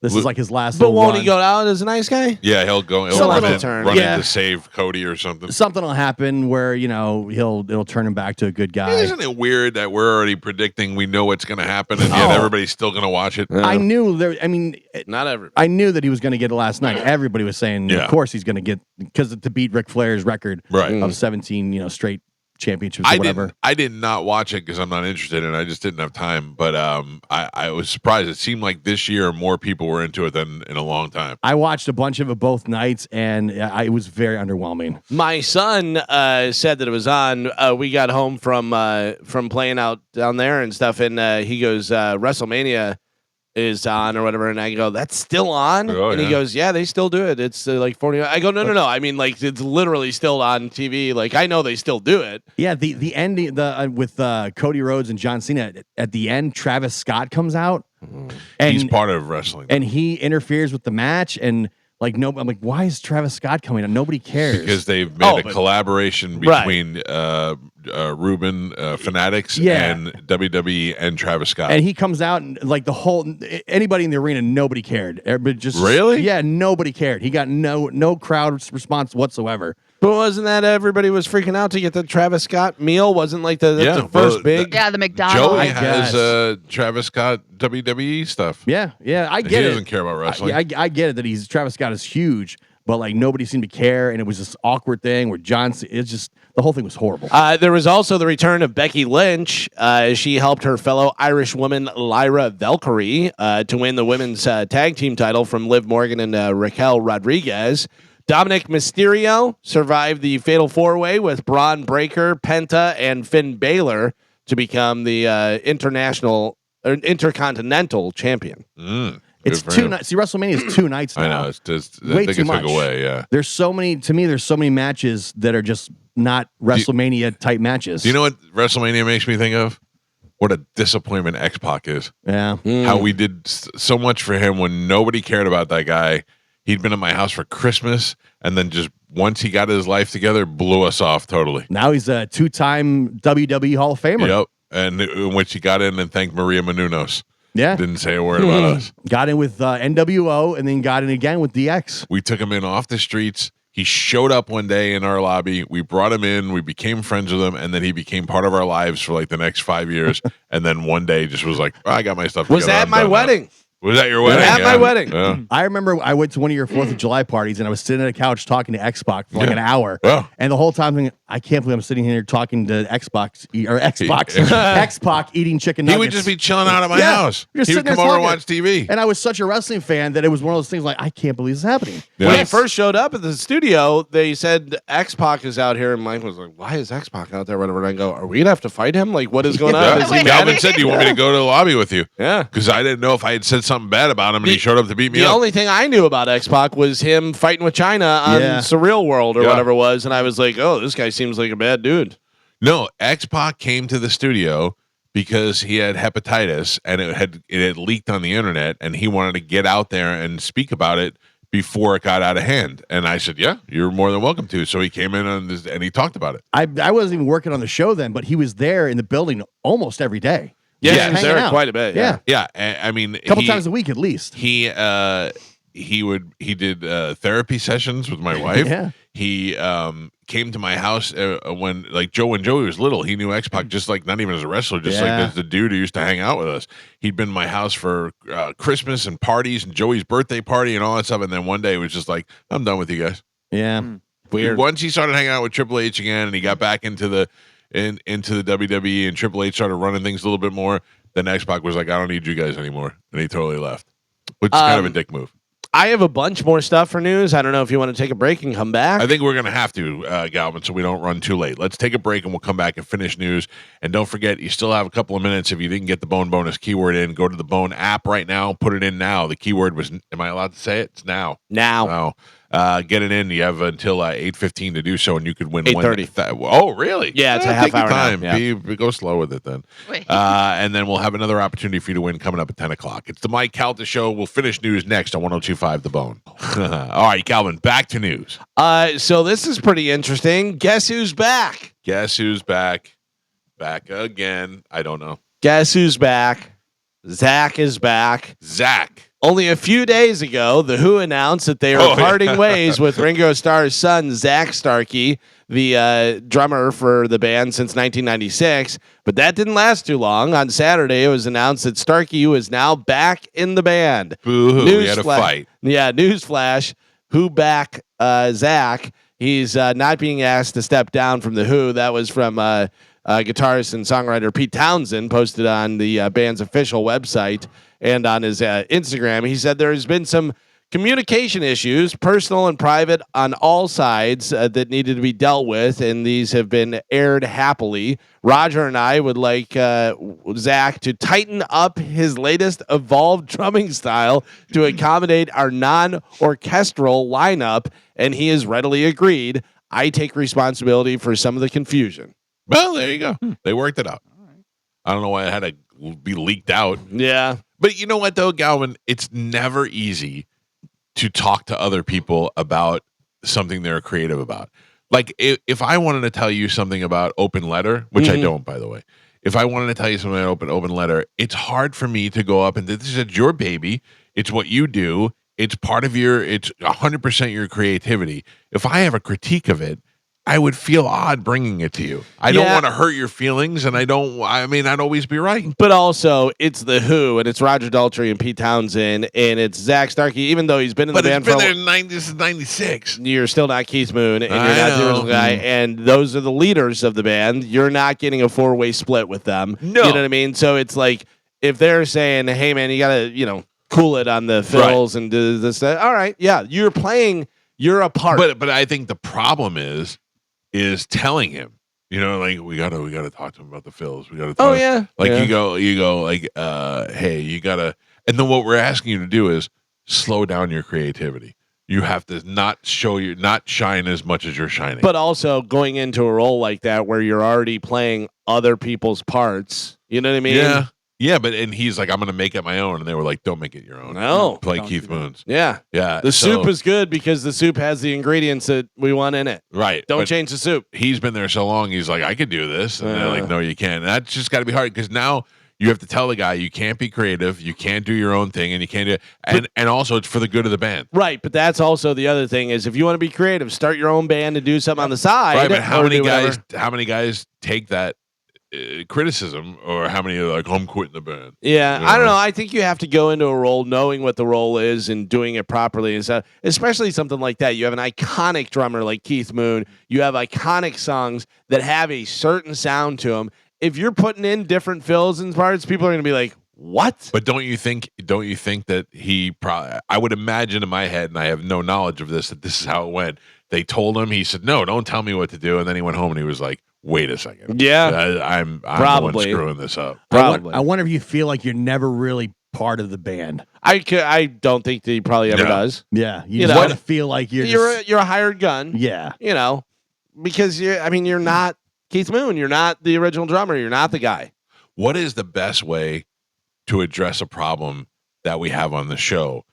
This is like his last. But won't run. he go out as a nice guy? Yeah, he'll go. He'll Some run, little in, turn. run Yeah. in to save Cody or something. Something will happen where it'll turn him back to a good guy. Isn't it weird that we're already predicting we know what's going to happen and yet everybody's still going to watch it? I knew there. I mean, Not everybody. I knew that he was going to get it last night. Everybody was saying, Yeah. of course he's going to get because to beat Ric Flair's record Right. of 17, straight championships or whatever. I did not watch it because I'm not interested in it. I just didn't have time. But I was surprised. It seemed like this year more people were into it than in a long time. I watched a bunch of it both nights, and it was very underwhelming. My son said that it was on. We got home from playing out down there and stuff, and he goes, WrestleMania is on or whatever, and I go, that's still on? Oh, and he yeah. goes, yeah, they still do it. It's like 40. I go, no. I mean, like, it's literally still on TV. Like, I know they still do it. Yeah, the ending with Cody Rhodes and John Cena at the end, Travis Scott comes out, and He's part of wrestling. and he interferes with the match, and like no, I'm like, why is Travis Scott coming out? Nobody cares because they've made a collaboration Right. between Ruben Fanatics Yeah. and WWE and Travis Scott. And he comes out and like the whole anybody in the arena, nobody cared. Everybody just Really? yeah, nobody cared. He got no crowd response whatsoever. But wasn't that everybody was freaking out to get the Travis Scott meal? Wasn't like that's Yeah, the first well, big. Yeah, the McDonald's. Joey I has guess. Travis Scott WWE stuff. Yeah, I He get it. doesn't care about wrestling. I get it that Travis Scott is huge, but like nobody seemed to care, and it was this awkward thing where it's just the whole thing was horrible. There was also the return of Becky Lynch. She helped her fellow Irish woman Lyra Valkyrie to win the women's tag team title from Liv Morgan and Raquel Rodriguez. Dominic Mysterio survived the Fatal 4-Way with Braun Breaker, Penta, and Finn Balor to become the intercontinental champion. It's Good for 2 him. nights. See, WrestleMania is 2 nights now. I know. It's just Way I think too it much. took away. Yeah. There's so many matches that are just not WrestleMania type matches. Do you know what WrestleMania makes me think of? What a disappointment X-Pac is. Yeah. How we did so much for him when nobody cared about that guy. He'd been at my house for Christmas, and then just once he got his life together, blew us off totally. Now he's a 2-time WWE Hall of Famer. Yep. And in which he got in and thanked Maria Menounos. Yeah. Didn't say a word about us. Got in with NWO and then got in again with DX. We took him in off the streets. He showed up one day in our lobby. We brought him in. We became friends with him, and then he became part of our lives for like the next 5 years. And then one day just was like, I got my stuff Was together. at I'm my done now." wedding. Was that your wedding? At my wedding. Yeah. I remember I went to one of your 4th of July parties and I was sitting at a couch talking to X-Pac for like Yeah. an hour. Oh. And the whole time thinking, I can't believe I'm sitting here talking to X-Pac eating chicken He nuggets. would just be chilling out at my Yeah. house. Just He would sitting come there over and talking. watch TV. And I was such a wrestling fan that it was one of those things like, I can't believe this is happening. When Yeah. he first showed up at the studio, they said X-Pac is out here, and Mike was like, why is X-Pac out there? Whatever. And I go, are we going to have to fight him? Like, what is going on? Yeah. Is he Wait. mad? Calvin said, do you want me to go to the lobby with you? Yeah. Because I didn't know if I had said something bad about him and he showed up to beat me The up. only thing I knew about X-Pac was him fighting with China on Yeah. Surreal World or Yeah. whatever it was, and I was like, oh, this guy seems like a bad dude. No, X-Pac came to the studio because he had hepatitis and it had leaked on the internet, and he wanted to get out there and speak about it before it got out of hand. And I said, yeah, you're more than welcome to. So he came in and he talked about it. I wasn't even working on the show then, but he was there in the building almost every day. Yeah, Yeah, he was hanging there out. quite a bit. Yeah. Yeah, I mean, A couple times a week at least. He did therapy sessions with my wife. Yeah. He came to my house when Joey was little. He knew X-Pac just like not even as a wrestler, just Yeah. like as the dude who used to hang out with us. He'd been in my house for Christmas and parties and Joey's birthday party and all that stuff. And then one day it was just like, I'm done with you guys. Yeah. Weird. Once he started hanging out with Triple H again, and he got back into the WWE, and Triple H started running things a little bit more, then X-Pac was like, I don't need you guys anymore, and he totally left, which is kind of a dick move. I have a bunch more stuff for news. I don't know if you want to take a break and come back. I think we're going to have to, Galvin, so we don't run too late. Let's take a break, and we'll come back and finish news. And don't forget, you still have a couple of minutes. If you didn't get the Bone Bonus keyword in, go to the Bone app right now. Put it in now. The keyword was, am I allowed to say it? It's now. now. Now. Get it in. You have until 8:15 to do so, and you could win 8:30. Oh, really? Yeah, it's a half take your hour now. time. Yeah. Go slow with it then. Wait. And then we'll have another opportunity for you to win coming up at 10 o'clock. It's the Mike Calta Show. We'll finish news next on 102.5 The Bone. All right, Calvin, back to news. So this is pretty interesting. Guess who's back? Guess who's back? Back again. I don't know. Guess who's back? Zach is back. Zach. Only a few days ago, The Who announced that they are parting ways with Ringo Starr's son, Zach Starkey, the drummer for the band since 1996. But that didn't last too long. On Saturday, it was announced that Starkey was now back in the band. Boo-hoo. We had a fight. Yeah, newsflash. Who back Zach? He's not being asked to step down from The Who. That was from guitarist and songwriter Pete Townsend, posted on the band's official website and on his Instagram. He said there has been some communication issues, personal and private, on all sides that needed to be dealt with, and these have been aired happily. Roger and I would like Zach to tighten up his latest evolved drumming style to accommodate our non-orchestral lineup, and he has readily agreed. I take responsibility for some of the confusion. Well, there you go. They worked it out. I don't know why it had to be leaked out. Yeah. But you know what, though, Galvin? It's never easy to talk to other people about something they're creative about. Like, if I wanted to tell you something about Open Letter, which I don't, by the way, if I wanted to tell you something about Open Letter, it's hard for me to go up and this is your baby. It's what you do. It's part of it's 100% your creativity. If I have a critique of it, I would feel odd bringing it to you. I don't want to hurt your feelings, and I'd always be right. But also, it's The Who, and it's Roger Daltrey and Pete Townsend, and it's Zach Starkey, even though he's been in the band for there since 96. You're still not Keith Moon, and you're not the original guy, and those are the leaders of the band. You're not getting a four-way split with them. No. You know what I mean? So it's like, if they're saying, hey, man, you got to, cool it on the fills and do this, that. All right, yeah, you're a part. But I think the problem is telling him, like we gotta talk to him about the fills. We gotta talk. Oh yeah. Like you go like, hey, you gotta, and then what we're asking you to do is slow down your creativity. You have to not shine as much as you're shining. But also going into a role like that where you're already playing other people's parts. You know what I mean? Yeah. Yeah, and he's like, I'm gonna make it my own, and they were like, don't make it your own. No, play Keith Moon's. Yeah, yeah. The soup is good because the soup has the ingredients that we want in it. Right. Don't change the soup. He's been there so long. He's like, I could do this, and they're like, no, you can't. And that's just got to be hard because now you have to tell the guy you can't be creative, you can't do your own thing, and you can't do. And also it's for the good of the band. Right, but that's also the other thing is if you want to be creative, start your own band and do something on the side. Right, but how many guys take that criticism, or how many are like, I'm quitting the band? Yeah, I don't know. I think you have to go into a role knowing what the role is and doing it properly. And so, especially something like that. You have an iconic drummer like Keith Moon. You have iconic songs that have a certain sound to them. If you're putting in different fills and parts, people are going to be like, what? But don't you think that he probably, I would imagine in my head, and I have no knowledge of this, that this is how it went. They told him, he said, no, don't tell me what to do. And then he went home and he was like, wait a second. Yeah. I'm probably the one screwing this up. Probably. I wonder if you feel like you're never really part of the band. I don't think that he probably ever does. Yeah. You just want to feel like you're a hired gun. Yeah. Because you're not Keith Moon. You're not the original drummer. You're not the guy. What is the best way to address a problem that we have on the show?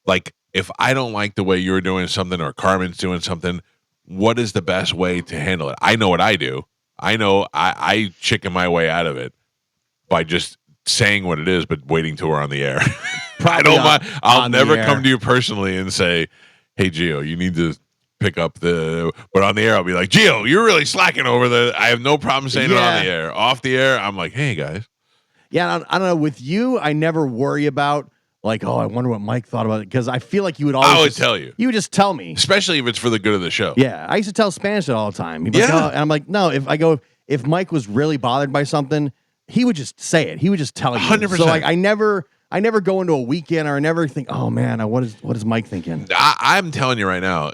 Like, if I don't like the way you're doing something or Carmen's doing something, what is the best way to handle it? I know what I do. I know I chicken my way out of it by just saying what it is, but waiting till we're on the air. I don't mind. I'll never come to you personally and say, hey, Gio, you need to pick up but on the air, I'll be like, Gio, you're really slacking over the, I have no problem saying it on the air. Off the air, I'm like, hey, guys. Yeah, I don't know. With you, I never worry about, like, oh, I wonder what Mike thought about it. Because I feel like you would always. I would tell you. You would just tell me. Especially if it's for the good of the show. Yeah. I used to tell Spanish it all the time. He'd be like, oh, and I'm like, no, if Mike was really bothered by something, he would just say it. He would just tell you. 100%. So, like, I never go into a weekend or I never think, oh, man, what is Mike thinking? I'm telling you right now,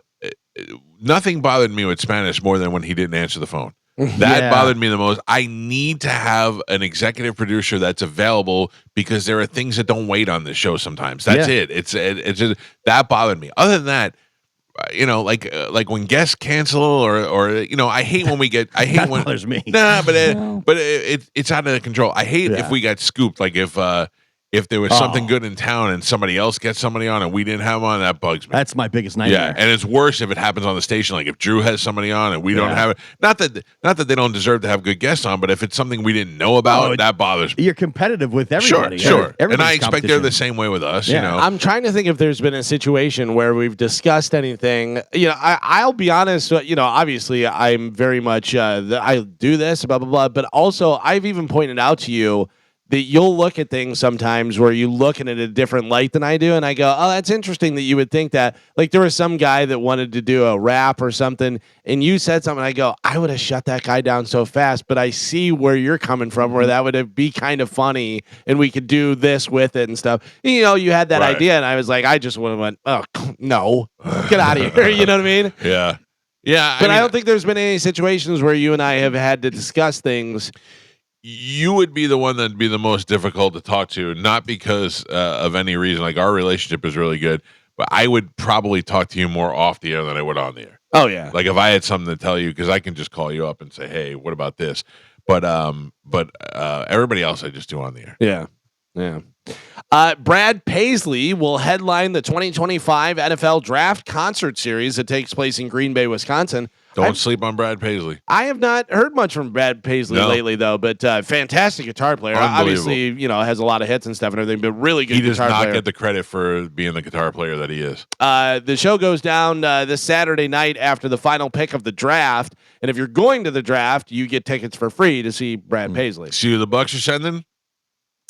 nothing bothered me with Spanish more than when he didn't answer the phone. That bothered me the most. I need to have an executive producer that's available because there are things that don't wait on this show sometimes. That's it. It's just, that bothered me. Other than that, like when guests cancel or I hate when we get. I hate That when. bothers me. Nah, but it's out of control. I hate if we got scooped. Like if there was something good in town and somebody else gets somebody on and we didn't have one, that bugs me. That's my biggest nightmare. Yeah, and it's worse if it happens on the station. Like if Drew has somebody on and we don't have it. Not that they don't deserve to have good guests on, but if it's something we didn't know about, that bothers me. You're competitive with everybody. Sure. And I Everybody's expect they're the competition. same way with us. Yeah. I'm trying to think if there's been a situation where we've discussed anything. I'll be honest. Obviously, I'm very much I do this, blah blah blah. But also, I've even pointed out to you that you'll look at things sometimes where you look at it in a different light than I do, and I go, "Oh, that's interesting that you would think that." Like there was some guy that wanted to do a rap or something, and you said something. I go, "I would have shut that guy down so fast," but I see where you're coming from, where that would be kind of funny, and we could do this with it and stuff. You had that idea, and I was like, I just would have went, "Oh no, get out of here." You know what I mean? Yeah, yeah. But I don't think there's been any situations where you and I have had to discuss things. You would be the one that'd be the most difficult to talk to, not because of any reason. Like our relationship is really good, but I would probably talk to you more off the air than I would on the air. Oh yeah. Like if I had something to tell you, because I can just call you up and say, "Hey, what about this?" But everybody else I just do on the air. Yeah. Brad Paisley will headline the 2025 NFL Draft Concert Series that takes place in Green Bay, Wisconsin. Don't sleep on Brad Paisley. I have not heard much from Brad Paisley lately, though, but fantastic guitar player. Obviously, has a lot of hits and stuff and everything, but really good guitar player. He does not get the credit for being the guitar player that he is. The show goes down this Saturday night after the final pick of the draft, and if you're going to the draft, you get tickets for free to see Brad Paisley. See who the Bucks are sending?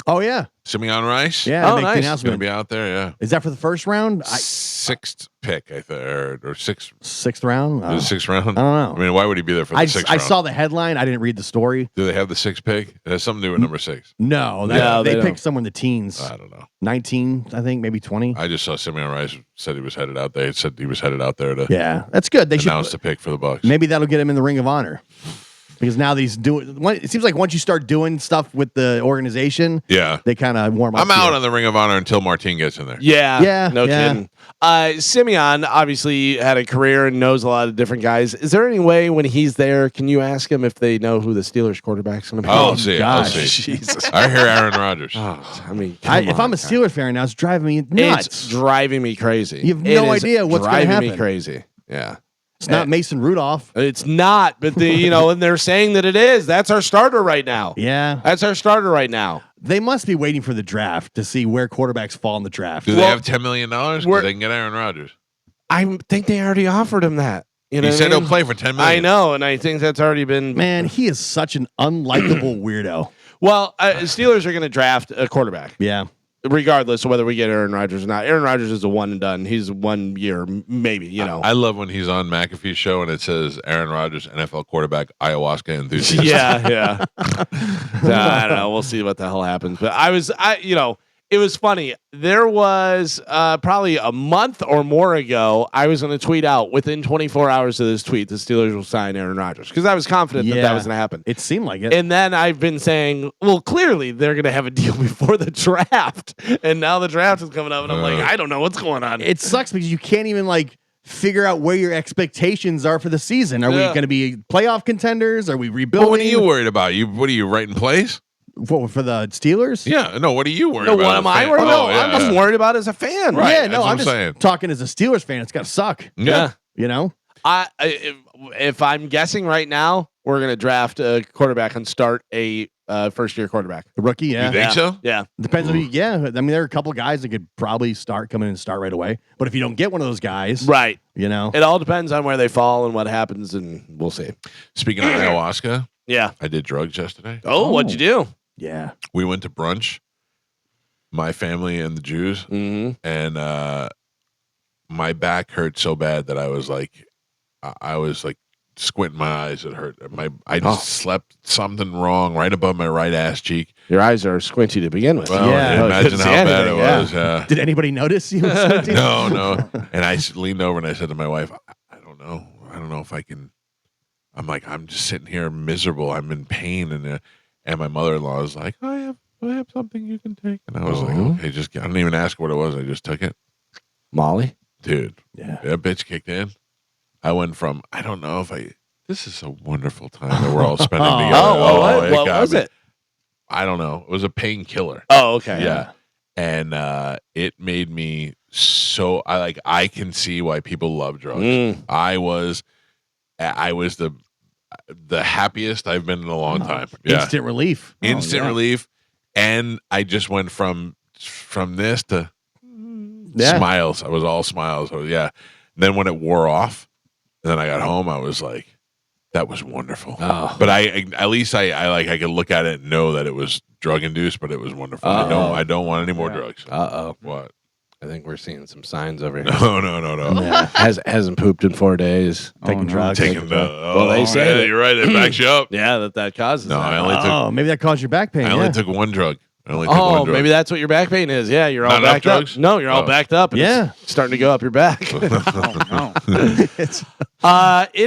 Oh yeah, Simeon Rice. Yeah, nice. He's going to be out there. Yeah. Is that for the first round? Sixth pick, I think, or sixth. Sixth round. The sixth round. I don't know. I mean, why would he be there for the sixth round? I saw the headline. I didn't read the story. Do they have the sixth pick? It has something to do with number 6. No, they picked someone in the teens. I don't know. 19, I think, maybe 20. I just saw Simeon Rice said he was headed out there. It said he was headed out there to That's good. They announce should the pick for the Bucks. Maybe that'll get him in the Ring of Honor. Because now these it seems like once you start doing stuff with the organization, they kind of warm up. I'm out on the Ring of Honor until Martin gets in there. Yeah, no kidding. Simeon obviously had a career and knows a lot of different guys. Is there any way when he's there, can you ask him if they know who the Steelers quarterback's going to be? I'll see. Jesus. I hear Aaron Rodgers. I mean, if I'm a Steelers fan now, it's driving me nuts. It's driving me crazy. You have no idea what's going to happen. Driving me crazy. Yeah. It's not Mason Rudolph. It's not, but and they're saying that it is. That's our starter right now. Yeah. That's our starter right now. They must be waiting for the draft to see where quarterbacks fall in the draft. Do they have $10 million? Because they can get Aaron Rodgers. I think they already offered him that. He said he'll play for $10 million. I know, and I think that's already been. Man, he is such an unlikable weirdo. Well, Steelers are going to draft a quarterback. Yeah. Regardless of whether we get Aaron Rodgers or not. Aaron Rodgers is a one and done. He's 1 year, maybe, I love when he's on McAfee's show and it says Aaron Rodgers, NFL quarterback, ayahuasca enthusiast. Yeah. I don't know. We'll see what the hell happens. But it was funny. There was probably a month or more ago, I was going to tweet out within 24 hours of this tweet, the Steelers will sign Aaron Rodgers because I was confident that was going to happen. It seemed like it. And then I've been saying, well, clearly they're going to have a deal before the draft. And now the draft is coming up, and I'm like, I don't know what's going on. It sucks because you can't even figure out where your expectations are for the season. Are we going to be playoff contenders? Are we rebuilding? Well, what are you worried about? What are you writing plays? For the Steelers? Yeah, no. What are you worried about? What am I worried about? Yeah, I'm just worried about as a fan. Right, Yeah, no, I'm just saying. talking as a Steelers fan. It's got to suck. Yeah. You know? If I'm guessing right now, we're going to draft a quarterback and start a first-year quarterback. A rookie, yeah. You think so? Yeah. Depends on yeah. I mean, there are a couple guys that could probably come in and start right away. But if you don't get one of those guys, right. It all depends on where they fall and what happens, and we'll see. Speaking of ayahuasca, yeah, I did drugs yesterday. Oh, what'd you do? Yeah. We went to brunch, my family and the Jews, and my back hurt so bad that I was like squinting my eyes. It hurt. I just slept something wrong right above my right ass cheek. Your eyes are squinty to begin with. Well, Yeah. imagine how bad it was. Yeah. Did anybody notice you? were No. And I leaned over and I said to my wife, I don't know if I can. I'm like, I'm just sitting here miserable. I'm in pain. And my mother-in-law was like, I have something you can take. And I was like, okay, I didn't even ask what it was. I just took it. Molly? dude. Yeah. That bitch kicked in. I went from I don't know if I. This is a wonderful time that we're all spending together. What got was me. it? I don't know. It was a painkiller. Oh, okay. Yeah. And it made me so I can see why people love drugs. I was the happiest I've been in a long time. Yeah. Instant relief. Instant relief. And I just went from this to smiles. I was all smiles. So, yeah. Then when it wore off, then I got home, I was like, that was wonderful. Oh. But at least I could look at it and know that it was drug induced, but it was wonderful. I don't want any more drugs. What? I think we're seeing some signs over here. No. Yeah. Hasn't pooped in 4 days. Taking drugs. Well, they say you're right. It backs you up. Yeah, that causes. No, that. I only took Maybe that caused your back pain. I only took one drug. Maybe that's what your back pain is. Yeah, you're all Not enough backed up. drugs? No, you're all backed up. And Yeah. it's starting to go up your back. It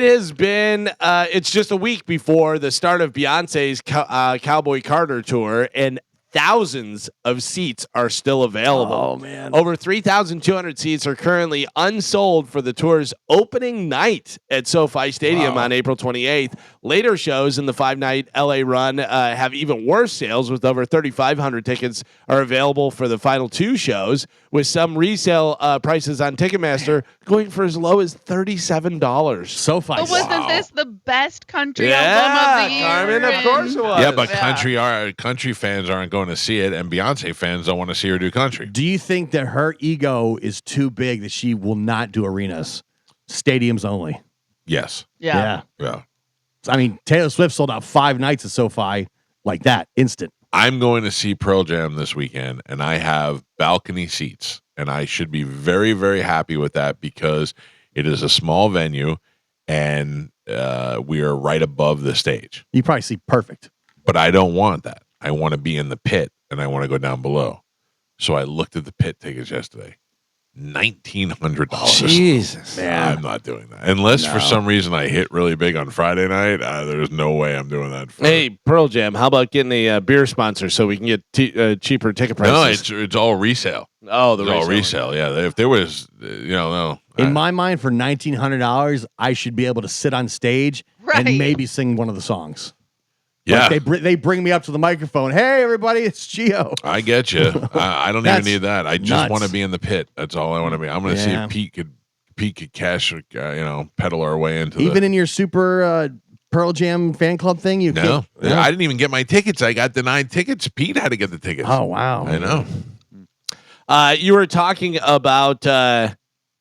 has been. It's just a week before the start of Beyonce's Cowboy Carter tour, and thousands of seats are still available. Oh, man. Over 3,200 seats are currently unsold for the tour's opening night at SoFi Stadium on April 28th. Later shows in the 5-night LA run have even worse sales, with over 3,500 tickets are available for the final 2 shows, with some resale prices on Ticketmaster going for as low as $37. SoFi. But wasn't this the best country Yeah, album of the year? Carmen, of course it was. Yeah, but Yeah. country fans aren't going to see it, and Beyonce fans don't want to see her do country. Do you think that her ego is too big that she will not do arenas, stadiums only? Yes. Yeah. Yeah. I mean, Taylor Swift sold out 5 nights at SoFi like that, instant. I'm going to see Pearl Jam this weekend, and I have balcony seats, and I should be very, very happy with that because it is a small venue, and we are right above the stage. You probably see perfect. But I don't want that. I want to be in the pit, and I want to go down below. So I looked at the pit tickets yesterday. $1,900. Jesus. Man. I'm not doing that. Unless for some reason I hit really big on Friday night, there's no way I'm doing that. Hey, Pearl Jam, how about getting a beer sponsor so we can get cheaper ticket prices? No, it's all resale. Oh, the It's all resale. Yeah, if there was, no. In my mind, for $1,900, I should be able to sit on stage Right. and maybe sing one of the songs. Yeah, Like they bring me up to the microphone. Hey, everybody, it's Gio. I get you. I don't even That's need that. I just nuts. want to be in the pit. That's all I want to be. I'm going to see Yeah. if Pete could cash, pedal our way into Even in your super Pearl Jam fan club thing, you no. can't. I didn't even get my tickets. I got denied tickets. Pete had to get the tickets. Oh, wow. I know. You were talking about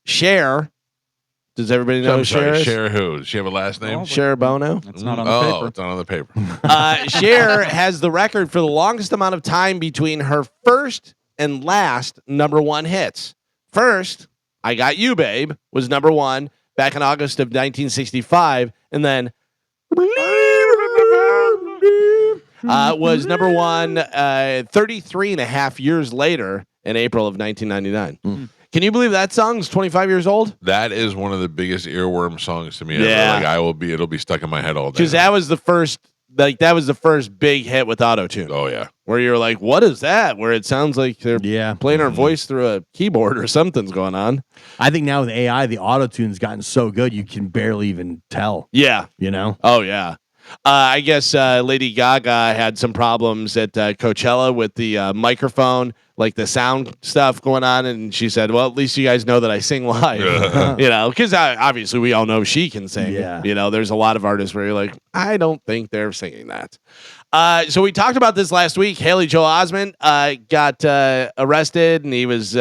Cher. Does everybody know I'm who sorry, Cher is? Cher who? Does she have a last name? Oh, Cher Bono. It's not on the Oh, paper. it's not on the paper. Cher has the record for the longest amount of time between her first and last number 1 hits. First, I Got You, Babe, was number 1 back in August of 1965, and then was number 1 33 and a half years later in April of 1999. Can you believe that song's 25 years old? That is one of the biggest earworm songs to me ever. Yeah. Like it'll be stuck in my head all day. Because that was the first big hit with auto-tune. Oh yeah. Where you're like, what is that? Where it sounds like they're playing our voice through a keyboard or something's going on. I think now with AI, the auto-tune's gotten so good you can barely even tell. Yeah. You know? Oh, yeah. I guess Lady Gaga had some problems at Coachella with the microphone, like the sound stuff going on. And she said, well, at least you guys know that I sing live. Because obviously we all know she can sing. Yeah. There's a lot of artists where you're like, I don't think they're singing that. So we talked about this last week. Haley Joel Osment got arrested, and he was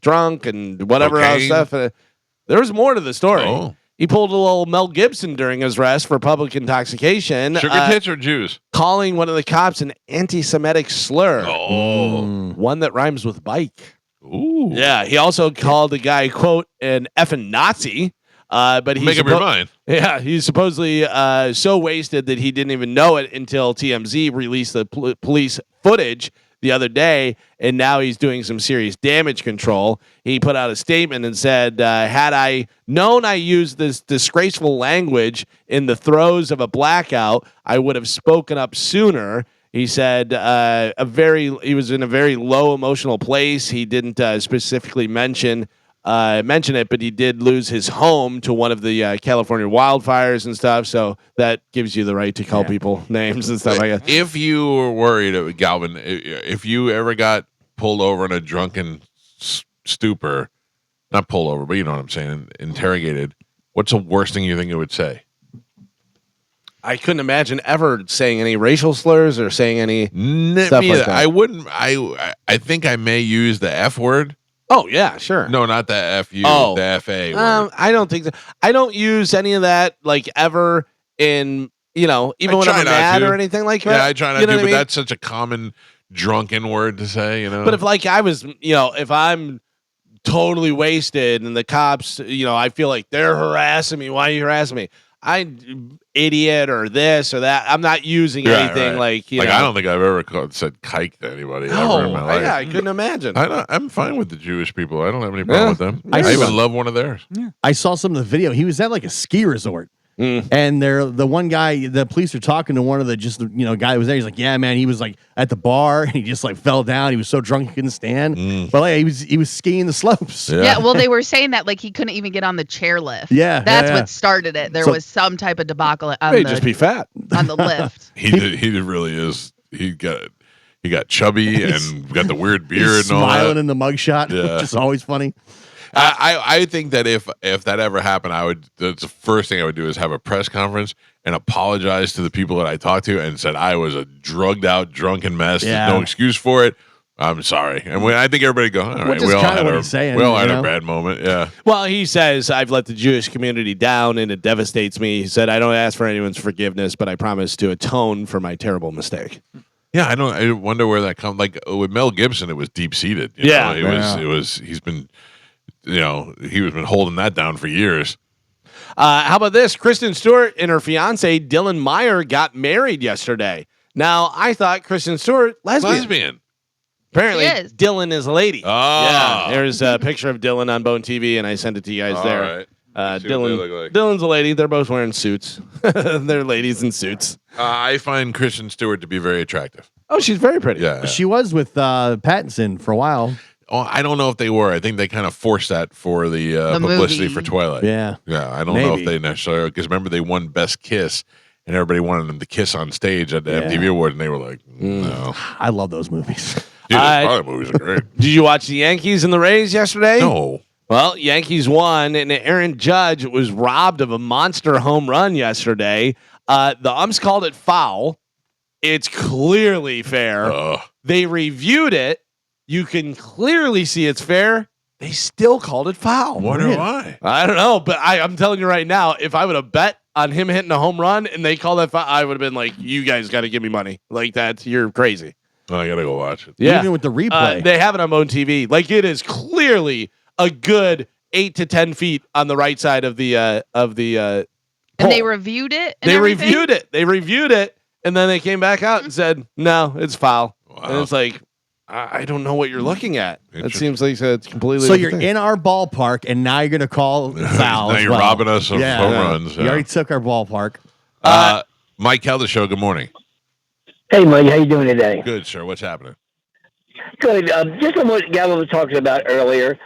drunk and whatever else stuff. There was more to the story. Oh. He pulled a little Mel Gibson during his arrest for public intoxication. Sugar tits or Jews? Calling one of the cops an anti-Semitic slur. Oh. One that rhymes with bike. Ooh. Yeah, he also called the guy, quote, an effing Nazi. But he's Make up your mind. Yeah, he's supposedly so wasted that he didn't even know it until TMZ released the police footage the other day, and now he's doing some serious damage control. He put out a statement and said, had I known I used this disgraceful language in the throes of a blackout, I would have spoken up sooner. He said he was in a very low emotional place. He didn't specifically mention mention it, but he did lose his home to one of the California wildfires and stuff. So that gives you the right to call people names and stuff like that. If you were worried, Galvin, if you ever got pulled over in a drunken stupor, not pulled over, but you know what I'm saying, interrogated, what's the worst thing you think it would say? I couldn't imagine ever saying any racial slurs or saying any stuff like that. I wouldn't. I think I may use the F word. Oh yeah, sure. No, not the FU. Oh. The FA word. I don't think so. I don't use any of that like ever in even when I'm mad or anything like that. Yeah, I try not You know to, what I but mean? that's such a common drunken word to say. But if like I was, if I'm totally wasted and the cops, I feel like they're harassing me. Why are you harassing me? Idiot or this or that. I'm not using anything like you know. I don't think I've ever said kike to anybody ever in my life. Yeah, I couldn't imagine. I'm fine with the Jewish people. I don't have any problem with them. I even love one of theirs. I saw some of the video. He was at like a ski resort. And the one guy, the police are talking to one of the guy that was there. He's like, yeah, man, he was like at the bar and he just like fell down. He was so drunk he couldn't stand. But like, he was skiing the slopes. Yeah, well, they were saying that like he couldn't even get on the chairlift. Yeah, That's what started it. There was some type of debacle on May just be fat on the lift. He really is. He got chubby and got the weird beard and all that. Smiling in the mugshot, which is always funny. I think that if that ever happened, that's the first thing I would do is have a press conference and apologize to the people that I talked to and said I was a drugged out, drunken mess. Yeah. There's no excuse for it. I'm sorry. And I think everybody go, all right, we all had a bad moment. Yeah. Well, he says, I've let the Jewish community down and it devastates me. He said, I don't ask for anyone's forgiveness, but I promise to atone for my terrible mistake. Yeah, I wonder where that comes. Like with Mel Gibson, it was deep seated. He's been holding that down for years. How about this? Kristen Stewart and her fiance Dylan Meyer got married yesterday. Now I thought Kristen Stewart lesbian. Apparently, Dylan is a lady. Oh, yeah. There's a picture of Dylan on Bone TV, and I sent it to you guys there. All right. Dylan's a lady. They're both wearing suits. They're ladies in suits. I find Kristen Stewart to be very attractive. Oh, she's very pretty. Yeah, she was with Pattinson for a while. Oh, I don't know if they were. I think they kind of forced that for the publicity movie. for Twilight. Yeah. I don't know if they necessarily, because remember they won Best Kiss, and everybody wanted them to kiss on stage at the MTV Awards, and they were like, no. I love those movies. Dude, those movies are great. Did you watch the Yankees and the Rays yesterday? No. Well, Yankees won, and Aaron Judge was robbed of a monster home run yesterday. The umps called it foul. It's clearly fair. They reviewed it. You can clearly see it's fair. They still called it foul. Wonder why? I don't know, but I'm telling you right now, if I would have bet on him hitting a home run and they called that foul, I would have been like, you guys got to give me money. Like that, you're crazy. I got to go watch it. Yeah. Even with the replay. They have it on Bone TV. Like it is clearly a good 8 to 10 feet on the right side of the And they reviewed it. They reviewed it, and then they came back out and said, "No, it's foul." Wow. And it's like, I don't know what you're looking at. It seems like it's completely. So you're in our ballpark, and now you're going to call foul. Now you're robbing us of home runs. You already took our ballpark. Mike Calta Show. Good morning. Hey, Mike, how you doing today? Good, sir. What's happening? Good. Just on what Gavin was talking about earlier,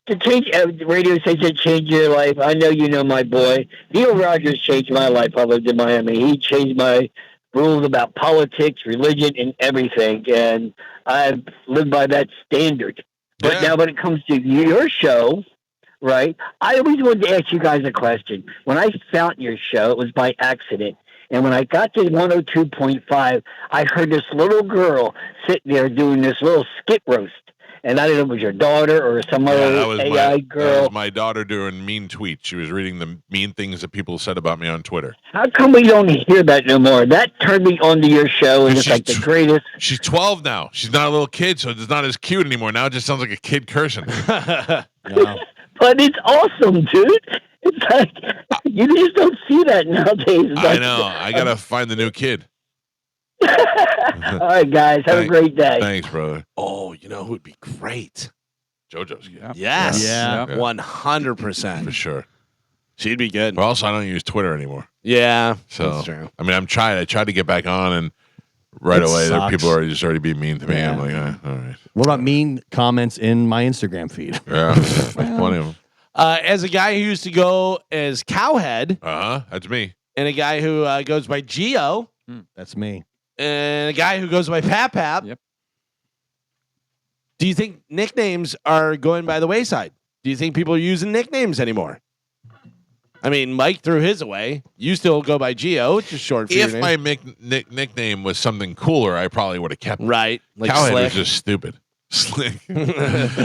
to change radio station, change your life. I know you know my boy. Neil Rogers changed my life. I lived in Miami. He changed my rules about politics, religion, and everything. And I've lived by that standard. But now when it comes to your show, right, I always wanted to ask you guys a question. When I found your show, it was by accident. And when I got to 102.5, I heard this little girl sitting there doing this little skit roast. And I don't know if it was your daughter or some other AI girl. That was my daughter doing mean tweets. She was reading the mean things that people said about me on Twitter. How come we don't hear that no more? That turned me onto your show, and it's like the greatest. She's 12 now. She's not a little kid, so it's not as cute anymore. Now it just sounds like a kid cursing. But it's awesome, dude. It's like, you just don't see that nowadays. I know. I got to find the new kid. All right, guys. Have a great day. Thanks, brother. Oh, you know who would be great? JoJo's kid. Yes. Yeah. 100%. For sure. She'd be good. But also, I don't use Twitter anymore. Yeah. So, that's true. I mean, I tried to get back on and right It away. There sucks. people are already being mean to me. Yeah. I'm like, all right. What about mean comments in my Instagram feed? Yeah, plenty of them. As a guy who used to go as Cowhead, That's me. and a guy who goes by Geo, That's me. and a guy who goes by Pap. Yep. Do you think nicknames are going by the wayside? Do you think people are using nicknames anymore? I mean, Mike threw his away. You still go by Geo, which is short for your If name. my nickname was something cooler, I probably would have kept it. Right. Like Cowhead Slick. was just stupid. Slick.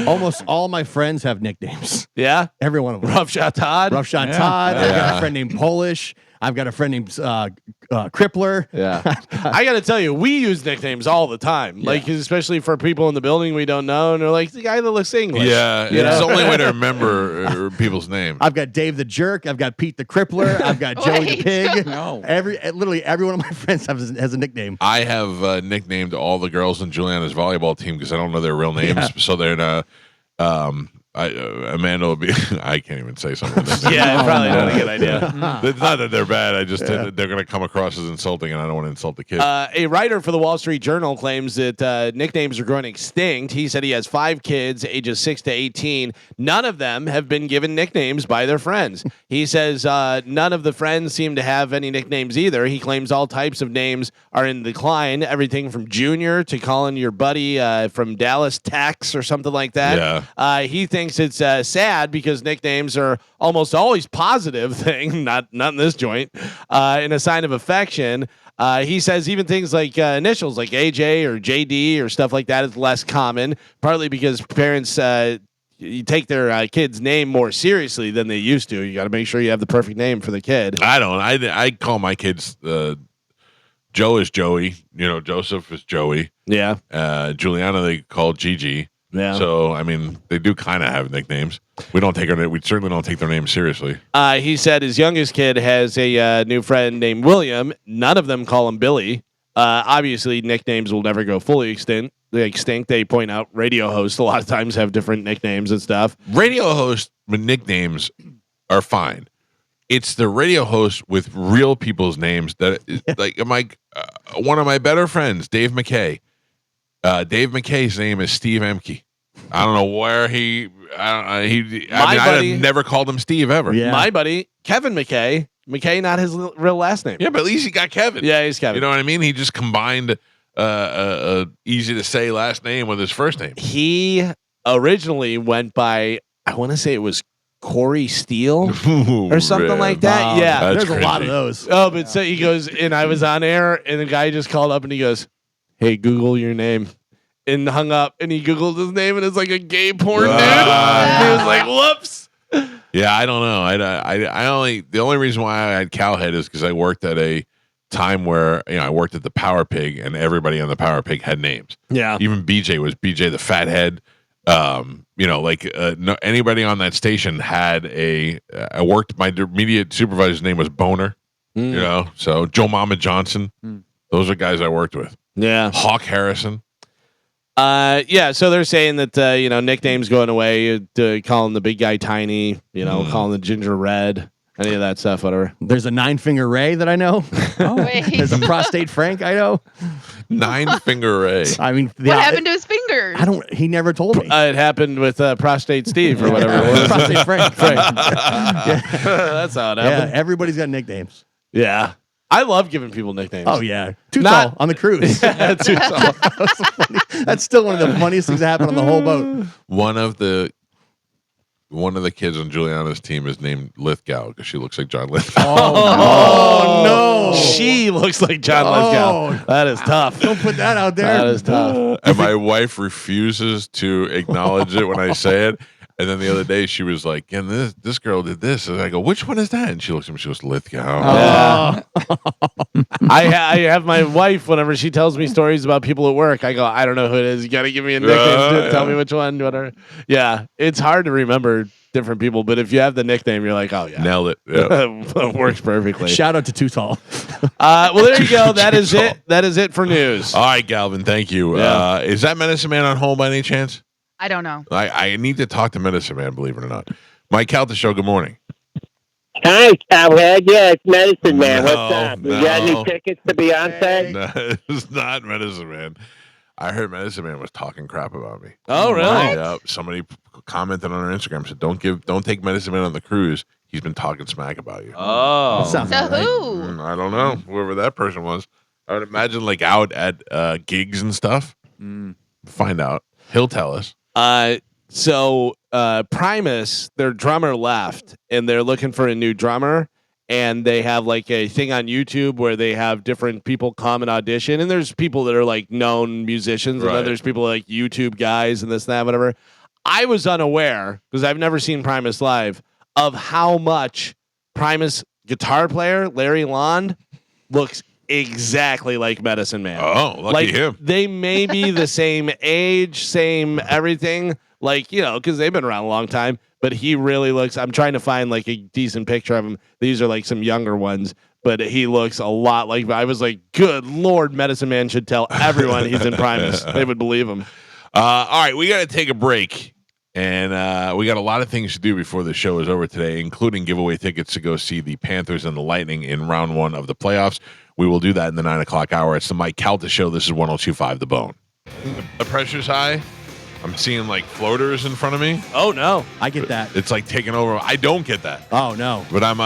Almost all my friends have nicknames. Yeah. Every one of them. Rough Shot Todd. Rough Shot Yeah. Todd. I've got Yeah. a friend named Polish. I've got a friend named Crippler. Yeah. I got to tell you, we use nicknames all the time. Like, especially for people in the building we don't know. And they're like, the guy that looks English. Yeah, You it's know? the only way to remember people's names. I've got Dave the Jerk. I've got Pete the Crippler. I've got Joey the Wait. Pig. No. Literally every one of my friends has a nickname. I have nicknamed all the girls in Juliana's volleyball team because I don't know their real names. So they're Amanda will be. I can't even say something. Yeah, probably not a good idea. It's not that they're bad. I just they're going to come across as insulting, and I don't want to insult the kids. A writer for the Wall Street Journal claims that nicknames are growing extinct. He said he has 5 kids, ages 6 to 18. None of them have been given nicknames by their friends. He says none of the friends seem to have any nicknames either. He claims all types of names are in decline, everything from Junior to calling your buddy from Dallas Tex or something like that. He thinks it's sad because nicknames are almost always positive thing, not in this joint, and a sign of affection. He says even things like initials like AJ or JD or stuff like that is less common, partly because parents you take their kid's name more seriously than they used to. You got to make sure you have the perfect name for the kid. I don't. I call my kids. Joe is Joey. Joseph is Joey. Yeah. Juliana they call Gigi. Yeah. So I mean, they do kind of have nicknames. We certainly don't take their names seriously. He said his youngest kid has a new friend named William. None of them call him Billy. Obviously, nicknames will never go fully extinct. They point out radio hosts a lot of times have different nicknames and stuff. Radio hosts with nicknames are fine. It's the radio hosts with real people's names that, like, one of my better friends, Dave McKay. Dave McKay's name is Steve Emke. I don't know where I have never called him Steve ever. Yeah. My buddy, Kevin McKay. McKay, not his real last name. Yeah, but at least he got Kevin. Yeah, he's Kevin. You know what I mean? He just combined a easy to say last name with his first name. He originally went by, I want to say it was Corey Steele Ooh, or something like that. Wow. Yeah. That's There's a lot cringy. of those. Oh, but so he goes, and I was on air, and the guy just called up and he goes, "Hey, Google your name," and hung up, and he Googled his name, and it's like a gay porn dude. He was like, "Whoops." Yeah, I don't know. The only reason why I had Cowhead is because I worked at a time where I worked at the Power Pig, and everybody on the Power Pig had names. Yeah. Even BJ was BJ the Fathead. Anybody on that station had I worked. My immediate supervisor's name was Boner. So Joe Mama Johnson. Those are guys I worked with. Yeah. Hawk Harrison. Yeah. So they're saying that nicknames going away. Calling the big guy Tiny. Calling the Ginger Red. Any of that stuff. Whatever. There's a 9-finger Ray that I know. Wait. There's a prostate Frank I know. 9-finger Ray. I mean, What happened to his fingers? He never told me. It happened with Prostate Steve or whatever it was. Prostate Frank. That's how it Yeah, happened. everybody's got nicknames. Yeah. I love giving people nicknames. Oh yeah, too Not- tall on the cruise. Too tall. That's still one of the funniest things that happened on the whole boat. One of the kids on Juliana's team is named Lithgow because she looks like John Lithgow. Oh no, She looks like John Lithgow. That is tough. don't put that out That there. is tough. And my wife refuses to acknowledge it when I say it. And then the other day she was like, and this girl did this. And I go, which one is that? And she looks at me, she goes, Lithgow. Yeah. I have my wife, whenever she tells me stories about people at work, I go, I don't know who it is. You got to give me a nickname. Tell me which one. Whatever. Yeah. It's hard to remember different people, but if you have the nickname, you're like, oh, yeah. Nailed it. Yeah. Works perfectly. Shout out to Too Tall. Well, there you go. That is it. That is it for news. All right, Galvin, thank you. Yeah. Is that Medicine Man on hold by any chance? I don't know. I need to talk to Medicine Man, believe it or not. Mike Calta Show, good morning. Hi, Cowhead. Yeah, it's Medicine Man. No, What's up? You got any no. tickets to Beyonce? No, it's not Medicine Man. I heard Medicine Man was talking crap about me. Oh, really? Yeah. Somebody commented on our Instagram, said, don't take Medicine Man on the cruise. He's been talking smack about you. Oh. That sounds So about right. who? I don't know. Whoever that person was. I would imagine like out at gigs and stuff. Find out. He'll tell us. So Primus, their drummer left, and they're looking for a new drummer. And they have like a thing on YouTube where they have different people come and audition. And there's people that are like known musicians, and Right. then there's people like YouTube guys and this, that, whatever. I was unaware, because I've never seen Primus live, of how much Primus guitar player Larry Lond looks exactly like Medicine Man. Oh, lucky like, him. They may be the same age, same everything, like, you know, because they've been around a long time. But he really looks. I'm trying to find like a decent picture of him. These are like some younger ones, but he looks a lot like. I was like, good Lord, Medicine Man should tell everyone he's in Primus. They would believe him. All right, we got to take a break. And we got a lot of things to do before the show is over today, including give away tickets to go see the Panthers and the Lightning in round 1 of the playoffs. We will do that in the 9 o'clock hour. It's the Mike Calta Show. This is 102.5 The Bone. The pressure's high. I'm seeing like floaters in front of me. Oh, no. I get that. It's like taking over. I don't get that. Oh, no. But I'm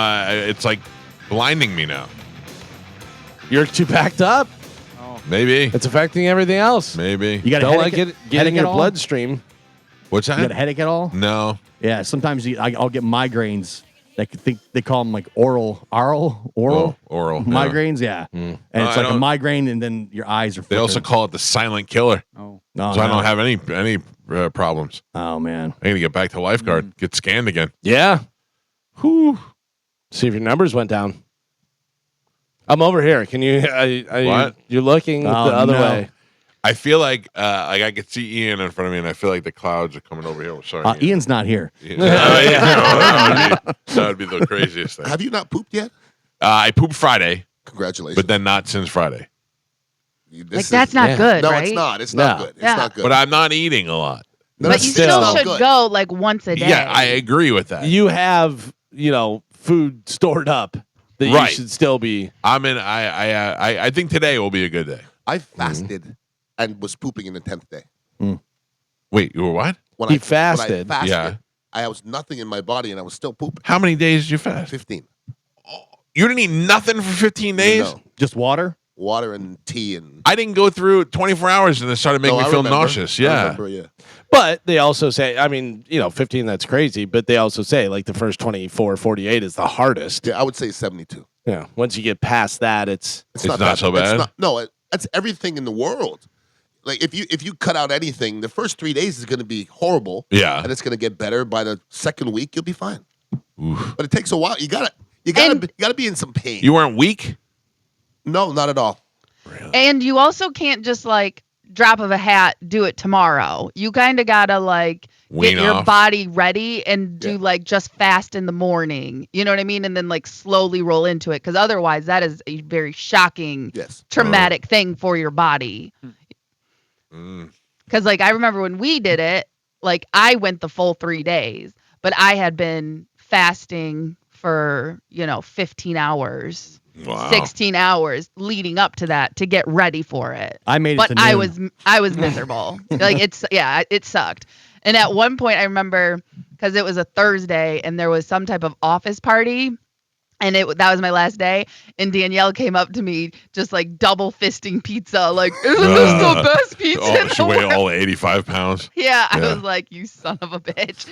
it's like blinding me now. You're too packed up. Maybe. It's affecting everything else. Maybe. You got a Don't headache? let it get in headache your at all? bloodstream. What's You got a that? headache at all? No. Yeah, sometimes I'll get migraines. They call them like oral Oh, oral. Yeah. migraines. Yeah, and No, it's I like a don't- migraine, and then your eyes are. They also flickering. call it the silent killer. Oh. No, So I no. don't have any problems. Oh man, I need to get back to lifeguard, get scanned again. Yeah. Whew. See if your numbers went down. I'm over here. Can you? What? You're looking Oh, the other no. way. I feel like I could see Ian in front of me, and I feel like the clouds are coming over here. Sorry, Ian's not here. that would be the craziest thing. Have you not pooped yet? I pooped Friday, Congratulations. but then not since Friday. Like that's not good, No, right? it's not. It's not No. good. It's Yeah. not good. But I'm not eating a lot. No, But it's you still still should good. go like once a day. Yeah, I agree with that. You have, food stored up that Right. you should still be. I'm in. I think today will be a good day. I fasted and was pooping in the 10th day. Wait, you were what? When He I fasted. fasted, Yeah. I was nothing in my body and I was still pooping. How many days did you fast? 15. You didn't eat nothing for 15 days. No. Just water. Water and tea and. I didn't go through 24 hours and it started making No, me I feel remember. nauseous. I Yeah. remember, yeah. But they also say, 15, that's crazy. But they also say, like, the first 24, 48 is the hardest. Yeah, I would say 72. Yeah. Once you get past that, it's. It's not that- so bad? That's everything in the world. Like if you cut out anything, the first 3 days is going to be horrible. Yeah. and it's going to get better. By the second week, you'll be fine. Oof. But it takes a while. You gotta be in some pain. You weren't weak? No, not at all. And you also can't just like drop of a hat do it tomorrow. You kind of gotta like Wean get your off. body ready and do Yeah. like just fast in the morning. You know what I mean? And then like slowly roll into it because otherwise that is a very shocking, Yes. traumatic thing for your body. Mm. Because like I remember when we did it, like I went the full 3 days, but I had been fasting for 15 hours. Wow. 16 hours leading up to that to get ready for it. I made it. But to I noon. was miserable. Like it sucked. And at one point I remember because it was a Thursday and there was some type of office party and that was my last day and Danielle came up to me just like double fisting pizza like isn't this the best pizza? Oh, in she the weighed world?" all 85 pounds. Yeah, I Yeah. was like, "You son of a bitch,"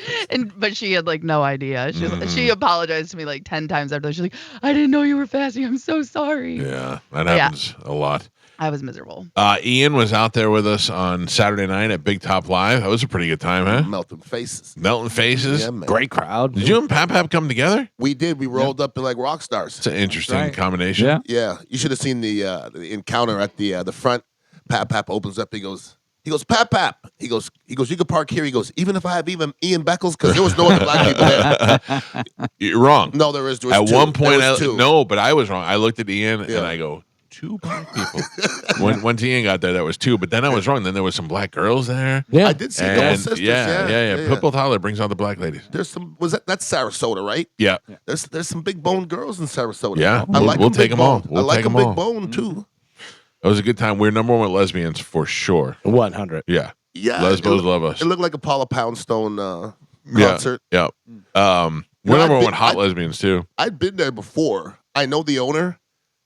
but she had like no idea. She apologized to me like 10 times after. She's like, "I didn't know you were fasting. I'm so sorry." Yeah, that happens a lot. I was miserable. Ian was out there with us on Saturday night at Big Top Live. That was a pretty good time, huh? Melting faces. Melting faces. Yeah, man. Great crowd. Did you and Pap come together? We did. We rolled up in like rock stars. It's an interesting right. combination. Yeah. Yeah, you should have seen the encounter at the front. Pap opens up. He goes, Pap. He goes, you can park here. He goes, even if I have Ian Beckles, because there was no other black people there. You're wrong. No, there was At two. one point, There was two. no, but I was wrong. I looked at Ian Yeah. and I go, 2 black people. when Ian got there, that was 2. But then I was wrong. Then there was some black girls there. Yeah. I did see a couple And sisters. yeah. Pimple Tyler brings out the black ladies. There's some. That's Sarasota, right? Yeah. There's some big bone girls in Sarasota. Yeah. I like We'll them take big them all. bone. We'll I like take them them big all. bone too. It was a good time. We're number 1 with lesbians for sure. 100. Yeah. Yeah, Lesbos love us. It looked like a Paula Poundstone Yeah. concert. Yeah. We're No, number I've 1 been- hot lesbians too. I'd been there before. I know the owner,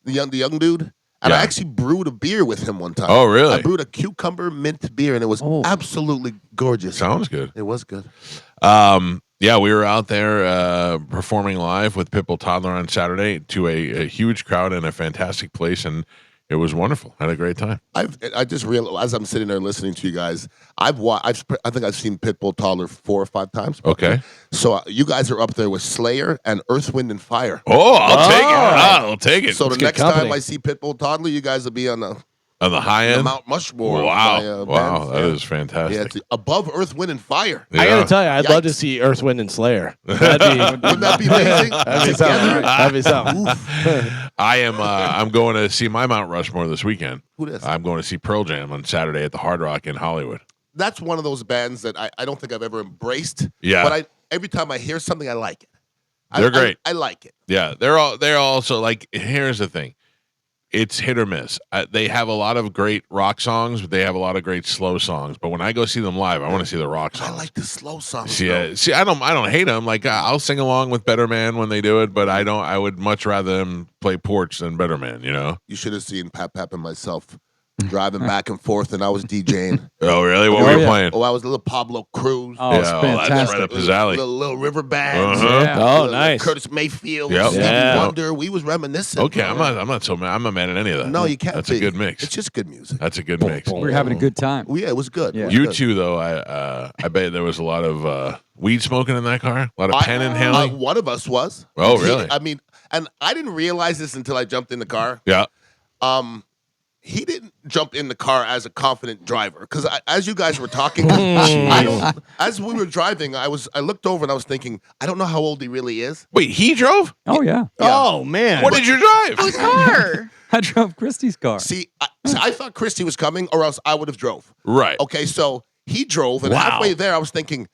the young dude, and Yeah. I actually brewed a beer with him one time. Oh, really? I brewed a cucumber mint beer, and it was absolutely gorgeous. Sounds good. It was good. Yeah, we were out there performing live with Pimple Toddler on Saturday to a huge crowd in a fantastic place, and it was wonderful. Had a great time. I just realized as I'm sitting there listening to you guys, I think I've seen Pitbull Toddler 4 or 5 times. Okay. So you guys are up there with Slayer and Earth, Wind, and Fire. Oh, I'll take it. I'll take it. So the good next company. time I see Pitbull Toddler, you guys will be on the high end. Mount Mushmore. Wow, bands. that is fantastic. Yeah, it's above Earth, Wind, and Fire. I Yeah. gotta tell you, I'd love to Yikes. see Earth, Wind, and Slayer. That'd be, Wouldn't that be amazing? that'd be something. That'd be something. I am. I'm going to see my Mount Rushmore this weekend. Who this? I'm going to see Pearl Jam on Saturday at the Hard Rock in Hollywood. That's one of those bands that I don't think I've ever embraced. Yeah. But every time I hear something, I like it. They're great. I like it. Yeah, they're also like. Here's the thing, it's hit or miss. They have a lot of great rock songs, but they have a lot of great slow songs. But when I go see them live, I want to see the rock songs. I like the slow songs. See, though. I don't hate them. Like I'll sing along with Better Man when they do it, but I don't. I would much rather them play Porch than Better Man. You know? You should have seen Pap and myself driving back and forth, and I was DJing. Oh, really? What were you playing? Oh, I was a little Pablo Cruz. Oh, it's that's fantastic. right up his alley. Little river bands. Uh-huh. Yeah. Oh, Little nice. Curtis Mayfield, Yep. Stevie Yeah. Wonder. We was reminiscing. Okay, I'm not so mad. I'm not mad at any of that. No, you can't. That's be. a good mix. It's just good music. That's a good mix. We were having a good time. Well, yeah, it was good. Yeah. It was You good. two, though, I bet there was a lot of weed smoking in that car. A lot of pen inhaling. One of us was. Oh, really? I mean, and I didn't realize this until I jumped in the car. Yeah. He didn't jump in the car as a confident driver because as you guys were talking, as we were driving, I looked over and I was thinking, I don't know how old he really is. Wait, he drove? Oh yeah, Oh man. What did you drive? Whose car? I drove Christie's car. See, I thought Christy was coming, or else I would have drove. Right. Okay, so he drove, and Wow. halfway there, I was thinking,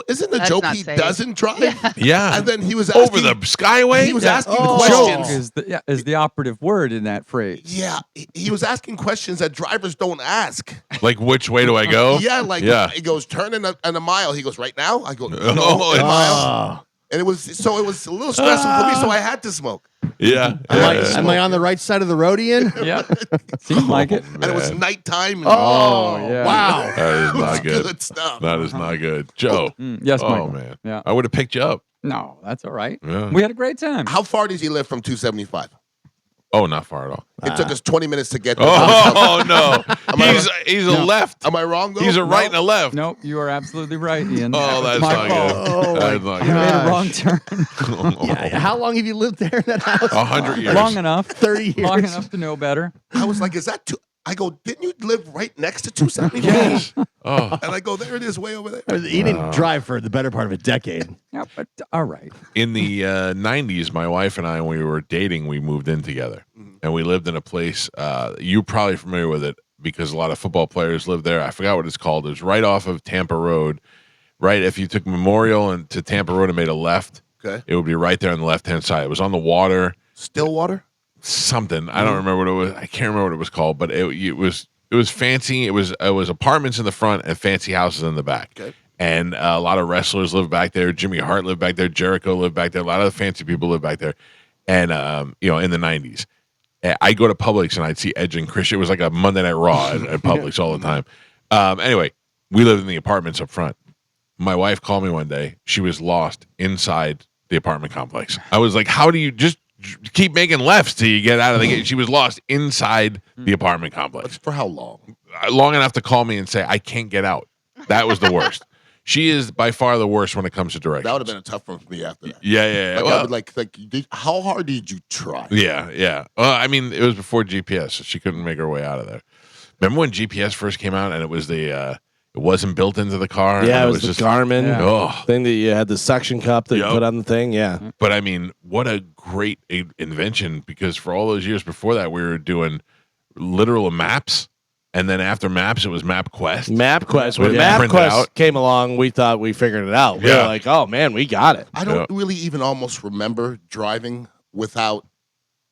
isn't the That's joke not he safe. doesn't drive? Yeah. And then he was asking, Over the Skyway? he was Yeah. asking Joke questions. is the operative word in that phrase. Yeah, he was asking questions that drivers don't ask. Like, which way do I go? Yeah, like Yeah. he goes, turn in a mile. He goes, right now? I go, no, Oh, a it's- mile. And it was a little stressful for me, so I had to smoke. Yeah. Am I on the right side of the roadian? Yep, seemed like it. And it was nighttime. And Oh, yeah. Wow. That is it was not good. good stuff. That is not good. Joe. Yes, Oh, Michael. man. Yeah. I would have picked you up. No, that's all right. Yeah. We had a great time. How far does he live from 275? Oh, not far at all. It took us 20 minutes to get there. Oh, no. I He's a left. Am I wrong, though? He's a right and a left. Nope, you are absolutely right, Ian. Oh, that's my not fault. good. Oh, That is not You made a good. wrong turn. Yeah, how long have you lived there in that house? 100 years. Long enough. 30 years. Long enough to know better. I was like, is that two? I go, didn't you live right next to 275? Yes. Oh. And I go, there it is, way over there. He didn't drive for the better part of a decade. Yeah, but all right. In the 90s, my wife and I, when we were dating, we moved in together. And we lived in a place, you're probably familiar with it because a lot of football players live there. I forgot what it's called. It was right off of Tampa Road. Right, if you took Memorial and to Tampa Road and made a left, Okay. it would be right there on the left-hand side. It was on the water. Stillwater? Something. I don't remember what it was. I can't remember what it was called, but it was fancy. It was apartments in the front and fancy houses in the back. Okay. And a lot of wrestlers lived back there. Jimmy Hart lived back there. Jericho lived back there. A lot of the fancy people lived back there. And in the 90s. I go to Publix and I'd see Edge and Christian. It was like a Monday Night Raw at Publix all the time. Anyway, we lived in the apartments up front. My wife called me one day. She was lost inside the apartment complex. I was like, how do you just keep making lefts till you get out of the gate? She was lost inside the apartment complex. For how long? Long enough to call me and say, I can't get out. That was the worst. She is by far the worst when it comes to directions. That would have been a tough one for me after that. Yeah. Like, Well, I would like how hard did you try? Yeah. Well, I mean, it was before GPS, so she couldn't make her way out of there. Remember when GPS first came out, and it was It wasn't built into the car. Yeah, and it was the just Garmin Oh, thing that you had the suction cup that you Yup. put on the thing. Yeah. but I mean, what a great invention! Because for all those years before that, we were doing literal maps, and then after maps, it was MapQuest. MapQuest. When When it printed MapQuest out. came along, we thought we figured it out. We Yeah. were like, oh man, we got it. I don't really even almost remember driving without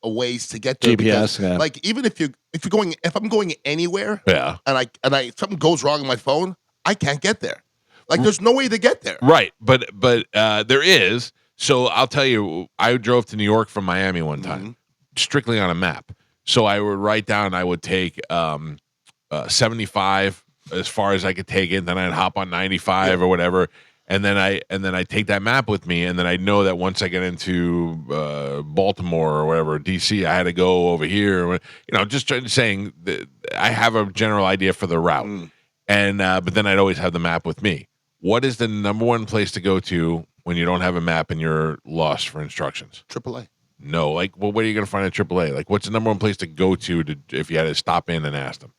a ways to get there. GPS, because, yeah. like even if I'm going anywhere, Yeah, and something goes wrong on my phone, I can't get there. Like there's no way to get there. right. But there is. So I'll tell you, I drove to New York from Miami one time, strictly on a map. So I would write down. I would take 75 as far as I could take it. Then I'd hop on 95 or whatever, and then I take that map with me, and then I know that once I get into Baltimore or whatever, DC, I had to go over here. Just saying that I have a general idea for the route, and but then I'd always have the map with me. What is the number one place to go to when you don't have a map and you're lost for instructions? AAA. No, like, well, where are you going to find a AAA? Like, what's the number one place to go to if you had to stop in and ask them?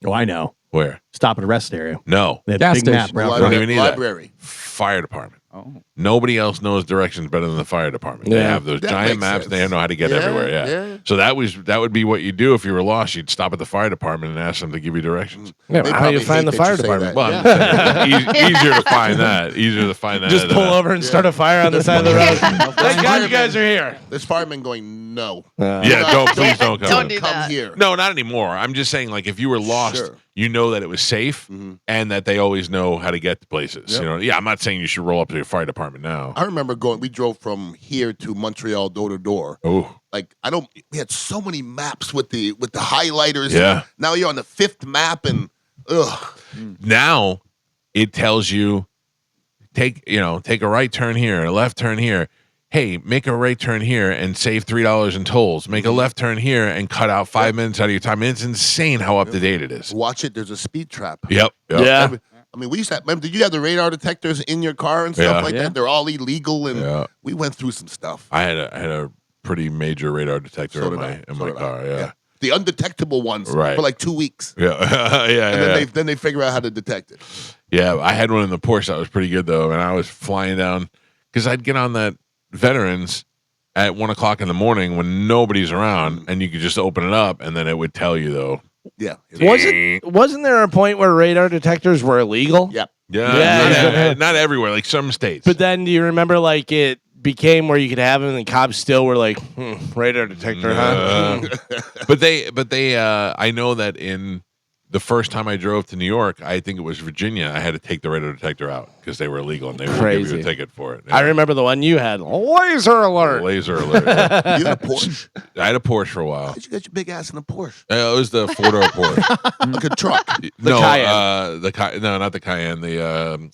Oh, I know. Where? Stop at a rest area. No. They have Gas big map. station. Right I don't even need that. Library. Fire department. Oh. Nobody else knows directions better than the fire department. They Yeah. have those That giant makes maps. sense. They know how to get Yeah, everywhere. Yeah. yeah. So that would be what you do if you were lost. You'd stop at the fire department and ask them to give you directions. Yeah, They how do you probably find the hate fire that you say department? that. Well, I'm saying, easier to find that. Easier to find that. Just pull over and start a fire on the side of the road. Thank God you guys are here. There's firemen going, no. Yeah, please don't come. Don't do Come that. here. No, not anymore. I'm just saying, like, if you were lost, Sure. you know that it was safe and that they always know how to get to places. Yep. Yeah, I'm not saying you should roll up to your fire department now. I remember we drove from here to Montreal door to door. Oh, Like we had so many maps with the highlighters. Yeah. Now you're on the 5th map and now it tells you take a right turn here, a left turn here. Hey, make a right turn here and save $3 in tolls. Make a left turn here and cut out 5 minutes out of your time. It's insane how up to date it is. watch it. There's a speed trap. Yep. Yeah. I mean, we used to remember. Did you have the radar detectors in your car and stuff Yeah. like Yeah. that? They're all illegal, and Yeah. we went through some stuff. I had a pretty major radar detector So in did I. my So did I. car. Yeah. The undetectable ones Right. for like 2 weeks, Yeah. Yeah. and then they figure out how to detect it. Yeah, I had one in the Porsche that was pretty good though, and I was flying down because I'd get on that Veterans at 1 o'clock in the morning when nobody's around, and you could just open it up, and then it would tell you though. Yeah. Wasn't there a point where radar detectors were illegal? Yeah. Yeah, Yeah. not everywhere, like some states. But then do you remember like it became where you could have them and cops still were like, radar detector, huh? but they I know that in the first time I drove to New York, I think it was Virginia, I had to take the radar detector out because they were illegal and they would give you Crazy. a ticket for it. I remember the one you had. Laser alert. Laser alert. Yeah. You had a Porsche. I had a Porsche for a while. How'd you get your big ass in a Porsche? It was the 4-door Porsche. Like a truck. Cayenne. No, not the Cayenne. The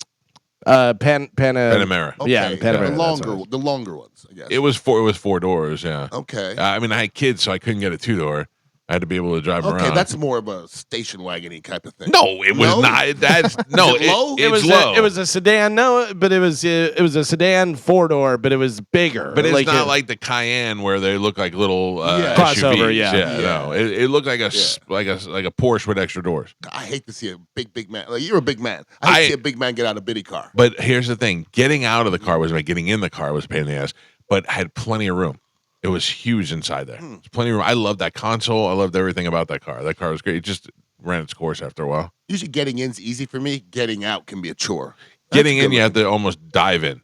Panamera. Panamera. Yeah, Okay. Panamera, The longer ones, I guess. It was 4 doors. Yeah. Okay. I mean, I had kids, so I couldn't get a 2-door. I had to be able to drive Okay, around. that's more of a station wagon-y type of thing. no, it was No? not. That's no. Is it low? It's It was low. it was a sedan. No, but it was a sedan 4-door, but it was bigger. But it's not it- like the Cayenne where they look like little Yeah. Crossover, SUVs. yeah. No, it looked like a Porsche with extra doors. I hate to see a big man. Like, you're a big man. I hate to see a big man get out of a bitty car. But here's the thing: getting out of the car was like getting in the car was a pain in the ass. But I had plenty of room. It was huge inside there. There's plenty of room. I loved that console. I loved everything about that car. That car was great. It just ran its course after a while. Usually getting in's easy for me. Getting out can be a chore. Getting That's in, good you have to almost dive in.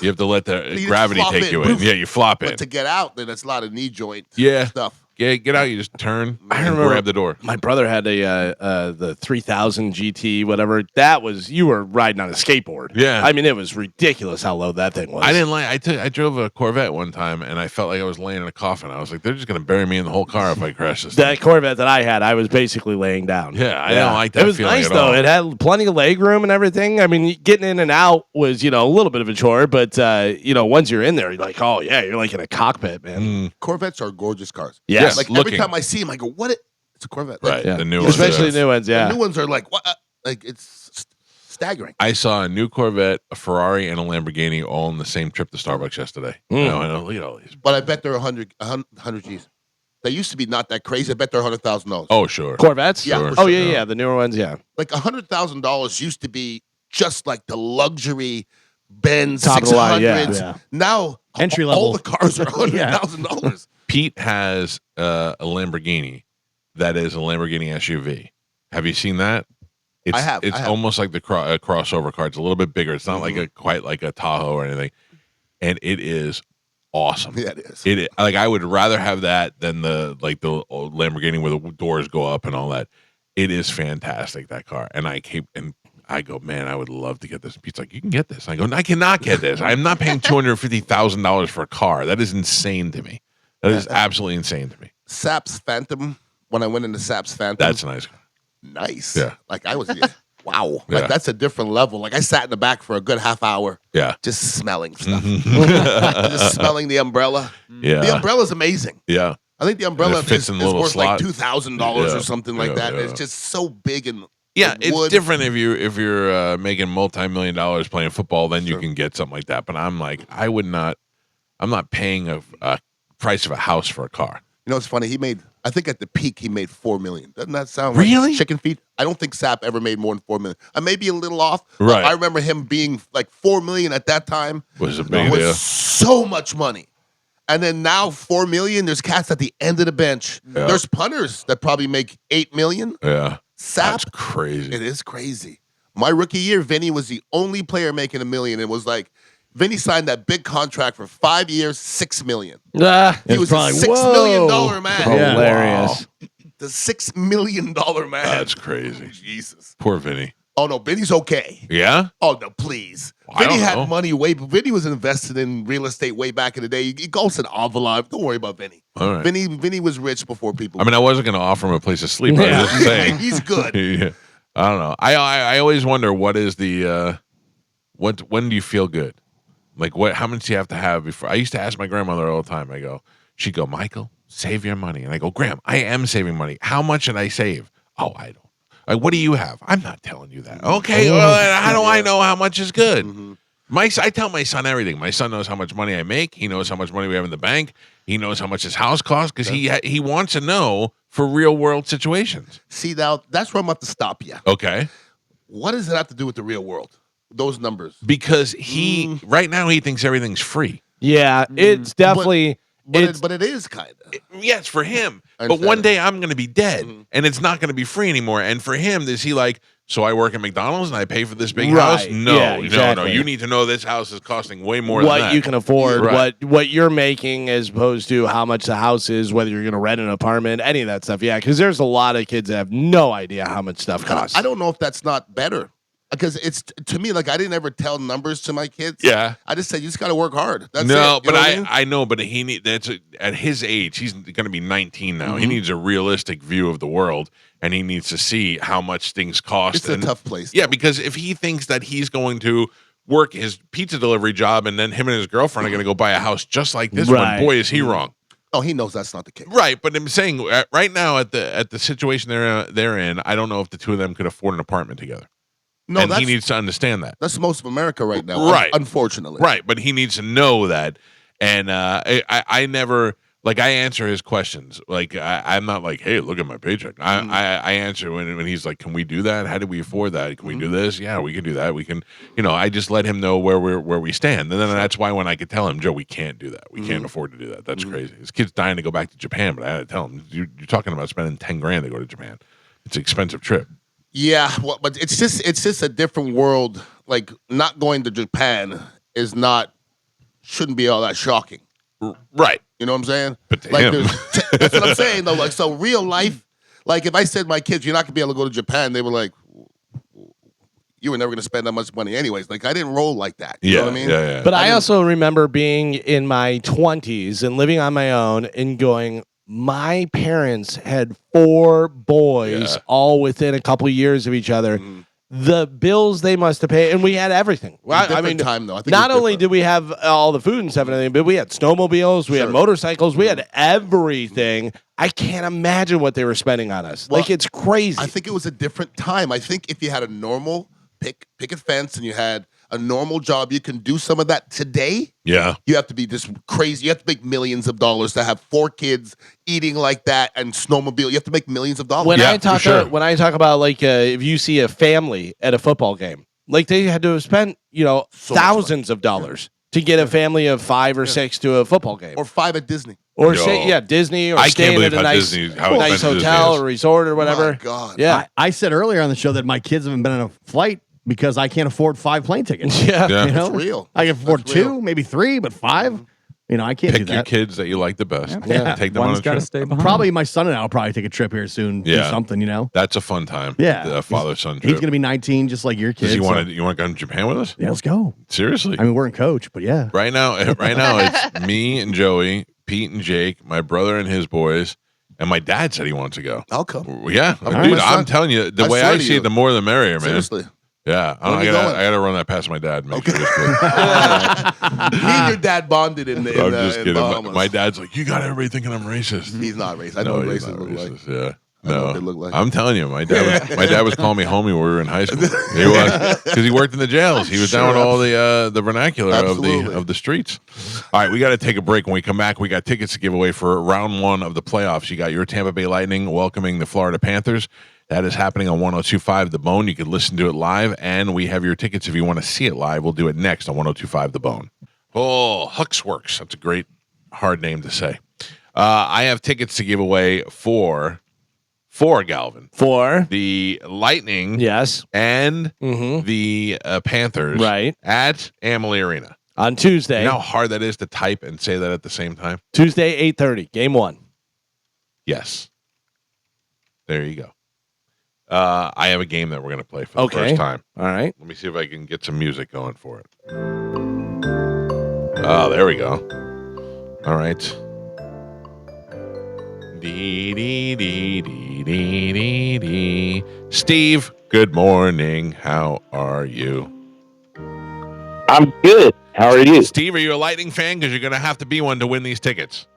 You have to let the just gravity flop take in. you in. Poof. Yeah, you flop in. But to get out, then it's a lot of knee joint Yeah. stuff. Get out. You just turn and remember- grab the door. My brother had the 3000 GT, whatever. That was you were riding on a skateboard. Yeah. I mean it was ridiculous how low that thing was. I didn't like. I drove a Corvette one time, and I felt like I was laying in a coffin. I was like, they're just gonna bury me in the whole car if I crash this thing. That Corvette that I had, I was basically laying down. Yeah, I don't like that It was feeling nice at though. all. It had plenty of leg room and everything. I mean, getting in and out was a little bit of a chore, but once you're in there, you're like, oh yeah, you're like in a cockpit, man. Corvettes are gorgeous cars. Yes. Like looking. every time I see them, I go, "What? It's a Corvette." Right, Yeah. the new ones. Especially the new ones. The Yeah. new ones are like what? Like it's staggering. I saw a new Corvette, a Ferrari, and a Lamborghini all on the same trip to Starbucks yesterday. I know, look at all these. But I bet they're 100 G's. that used to be not that crazy. I bet they're $100,000. Oh, sure. Corvettes? Yeah, Sure. for Oh, sure. yeah. The newer ones, yeah. Like $100,000 used to be just like the luxury Benz Top of the line, 600s. yeah. Now Entry all level. the cars are $100,000. Pete has a Lamborghini that is a Lamborghini SUV. Have you seen that? It's, I have. It's almost like the crossover car. It's a little bit bigger. It's not like quite like a Tahoe or anything, and it is awesome. Yeah, it is. It like I would rather have that than the old Lamborghini where the doors go up and all that. It is fantastic, that car, and I go, man, I would love to get this. Pete's like, you can get this. I go, I cannot get this. I'm not paying $250,000 for a car. That is insane to me. That is absolutely insane to me. Saps Phantom. When I went into Saps Phantom, That's a nice car. nice. Yeah. Like I was, wow. Yeah. Like that's a different level. Like I sat in the back for a good half hour, Yeah. just smelling stuff, Mhm. just smelling the umbrella. Yeah. The umbrella's amazing. Yeah. I think the umbrella And it fits is in the little worth slot. like $2,000 Yeah. or something like Yeah, that. yeah. It's just so big and Yeah, the it's wood. different if you're making $multi-million playing football, then you can get something like that. But I'm like, I'm not paying a price of a house for a car. You know, it's funny. I think at the peak, he made $4 million. Doesn't that sound Really? like chicken feed? I don't think Sap ever made more than $4 million. I may be a little off. but Right. I remember him being like $4 million at that time. Was a big was deal. so much money. And then now $4 million. There's cats at the end of the bench. Yeah. There's punters that probably make $8 million. Yeah. Sap, That's crazy. it is crazy. My rookie year, Vinny was the only player making $1 million. It was like Vinny signed that big contract for 5 years, $6 million. He It's was a probably, $6 million whoa. man. Yeah. Hilarious. The $6 million man. That's crazy. Jesus. Poor Vinny. Oh no, Vinny's okay. Yeah? Oh no, please. I Vinny don't had know. money Vinny was invested in real estate way back in the day. He goes in Avila. Don't worry about Vinny. All right. Vinny was rich before people. I mean, I wasn't going to offer him a place to sleep. I was just saying. He's good. Yeah. I don't know. I always wonder what is the when do you feel good? Like how much do you have to have before? I used to ask my grandmother all the time. She'd go, Michael, save your money. And I go, Graham, I am saving money. How much should I save? Oh, I don't. Like, what do you have? I'm not telling you that. Okay, well, how do I know how much is good? I tell my son everything. My son knows how much money I make. He knows how much money we have in the bank. He knows how much his house costs because he wants to know for real world situations. See, now that's where I'm about to stop you. Okay. What does it have to do with the real world? Those numbers. Because right now he thinks everything's free. Yeah, it's definitely. But it is kind of. Yes, for him. I But understand one that. day I'm going to be dead, and it's not going to be free anymore. And for him, is he like, so I work at McDonald's and I pay for this big house? Right. No, Yeah, no. exactly. You need to know this house is costing way more than What that. you can afford, Right. what you're making, as opposed to how much the house is, whether you're going to rent an apartment, any of that stuff. Yeah, because there's a lot of kids that have no idea how much stuff costs. I don't know if that's not better. Because it's to me like I didn't ever tell numbers to my kids. Yeah. I just said you just got to work hard. That's No, it. You but know what mean? I know, but at his age, he's going to be 19 now. He needs a realistic view of the world, and he needs to see how much things cost. It's a tough place. Yeah, because if he thinks that he's going to work his pizza delivery job, and then him and his girlfriend are going to go buy a house just like this Right. one, boy, is he wrong. Oh, he knows that's not the case. Right, but I'm saying right now at the situation they're in, I don't know if the two of them could afford an apartment together. No, and that's he needs to understand that. that's most of America right now. Right. Unfortunately. Right, but he needs to know that. And I never I answer his questions. Like I'm not like, hey, look at my paycheck. I answer when he's like, can we do that? How do we afford that? Can we do this? Yeah, we can do that. We can. I just let him know where we stand, and then that's why when I could tell him, Joe, we can't do that. We can't afford to do that. That's crazy. This kid's dying to go back to Japan, but I had to tell him, you're talking about spending $10,000 to go to Japan. It's an expensive trip. Yeah, well, but it's just a different world. Like not going to Japan shouldn't be all that shocking. Right. You know what I'm saying? But to like him. that's what I'm saying though. Like so, real life. Like if I said my kids, you're not gonna be able to go to Japan, they were like, you were never gonna spend that much money anyways. Like I didn't roll like that. You know what I mean? Yeah. But I also remember being in my 20s and living on my own and going, my parents had 4 boys all within a couple years of each other. The bills they must have paid, and we had everything. Well, I mean, time though. I think not it was only different. did we have all the food and stuff and everything, but we had snowmobiles, we had Sure. motorcycles, we had everything. I can't imagine what they were spending on us. Well, like it's crazy. I think it was a different time. I think if you had a normal picket fence and you had a normal job, you can do some of that today. Yeah. You have to be just crazy. You have to make millions of dollars to have 4 kids eating like that and snowmobile. You have to make millions of dollars. When Yeah, I talk for sure. when I talk about like if you see a family at a football game, like they had to have spent So much thousands of dollars to get a family of 5 or 6 to a football game, or 5 at Disney. or Yo. say Disney, or I can't staying believe at a how nice, Disney- how nice expensive Disney hotel is. or resort or whatever. My God. Yeah, I said earlier on the show that my kids haven't been on a flight because I can't afford 5 plane tickets. yeah. Yeah. You know? It's real. I can afford That's real. 2, maybe 3, but 5, I can't Pick do your that. kids that you like the best. Yeah. Take them on One's a got to trip. stay behind. Probably my son and I will probably take a trip here soon. Do Yeah. something, That's a fun time. Yeah. The father-son trip. He's going to be 19, just like your Does kids. he so- want to? You want to go to Japan with us? Yeah, let's go. Seriously? I mean, we're in coach, but yeah. Right now, it's me and Joey, Pete and Jake, my brother and his boys, and my dad said he wants to go. I'll come. Yeah, I'll dude, bring my I'm son. telling you, the I way swear I to see you. it, the more the merrier, man. Seriously. Yeah, When are you going? I gotta run that past my dad. And make sure he's good. Me and your dad bonded in the I'm just in kidding. Bahamas. My dad's like, you got everybody thinking I'm racist. He's not racist. I know what he's racist not look like. racist. Yeah. I know No, what they look like. I'm telling you, my dad was calling me homie when we were in high school. He was because he worked in the jails. He was down with all the vernacular Absolutely. of the streets. All right, we got to take a break. When we come back, we got tickets to give away for round 1 of the playoffs. You got your Tampa Bay Lightning welcoming the Florida Panthers. That is happening on 102.5 The Bone. You can listen to it live, and we have your tickets if you want to see it live. We'll do it next on 102.5 The Bone. Oh, Huxworks. That's a great hard name to say. I have tickets to give away for Galvin. For The Lightning yes, and mm-hmm. the Panthers Right. at Amalie Arena. on Tuesday. You know how hard that is to type and say that at the same time? Tuesday, 8:30, game 1. Yes. There you go. I have a game that we're going to play for the first time. All right. Let me see if I can get some music going for it. Oh, there we go. All right. Dee, dee, dee, dee, dee, dee, dee. Steve, good morning. How are you? I'm good. How are you? Steve, are you a Lightning fan? Because you're going to have to be one to win these tickets.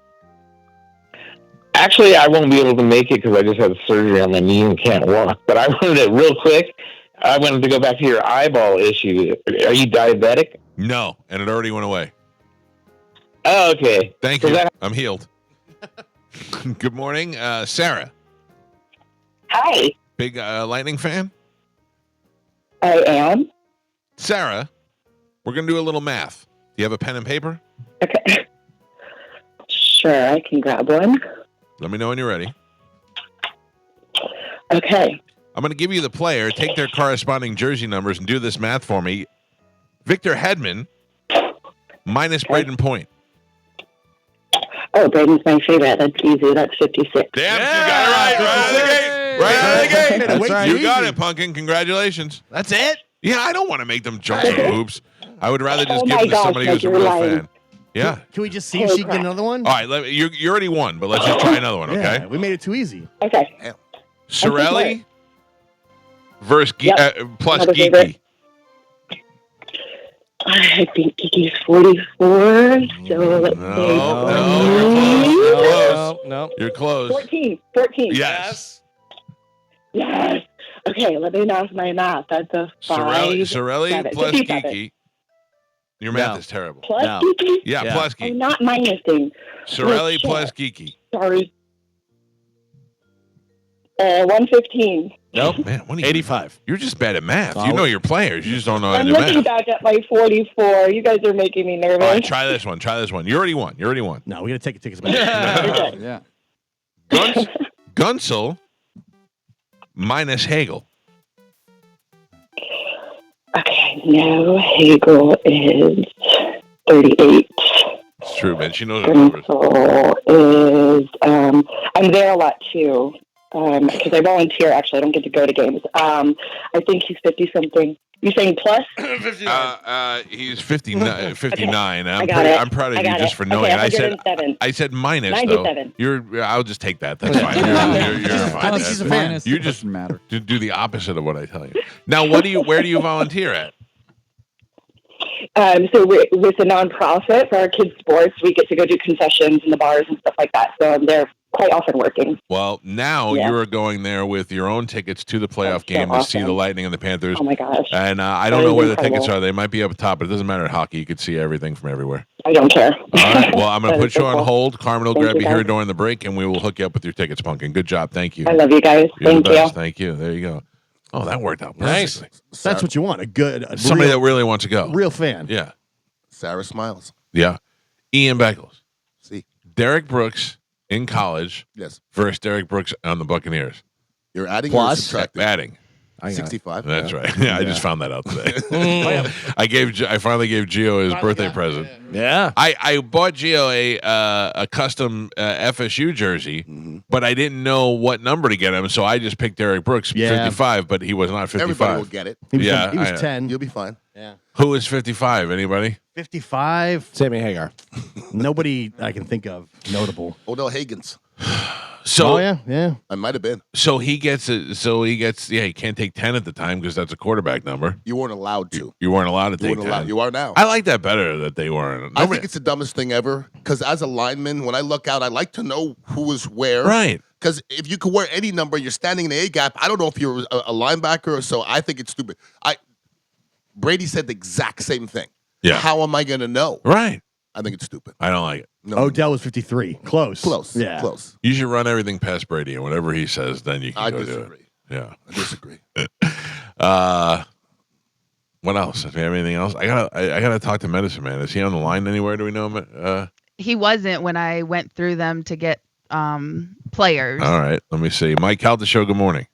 Actually, I won't be able to make it because I just had surgery on my knee and can't walk. But I wanted it real quick. I wanted to go back to your eyeball issue. Are you diabetic? No, and it already went away. Oh, okay. Thank you. I'm healed. Good morning, Sarah. Hi, Big Lightning fan? I am. Sarah, we're going to do a little math. Do you have a pen and paper? Okay. Sure, I can grab one. Let me know when you're ready. Okay. I'm going to give you the player, take their corresponding jersey numbers, and do this math for me. Victor Hedman minus Braden Point. Oh, Braden's my favorite. That's easy. That's 56. Damn, you got it right. Right out of the gate. Right out of the gate. That's right. You got it, Pumpkin. Congratulations. That's it. Yeah, I don't want to make them jump through hoops. I would rather just Oh give my them to gosh, somebody who's a you're real lying. fan. Yeah. Can we just see if she can get another one? All right, you already won, but let's just try another one, okay? Yeah, we made it too easy. Okay. Sorelli versus Yep. plus Another Geeky. favorite. I think Kiki's 44. So let's say No. You're close. 14. 14. Yes. Yes. Okay, let me know my math. That's a 5. Sorelli 7, plus 57. Geeky. Your math No. is terrible. Plus No. Kiki? Yeah, Yeah. plus I'm Geeky. not minusing. Sorelli shit. plus Geeky. Sorry. 115. Nope. Man, what are you, 85. You're just bad at math. You Oh. know your players. You just don't know how to I'm do looking math. back at my 44. You guys are making me nervous. All right, try this one. Try this one. You already won. No, we got to take tickets back. Okay. Yeah. Gunsel minus Hagel. Okay, no, Hagel is 38. It's true, man. She knows her numbers. Gunsel is, I'm there a lot too. Because I volunteer, actually. I don't get to go to games. I think he's 50-something. You're saying plus? He's 59. 59. I got it. I'm proud of I you got just it. for knowing. Okay, I said 107. I said minus 97. though. I'll just take that. That's fine. You're fine. Plus, she's a fan. minus, You it just- doesn't matter. Do the opposite of what I tell you. Now, where do you volunteer at? So with the nonprofit for our kids' sports, we get to go do concessions in the bars and stuff like that. So they're quite often working. Well, now Yeah. you're going there with your own tickets to the playoff That's so game to see the awesome. Lightning and the Panthers. Oh my gosh. And I That don't know is where the incredible. tickets are. They might be up top, but it doesn't matter at hockey. You could see everything from everywhere. I don't care. All right. Well, I'm going to That put is so you on cool. hold. Carmen will Thank grab you, you here guys. during the break, and we will hook you up with your tickets, Pumpkin. Good job. Thank you. I love you guys. You're Thank the you. best. Thank you. There you go. Oh, that worked out Nice. perfectly. That's what you want. Somebody real, that really wants to go. real fan. Yeah. Sarah smiles. Yeah. Ian Beckles. See. Derek Brooks in college Yes. versus Derek Brooks on the Buccaneers. You're adding Plus? or subtracting? Adding. I got it. 65. That's right. Yeah, I just found that out today. I finally gave Gio his birthday present. Yeah. I bought Gio a custom FSU jersey, but I didn't know what number to get him, so I just picked Derek Brooks, Yeah. 55, but he was not 55. Everybody will get it. He was, Yeah, he was I- 10. You'll be fine. Who is 55? Anybody? 55. Sammy Hagar. Nobody I can think of notable. Odell Higgins. So Oh, yeah. I might have been. so he gets it. So he gets he can't take 10 at the time because that's a quarterback number. You weren't allowed to. You weren't allowed to You take weren't 10. allowed. You are now. I like that better that they weren't. I think it's the dumbest thing ever because as a lineman, when I look out, I like to know who is where. Right. Because if you could wear any number, you're standing in the A gap. I don't know if you're a linebacker, so I think it's stupid. Brady said the exact same thing. Yeah. How am I going to know? Right. I think it's stupid. I don't like it. No, Odell was 53. Close. close. Yeah. Close. You should run everything past Brady, and whatever he says, then you can I go disagree. do it. Yeah. I disagree. What else? Do you have anything else? I gotta talk to Medicine Man. Is he on the line anywhere? Do we know him? He wasn't when I went through them to get players. All right. Let me see. Mike Calta Show. Good morning.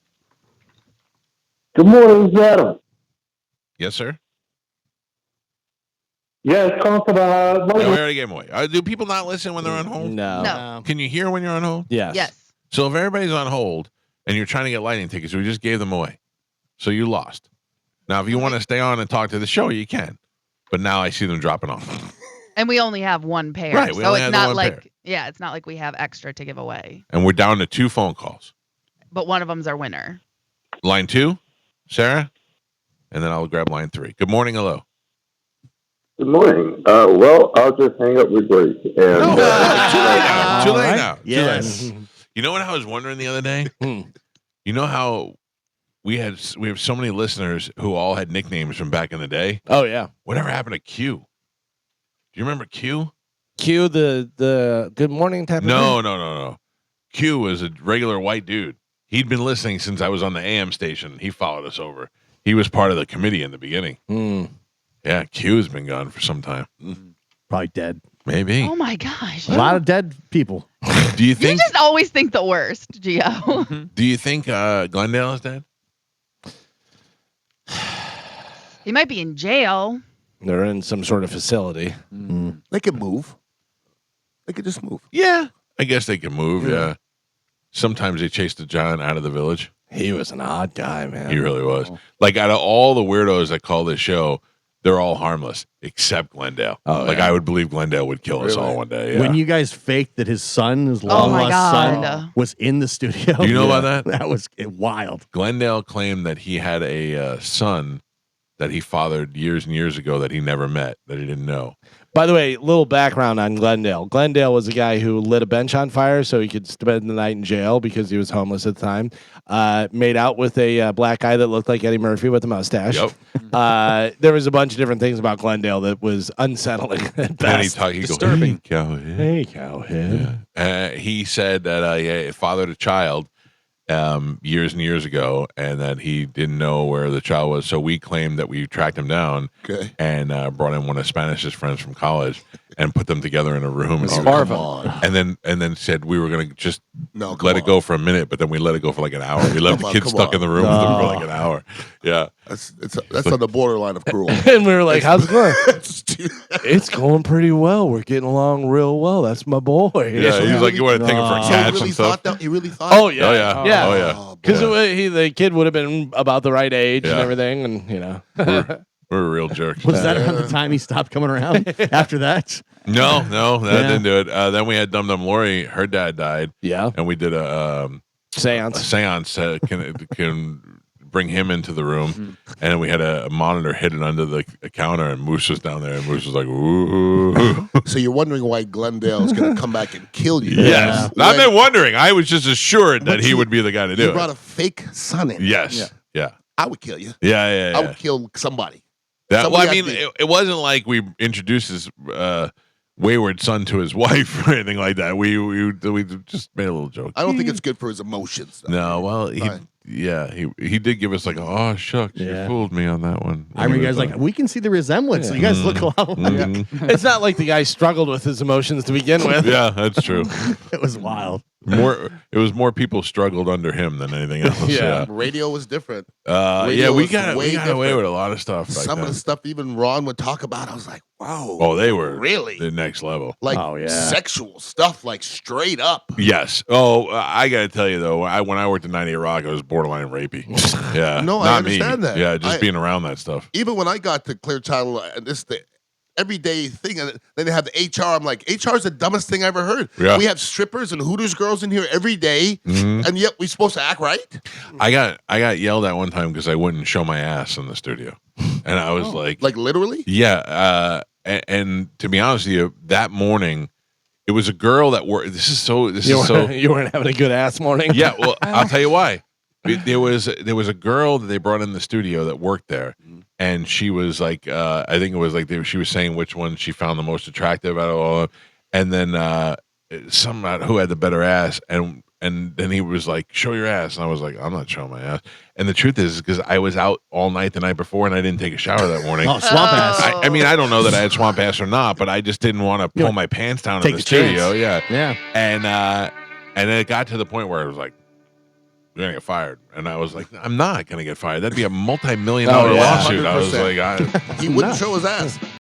Good morning, Adam. Yes, sir. Yes, calling for the. No, we already gave him away. Do people not listen when they're on hold? No. No. Can you hear when you're on hold? Yes. Yes. So if everybody's on hold and you're trying to get lightning tickets, we just gave them away. So you lost. Now, if you want to stay on and talk to the show, you can. But now I see them dropping off. And we only have one pair. Right, we So only it's have the not one like pair. yeah, it's not like we have extra to give away. And we're down to 2 phone calls. But one of them's our winner. Line 2, Sarah, and then I'll grab line 3. Good morning. Hello. Good morning. Well, I'll just hang up with Grace. And, No, too late now. Too late right. now. Too Yes. late. You know what I was wondering the other day? You know how we have so many listeners who all had nicknames from back in the day? Oh, yeah. Whatever happened to Q? Do you remember Q? Cue the good morning type of No. Q was a regular white dude. He'd been listening since I was on the AM station. He followed us over. He was part of the committee in the beginning. thing. Yeah, Q's been gone for some time. Probably dead. Maybe. Oh my gosh. A lot of dead people. Do you You think? just always think the worst, Gio. Do you think Glendale is dead? He might be in jail. They're in some sort of facility. They can move. They could just move. Yeah, I guess they can move. Yeah. Sometimes they chase the giant out of the village. He was an odd guy, man. He really was. Like out of all the weirdos that call this show, they're all harmless except Glendale. Oh, like yeah. I would believe Glendale would kill us all one day. Yeah. When you guys faked that his son, his Oh long my lost God. son, was in the studio. Do you know about that? That was wild. Glendale claimed that he had a son that he fathered years and years ago that he never met, that he didn't know. By the way, little background on Glendale. Glendale was a guy who lit a bench on fire so he could spend the night in jail because he was homeless at the time. Made out with a black guy that looked like Eddie Murphy with a mustache. Yep. There was a bunch of different things about Glendale that was unsettling at And best. he Disturbing. Go, hey, cowhead. Hey, cowhead. He said that he fathered a child years and years ago, and that he didn't know where the child was. So we claimed that we tracked him down and brought in one of Spanish's friends from college and put them together in a room. And, Come on. and then said we were going to just No, come let it on. go for a minute, but then we let it go for like an hour. We left Come the on, kids come stuck on. in the room with them for like an hour. Yeah. That's on the borderline of cruel. And we were like, how's it going? It's It's going pretty well. We're getting along real well. That's my boy. Yeah, he was like, you want to take him for So cats he really and stuff? thought that? He really thought? Oh, yeah. Oh, yeah. Yeah. Oh, yeah. Oh, boy. Because the kid would have been about the right age and Yeah. everything, and you know. We're real jerks. Was that around the time he stopped coming around after that? No, that Yeah. didn't do it. Then we had Dum Dum Lori. Her dad died, Yeah. and we did a Seance. seance. Can bring him into the room, and we had a monitor hidden under the counter, and Moose was down there, and Moose was like, "Ooh." So you're wondering why Glendale is going to come back and kill you? Yes, I'm not wondering. I was just assured that he would be the guy to do you it. brought a fake son in. Yes, yeah. I would kill you. Yeah. I would kill somebody. Well, I Somebody mean, it wasn't like we introduced his wayward son to his wife or anything like that. We just made a little joke. I don't think it's good for his emotions. Though. No, well, he did give us like, oh shucks, you fooled me on that one. I remember you guys like, we can see the resemblance. You guys look a lot alike. It's not like the guy struggled with his emotions to begin with. Yeah, that's true. It was wild. It was more people struggled under him than anything else. Yeah. Radio was different. We was got way away different. with a lot of stuff. Some of the stuff even Ron would talk about, I was like, wow. Oh, they were really the next level. Like sexual stuff, like straight up. Yes. Oh, I got to tell you though, when I worked at 98 Rock, I was borderline rapey. Yeah. No, not I understand me. that. Yeah, just being around that stuff. Even when I got to Clear Channel, this the everyday thing, and then they have the HR. I'm like, HR is the dumbest thing I ever heard. Yeah. We have strippers and Hooters girls in here every day, and yet we're supposed to act right. I got yelled at one time because I wouldn't show my ass in the studio, and I was like literally, yeah. And to be honest with you, that morning, it was a girl that worked. You weren't having a good ass morning. Yeah, well, I'll tell you why. There was a girl that they brought in the studio that worked there, and she was like, I think it was like she was saying which one she found the most attractive out of all, and then who had the better ass, and then he was like, show your ass, and I was like, I'm not showing my ass. And the truth is because I was out all night the night before, and I didn't take a shower that morning. Oh, swamp ass. I mean, I don't know that I had swamp ass or not, but I just didn't want to pull my pants down in the studio. Yeah. And then it got to the point where it was like, you're gonna get fired, and I was like, I'm not gonna get fired. That'd be a multi-million-dollar lawsuit. 100%. I was like, he wouldn't show his ass.